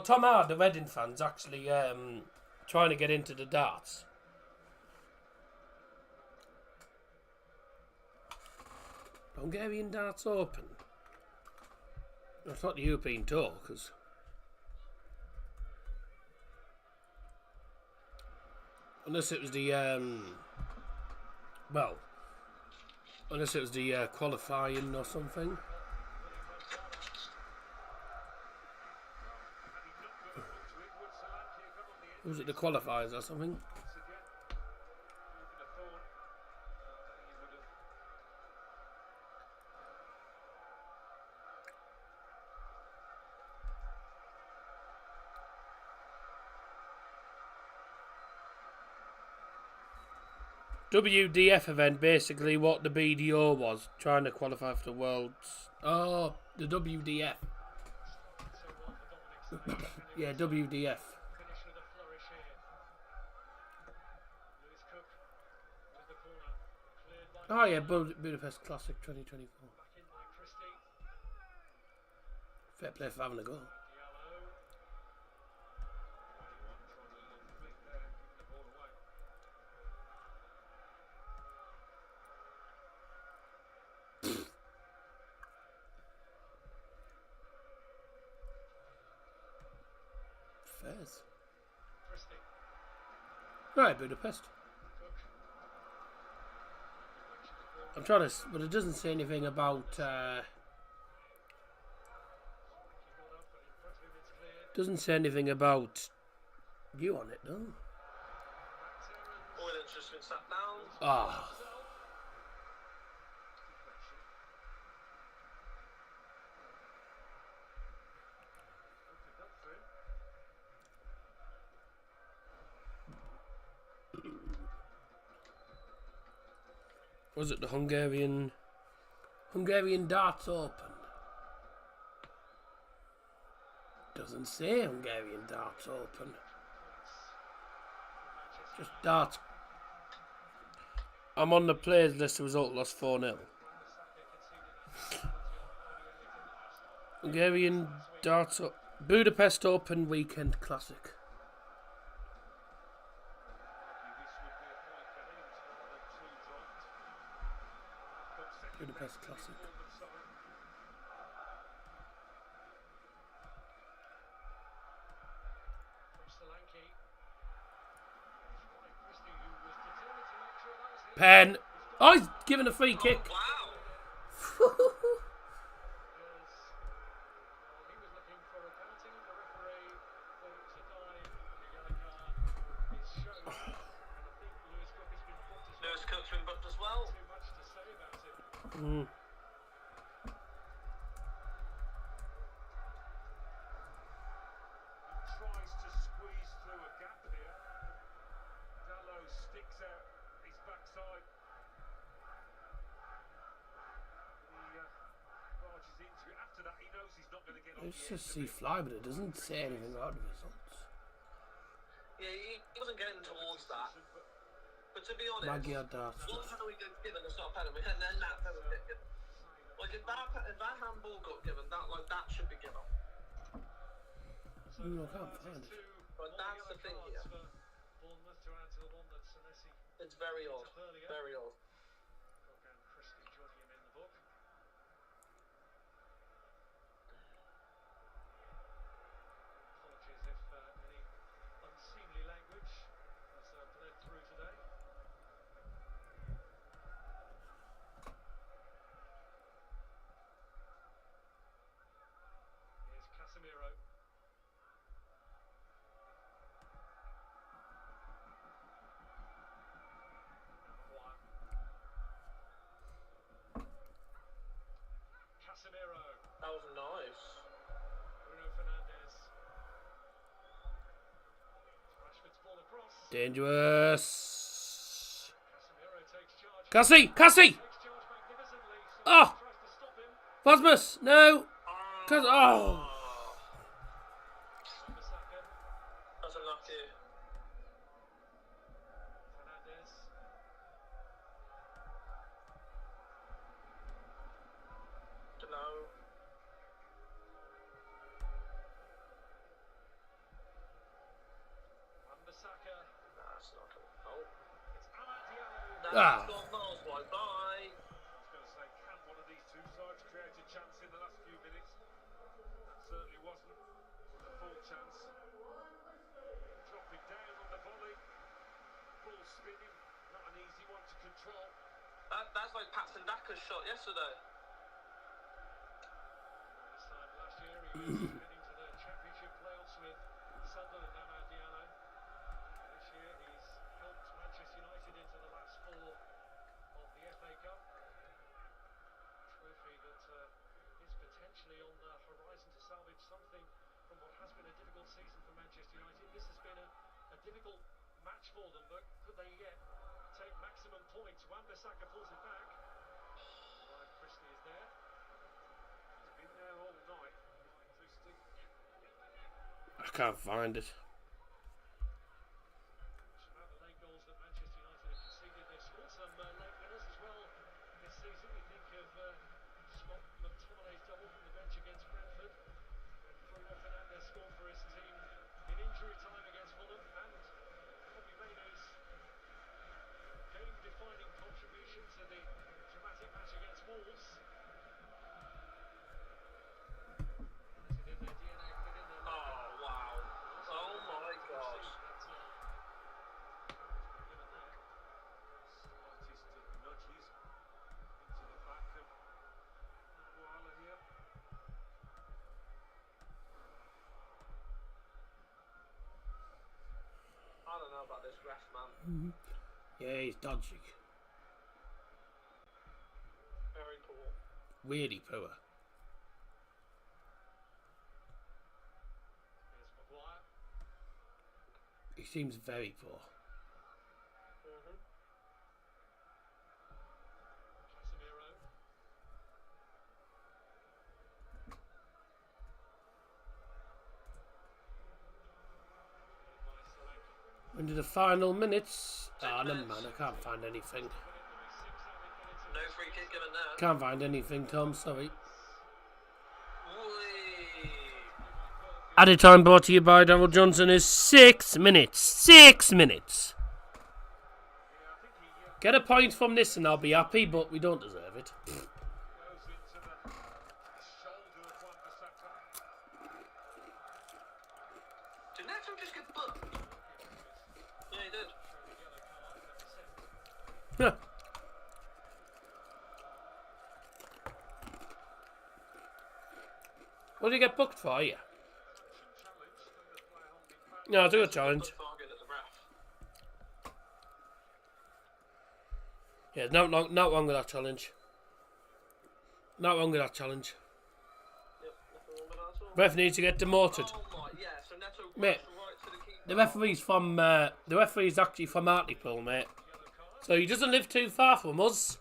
Tom Hard, the Reading fans, actually trying to get into the darts. Hungarian Darts Open. It's not the European Tour, because unless it was the qualifying or something. Was it the qualifiers or something? WDF event, basically what the BDO was, trying to qualify for the Worlds. Oh, the WDF. Yeah, WDF. Oh yeah, Budapest Classic 2024. Fair play for having a go. Fairs. Right, Budapest. I'm trying to, but it doesn't say anything about. Doesn't say anything about you on it, no? Oiland's just been sat down. Ah. Was it the Hungarian Darts Open? Doesn't say Hungarian Darts Open. Just darts. I'm on the players list. The result lost 4-0. Hungarian Darts Budapest Open Weekend Classic. Budapest Classic. Pen. Oh, he's given a free kick. Wow. Lewis Cook's been booked as well. Mm. Tries to squeeze through a gap here. Dallo sticks out his backside. He barges into it. After that, he knows he's not going to get on It's the just end see of it. fly, but it doesn't say anything about the results. Yeah, he wasn't getting towards that. But to be honest, Magyar Darts. one penalty got given, it's not a penalty, and then that penalty got given. Like if that handball got given, that should be given. I can't find it. But that's the thing here. It's very odd. Very odd. Apologies if any unseemly language has bled through today. Here's Casemiro. Casemiro. That was nice. Bruno Fernandes. Rashford's ball across. Dangerous. Casemiro takes charge. Cassie! Cassie! Takes charge magnificently. Oh! Tries to stop him. Vasmus! No! Cause, oh! Wan-Bissaka. That's unlucky. Fernandes. No. Wan-Bissaka. That's not good. Oh. It's Amad Diallo. That's Ah. gone miles wide. Bye. I was going to say, can one of these two sides create a chance in the last few minutes? That certainly wasn't a full chance. Dropping down on the volley. Ball spinning. Not an easy one to control. That's like Patson Daka's shot yesterday. This time last year he was heading to the championship playoffs with Sunderland, Amad Diallo. This year he's helped Manchester United into the last four of the FA Cup. Trophy that is potentially on the horizon to salvage something from what has been a difficult season for Manchester United. This has been a difficult match for them, but could they yet take maximum points? Wan-Bissaka pulls it back. Ryan Christie is there. He's been there all night. Christie. I can't find it. About the late goals that Manchester United have conceded. They've scored some late winners as well this season. We think of Scott McTominay's double from the bench against Brentford. Bruno Fernandes scored for his team in injury time against Fulham, and Bobby Mainoo's game-defining contribution to the dramatic match against Wolves. Is it in their DNA? Put it in their Oh, wow. Oh my gosh. Slightest of nudges. Yeah, he's dodgy. Very poor. Really poor. Here's Maguire. He seems very poor. Casemiro. Into the final minutes. Ah, no man, I can't find anything. No free kick given there. Can't find anything, Tom, sorry. Whee! Added time brought to you by Darryl Johnson is 6 minutes. 6 minutes. Get a point from this and I'll be happy, but we don't deserve it. Goes into the shoulder of Wan-Bissaka. Did Neto just get booked? Yeah, he did. Yeah. What did he get booked for? Yeah. No, I'll do a challenge. Target at the ref. Yeah, not wrong with that challenge. Not wrong with that challenge. Yep, nothing wrong with that at all. Ref needs to get demoted. Oh my, yeah, so Neto Mate, rushed right to the keeper. The referee's actually from Hartlepool, mate. So he doesn't live too far from us.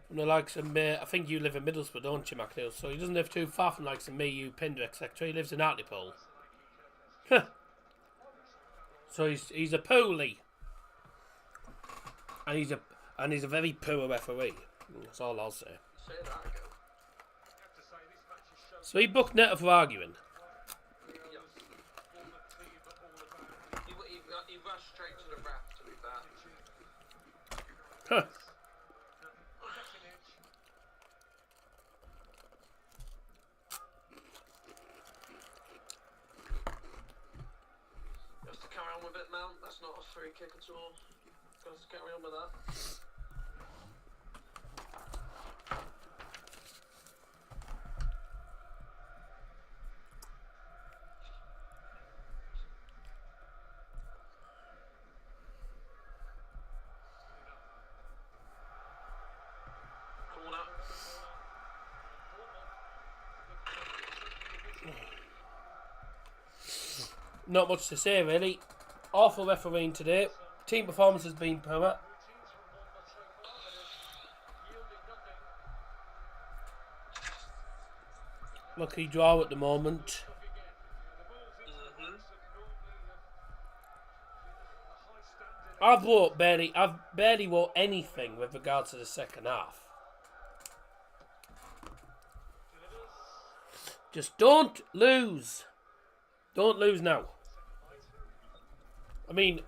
From the likes of me, I think you live in Middlesbrough, don't you, McNeil? So he doesn't live too far from the likes of me, you, Pinder, etc. He lives in Hartlepool. So he's a poolie. And he's a very poor referee. That's all I'll say. Say that again. So he booked Neto for arguing. He rushed straight to the ref, to be fair. Huh. Just to carry on with it, man. That's not a free kick at all. Got to carry on with that. Corner. Not much to say, really. Awful refereeing today. Team performance has been poor. Lucky draw at the moment. I've barely wrote anything with regards to the second half. Just don't lose. Don't lose now. I mean,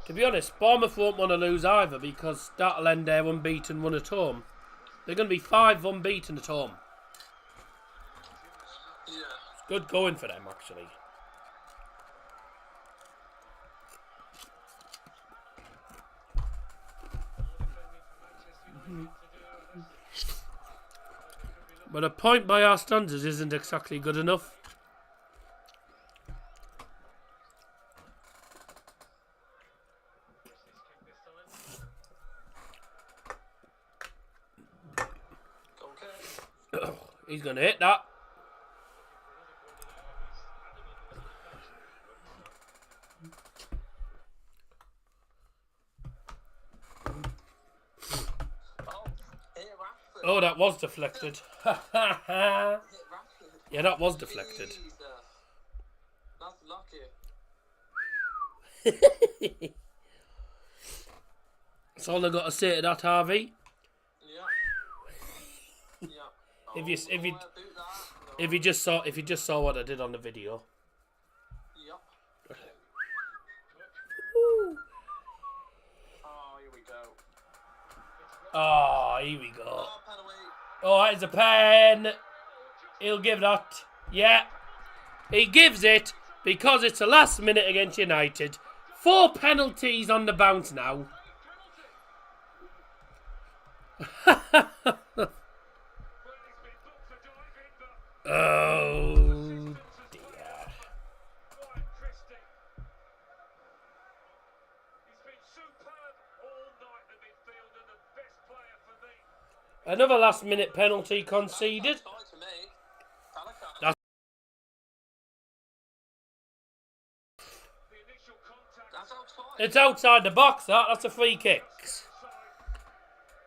to be honest, Bournemouth won't want to lose either because that'll end their unbeaten run at home. They're going to be 5 unbeaten at home. Yeah. It's good going for them, actually. But a point by our standards isn't exactly good enough. Okay. He's going to hit that. Oh, that was deflected. Yeah, that was deflected. That's lucky. That's all I got to say to that, Harvey. Yeah. Yeah. If you just saw what I did on the video. Yep. Oh, here we go. Oh, here we go. Oh, pen away. Oh, that is a pen. He'll give that. Yeah. He gives it because it's the last minute against United. 4 penalties on the bounce now. Oh dear. Another last-minute penalty conceded. Outside to me. Talaka. That's That's outside. It's outside the box, that's a free kick.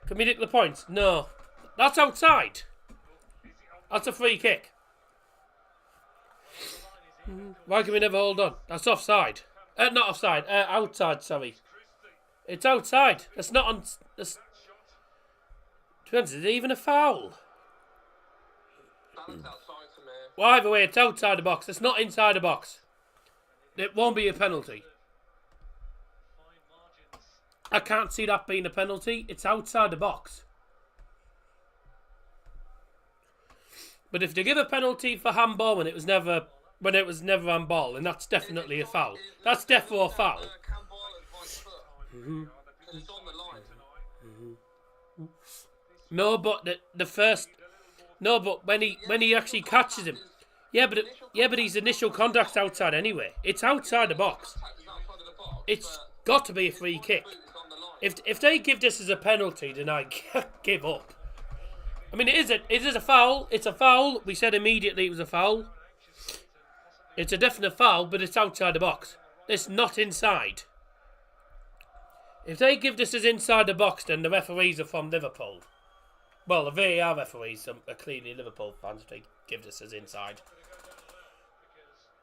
Can we nick the points? No. That's outside. That's a free kick. Why can we never hold on? That's offside. Not offside. Outside, sorry. It's outside. That's not on... That's... Is it even a foul? Talaka's outside to me. Well, either way, it's outside the box. It's not inside the box. It won't be a penalty. I can't see that being a penalty. It's outside the box. But if they give a penalty for handball when it was never handball, then that's definitely a foul. That's definitely a foul. It's on the line. No, but the first. No, but when he actually catches him. Yeah, but his initial contact's outside anyway. It's outside the box. It's got to be a free kick. If they give this as a penalty, then I give up. I mean, it is a foul. It's a foul. We said immediately it was a foul. It's a definite foul, but it's outside the box. It's not inside. If they give this as inside the box, then the referees are from Liverpool. Well, the VAR referees are clearly Liverpool fans if they give this as inside.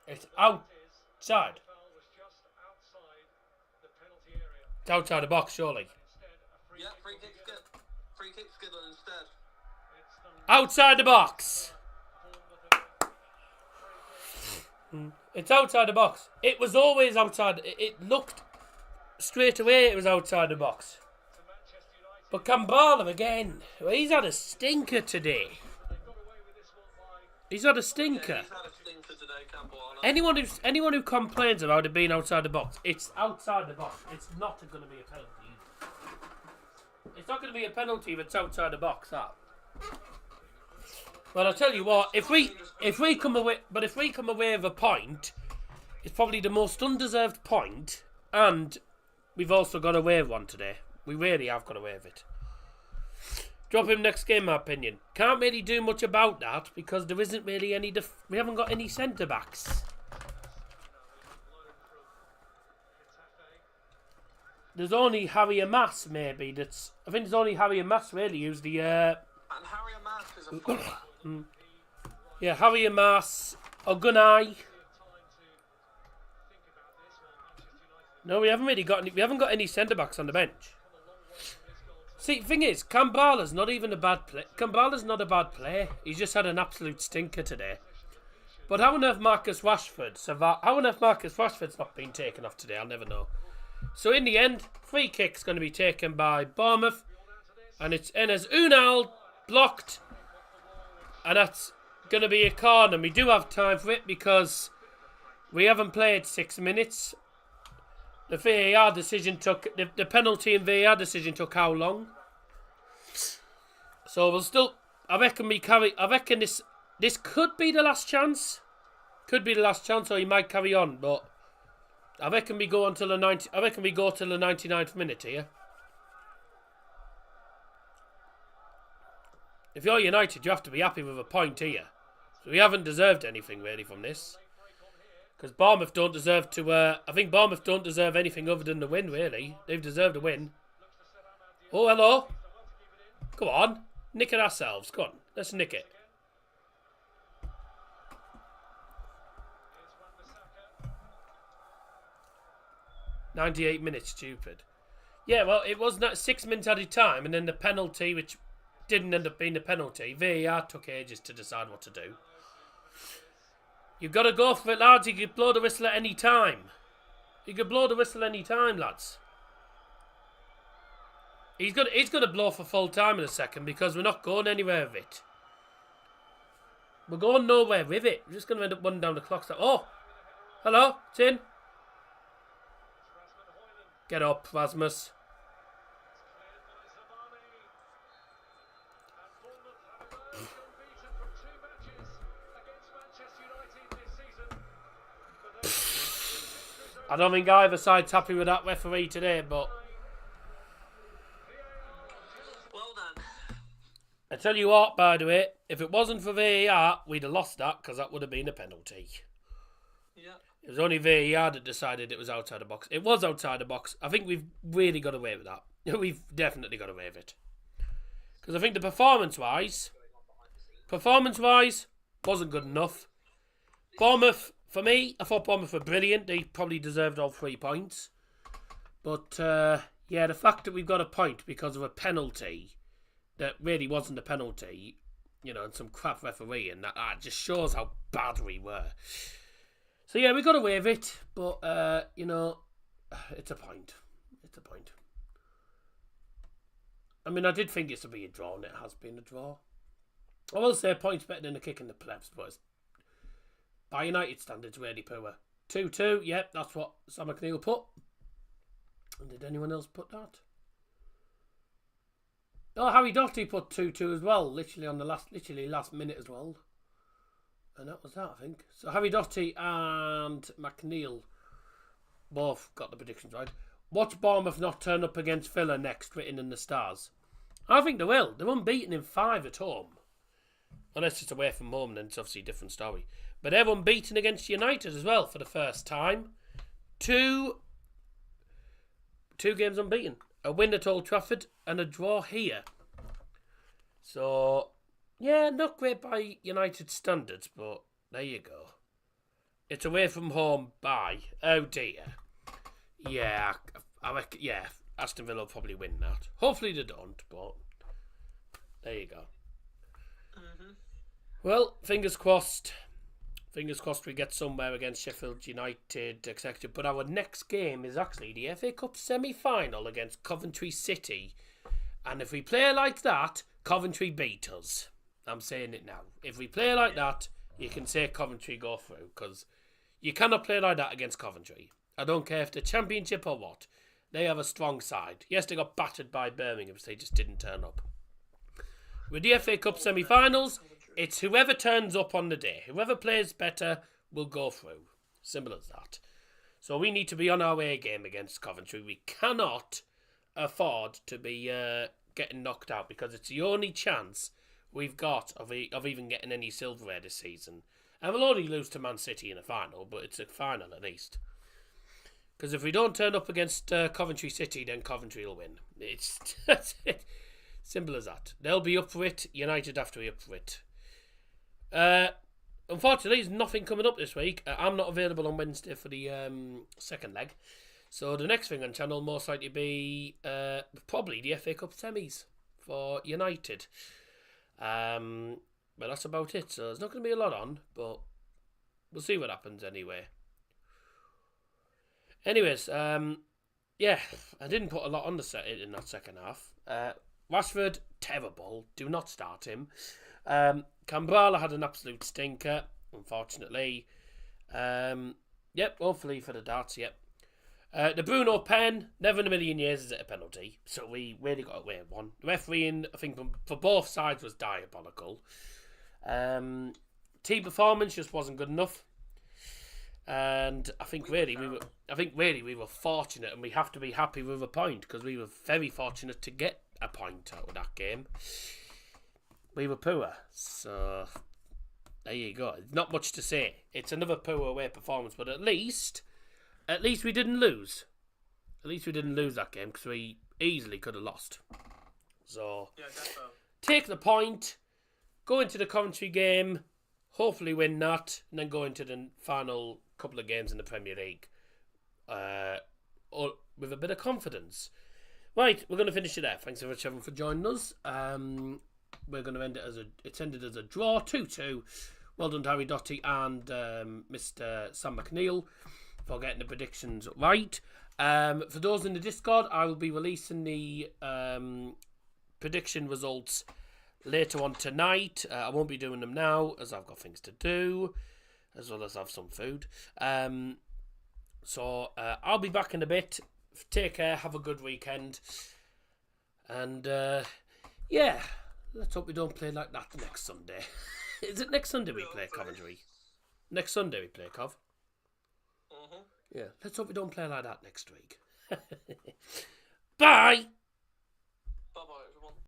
It's outside. It's outside the box, surely. Yeah, free kick's good. Free kick's good instead. Outside the box. It's outside the box. It was always outside. It looked straight away it was outside the box. But Kambala again. Well, he's had a stinker today. He's had a stinker. Yeah, he's had a stinker today, Campbell. Anyone who complains about it being outside the box, it's outside the box. It's not going to be a penalty. It's not going to be a penalty if it's outside the box. That. Well, I'll tell you what. If we come away with a point, it's probably the most undeserved point, and we've also got away with one today. We really have got away with it. Drop him next game, my opinion. Can't really do much about that because there isn't really any. We haven't got any centre backs. There's only Harry Amass, maybe. I think there's only Harry Amass really who's the. And Harry Amass is a fullback. Yeah, Harry Amass, Ogunai. No, we haven't really got any. We haven't got any centre backs on the bench. See, the thing is, Kambala's not even a bad play. Kambala's not a bad player. He's just had an absolute stinker today. But how on earth Marcus Rashford's not been taken off today? I'll never know. So in the end, free kick's going to be taken by Bournemouth, and it's Enes Unal blocked, and that's going to be a corner. And we do have time for it because we haven't played 6 minutes. The VAR decision took the penalty and VAR decision took how long? So we'll still. I reckon this could be the last chance. Could be the last chance, or he might carry on. But I reckon we go until the 90. I reckon we go till the 99th minute here. If you're United, you have to be happy with a point here. So we haven't deserved anything really from this. Because Bournemouth don't deserve to... I think Bournemouth don't deserve anything other than the win, really. They've deserved a win. Oh, hello. Come on. Nick it ourselves. Come on. Let's nick it. "98 minutes, stupid." Yeah, well, it was not 6 minutes at a time, and then the penalty, which didn't end up being a penalty. VAR took ages to decide what to do. You've got to go for it, lads. You could blow the whistle at any time. You could blow the whistle any time, lads. He's going to blow for full time in a second because we're not going anywhere with it. We're going nowhere with it. We're just going to end up running down the clock. Oh, hello, it's in. Get up, Rasmus. I don't think either side's happy with that referee today, but... Well done. I tell you what, by the way, if it wasn't for VAR, we'd have lost that because that would have been a penalty. Yeah. It was only VAR that decided it was outside the box. It was outside the box. I think we've really got away with that. We've definitely got away with it. Because I think the performance-wise, wasn't good enough. Bournemouth, for me, I thought Bournemouth were brilliant. They probably deserved all 3 points. But, yeah, the fact that we've got a point because of a penalty that really wasn't a penalty, you know, and some crap refereeing, that just shows how bad we were. So, yeah, we got away with it, but, you know, it's a point. It's a point. I mean, I did think it would be a draw, and it has been a draw. I will say a point's better than a kick in the plebs, but it's, by United standards, really poor. 2-2, yep, that's what Sam McNeil put. And did anyone else put that? Oh, Harry Doherty put 2-2 as well, literally on the last minute as well. And that was that, I think. So Harry Doherty and McNeil both got the predictions right. Watch Bournemouth not turn up against Villa next, written in the stars. I think they will. They're unbeaten in 5 at home. Unless it's away from home, then it's obviously a different story. But they're unbeaten against United as well for the first time. Two games unbeaten. A win at Old Trafford and a draw here. So, yeah, not great by United standards, but there you go. It's away from home by, oh dear. Yeah, I reckon, yeah, Aston Villa will probably win that. Hopefully they don't, but there you go. Mm-hmm. Well, fingers crossed. Fingers crossed we get somewhere against Sheffield United, etc. But our next game is actually the FA Cup semi-final against Coventry City. And if we play like that, Coventry beat us. I'm saying it now. If we play like that, you can say Coventry go through. Because you cannot play like that against Coventry. I don't care if the Championship or what. They have a strong side. Yes, they got battered by Birmingham, so they just didn't turn up. With the FA Cup semi-finals, it's whoever turns up on the day. Whoever plays better will go through. Simple as that. So we need to be on our A game against Coventry. We cannot afford to be getting knocked out because it's the only chance we've got of even getting any silverware this season. And we'll only lose to Man City in a final, but it's a final at least. Because if we don't turn up against Coventry City, then Coventry will win. It's simple as that. They'll be up for it. United have to be up for it. Unfortunately, there's nothing coming up this week. I'm not available on Wednesday for the second leg. So the next thing on channel most likely be probably the FA Cup semis for United. But that's about it. So there's not going to be a lot on, but we'll see what happens anyway. Anyways, yeah, I didn't put a lot on the set in that second half. Rashford, terrible. Do not start him. Cambrala had an absolute stinker, unfortunately. Yep, hopefully for the darts, yep. The Bruno pen, never in a million years is it a penalty. So we really got away with one. The refereeing, I think, for both sides was diabolical. Team performance just wasn't good enough. And I think really we were fortunate, and we have to be happy with a point because we were very fortunate to get a point out of that game. We were poor, so there you go. Not much to say. It's another poor away performance, but at least we didn't lose. At least we didn't lose that game because we easily could have lost. So Yeah, definitely. take the point, go into the Coventry game, hopefully win that, and then go into the final couple of games in the Premier League with a bit of confidence. Right, we're going to finish it there. Thanks so much, everyone, for joining us. We're going to end it it's ended as a draw, 2-2. Well done to Harry Doherty and Mr. Sam McNeil for getting the predictions right. For those in the Discord, I will be releasing the prediction results later on tonight. I won't be doing them now as I've got things to do, as well as have some food. So I'll be back in a bit. Take care, have a good weekend. And yeah, let's hope we don't play like that next Sunday. Is it next Sunday we play Coventry? Next Sunday we play Cov? Mm-hmm. Yeah, let's hope we don't play like that next week. Bye!